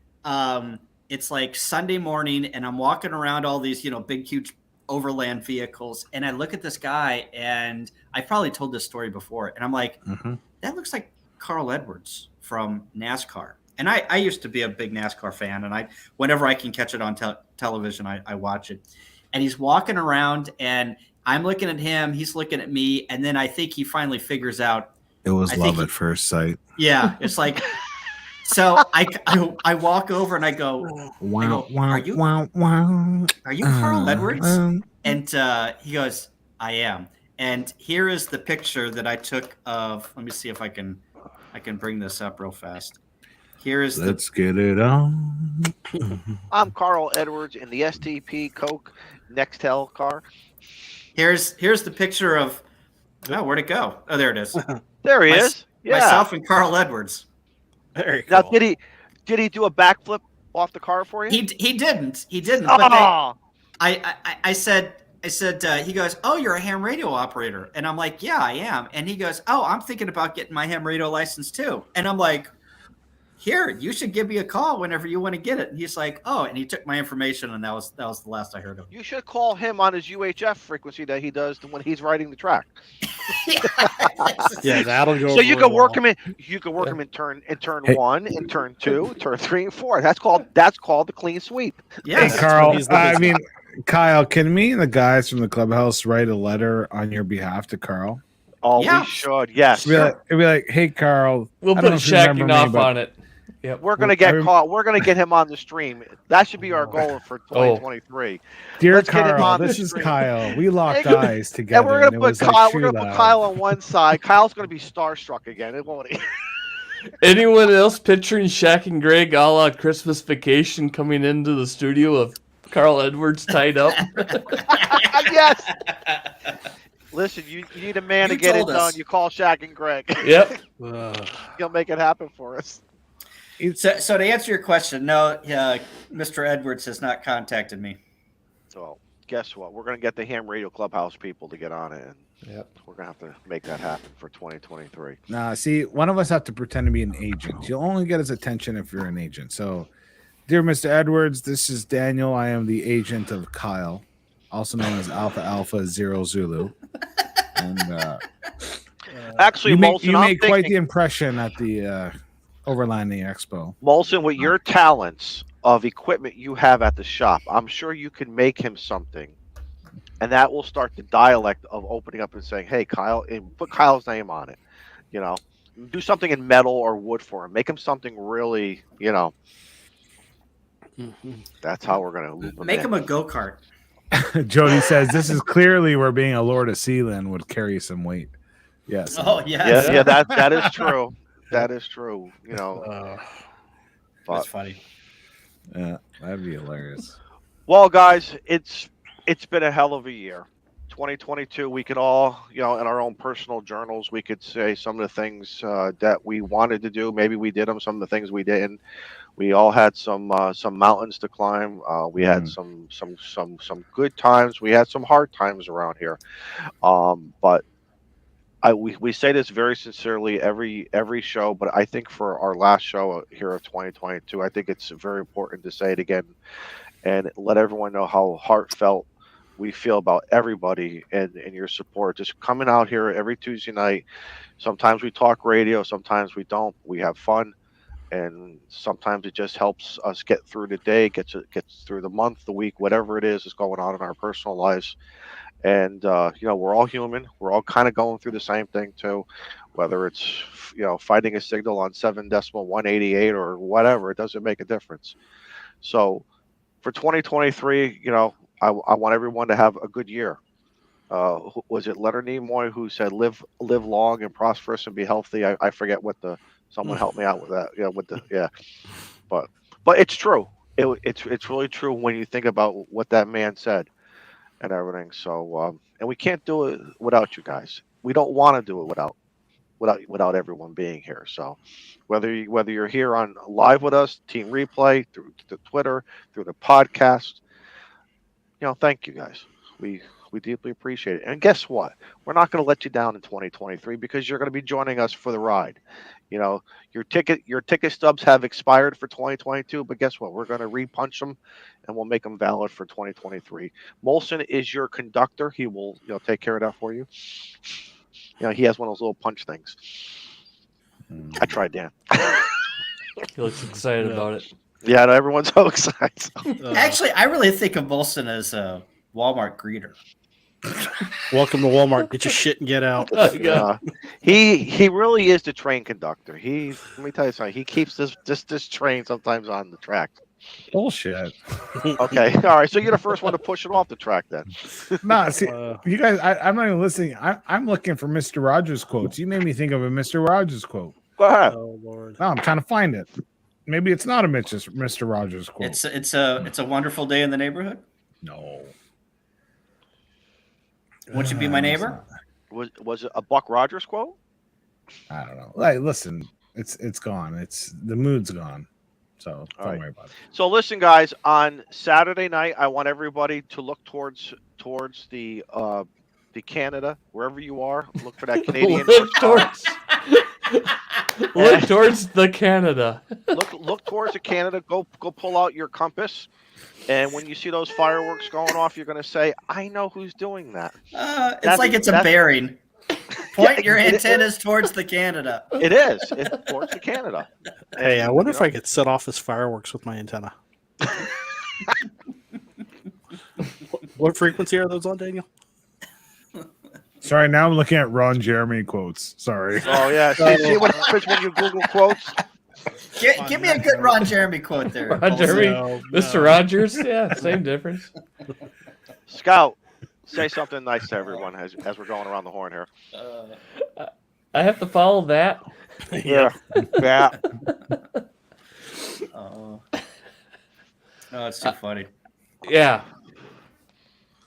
It's like Sunday morning, and I'm walking around all these big huge overland vehicles, and I look at this guy, and I probably told this story before, and I'm like, that looks like Carl Edwards from NASCAR. And I used to be a big NASCAR fan, and whenever I can catch it on television, I watch it. And he's walking around, and I'm looking at him, he's looking at me, and then I think he finally figures out. It was love at first sight. Yeah, it's like, so I walk over and I go, are you Carl Edwards? And he goes, I am. And here is the picture that I took of. Let me see if I can bring this up real fast. Let's get it on. I'm Carl Edwards in the STP Coke Nextel car. Here's the picture of. Oh, where'd it go? Oh, there it is. There he is. Yeah. Myself and Carl Edwards. Very cool. Now, did he do a backflip off the car for you? He didn't. But I said. He goes, oh, you're a ham radio operator. And I'm like, yeah, I am. And he goes, oh, I'm thinking about getting my ham radio license too. And I'm like, here, you should give me a call whenever you want to get it. And he's like, oh, and he took my information, and that was the last I heard of him. You should call him on his UHF frequency that he does when he's riding the track. Yeah, that'll go. So you can work him in. You can work him in turn 1, in turn 2, turn 3, and 4. That's called the clean sweep. Yeah, hey, Carl. Kyle, can me and the guys from the clubhouse write a letter on your behalf to Carl? Oh, we should. Yes. It'd be like, hey, Carl. We'll put Shacking Off on it. Yep. We're gonna get caught. We're gonna get him on the stream. That should be our goal for 2023. Dear Let's get him Carl, on the this is stream. Kyle. We locked eyes together. And we're gonna it put was like Kyle. true We're gonna put love. Kyle on one side. Kyle's gonna be starstruck again, won't he? Anyone else picturing Shaq and Greg a la Christmas Vacation coming into the studio of Carl Edwards tied up? Yes. Listen, you need a man You to get it told done. us. You call Shaq and Greg. Yep. He'll make it happen for us. So to answer your question, no, Mr. Edwards has not contacted me. So guess what? We're gonna get the Ham Radio Clubhouse people to get on it, and Yep. we're gonna have to make that happen for 2023. Nah, see, one of us have to pretend to be an agent. You'll only get his attention if you're an agent. So, dear Mr. Edwards, this is Daniel. I am the agent of Kyle, also known as Alpha Alpha Zero Zulu. And Actually, you Molson, I'm made quite thinking- the impression at the Overlanding Expo. Molson, with your talents of equipment you have at the shop, I'm sure you can make him something, and that will start the dialect of opening up and saying, "Hey, Kyle," and put Kyle's name on it. You know, do something in metal or wood for him. Make him something really, you know. That's how we're gonna loop him Make in. him a go-kart. Jody says this is clearly where being a Lord of Sealand would carry some weight. Yes. Oh, yes. Yeah, that is true. That is true. You know, That's funny. Yeah, that'd be hilarious. well, guys, it's been a hell of a year. 2022, we could all, you know, in our own personal journals, we could say some of the things that we wanted to do. Maybe we did them. Some of the things we didn't. We all had some mountains to climb. We had some good times. We had some hard times around here. But we say this very sincerely every show. But I think for our last show here of 2022, I think it's very important to say it again and let everyone know how heartfelt we feel about everybody and your support. Just coming out here every Tuesday night. Sometimes we talk radio, sometimes we don't. We have fun, and sometimes it just helps us get through the day, gets through the month, the week, whatever it is going on in our personal lives. And you know, we're all human. We're all kind of going through the same thing too, whether it's, you know, fighting a signal on 7.188 or whatever. It doesn't make a difference. So for 2023, you know, I want everyone to have a good year. Was it Leonard Nimoy who said, "Live long and prosperous and be healthy"? I forget what someone helped me out with that. Yeah, but it's true. It's really true when you think about what that man said and everything. So and we can't do it without you guys. We don't want to do it without everyone being here. So whether you're here on live with us, Team Replay, through the Twitter, through the podcast. You know, thank you guys. We deeply appreciate it. And guess what? We're not going to let you down in 2023 because you're going to be joining us for the ride. You know, your ticket stubs have expired for 2022, but guess what? We're going to repunch them and we'll make them valid for 2023. Molson is your conductor. He will, you know, take care of that for you. You know, he has one of those little punch things. I tried, Dan. He looks excited about it. Yeah, no, everyone's so excited. Actually, I really think of Molson as a Walmart greeter. Welcome to Walmart. Get your shit and get out. He really is the train conductor. Let me tell you something. He keeps this train sometimes on the track. Bullshit. Okay, all right. So you're the first one to push it off the track, then. Nah, see, you guys, I'm not even listening. I'm looking for Mr. Rogers quotes. You made me think of a Mr. Rogers quote. Go ahead. Oh Lord. No, I'm trying to find it. Maybe it's not a Mr. Rogers quote. It's a wonderful day in the neighborhood. No. Won't you be my neighbor? Was it a Buck Rogers quote? I don't know. Like, listen, it's gone. The mood's gone. So don't worry about it. So listen, guys. On Saturday night, I want everybody to look towards the Canada, wherever you are. Look for that Canadian. Look towards the Canada. Look towards the Canada. Go pull out your compass, and when you see those fireworks going off, you're going to say, "I know who's doing that." It's like it's a bearing. Point your antennas towards the Canada. It is. It's towards the Canada. Hey, I wonder if I could set off his fireworks with my antenna. What frequency are those on, Daniel? Sorry, now I'm looking at Ron Jeremy quotes. Sorry. Oh yeah. See what happens when you Google quotes? Give me a good Ron Jeremy quote there. Ron Jeremy, No, Mr. no. Rogers. Yeah, same difference. Scout, say something nice to everyone as we're going around the horn here. I have to follow that. Yeah. Yeah. Oh, it's too funny. Yeah.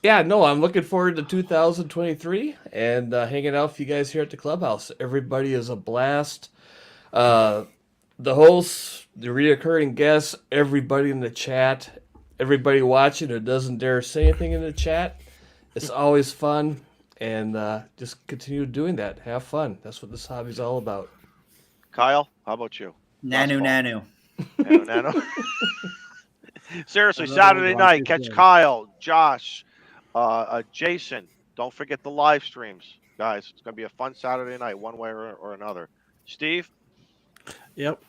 Yeah, no, I'm looking forward to 2023 and hanging out with you guys here at the clubhouse. Everybody is a blast. The hosts, the reoccurring guests, everybody in the chat, everybody watching who doesn't dare say anything in the chat. It's always fun, and just continue doing that. Have fun. That's what this hobby's all about. Kyle, how about you? Nanu. Nano. Seriously, Another Saturday one, night, Josh, catch yeah. Kyle, Josh, Jason. Don't forget the live streams, guys. It's going to be a fun Saturday night, one way or another. Steve? Yep.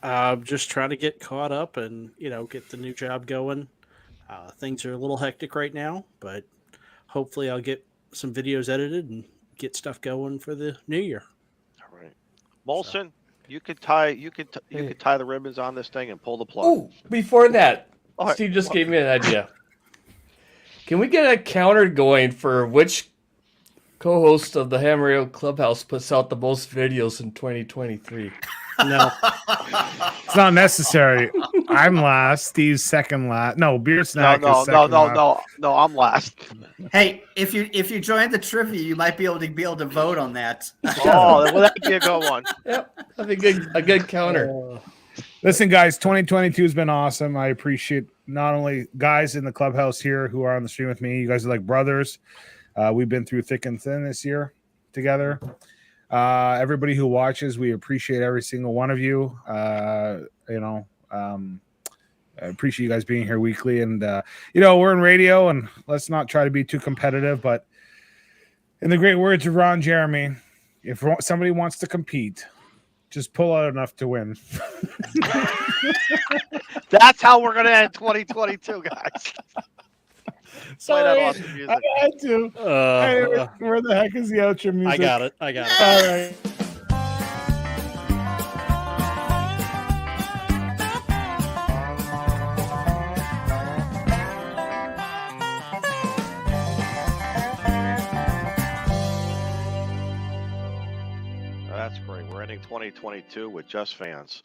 Just trying to get caught up and, get the new job going. Things are a little hectic right now, but hopefully I'll get some videos edited and get stuff going for the new year. All right. Molson, you could tie the ribbons on this thing and pull the plug. Oh, before that, All right. Steve just gave me an idea. Can we get a counter going for which co-host of the Ham Radio Clubhouse puts out the most videos in 2023? No. It's not necessary. I'm last. Steve's second last. No, Beer Snack is second last. No, I'm last. Hey, if you join the trivia, you might be able to vote on that. Oh, well, that'd be a good one. Yep, that'd be a good counter. Listen, guys, 2022 has been awesome. I appreciate not only guys in the clubhouse here who are on the stream with me. You guys are like brothers. We've been through thick and thin this year together. Everybody who watches, we appreciate every single one of you. I appreciate you guys being here weekly. And, we're in radio, and let's not try to be too competitive. But in the great words of Ron Jeremy, if somebody wants to compete, just pull out enough to win. That's how we're going to end 2022, guys. Play that awesome music. I had to. Hey, where the heck is the outro music? I got it. All right. That's great. We're ending 2022 with just fans.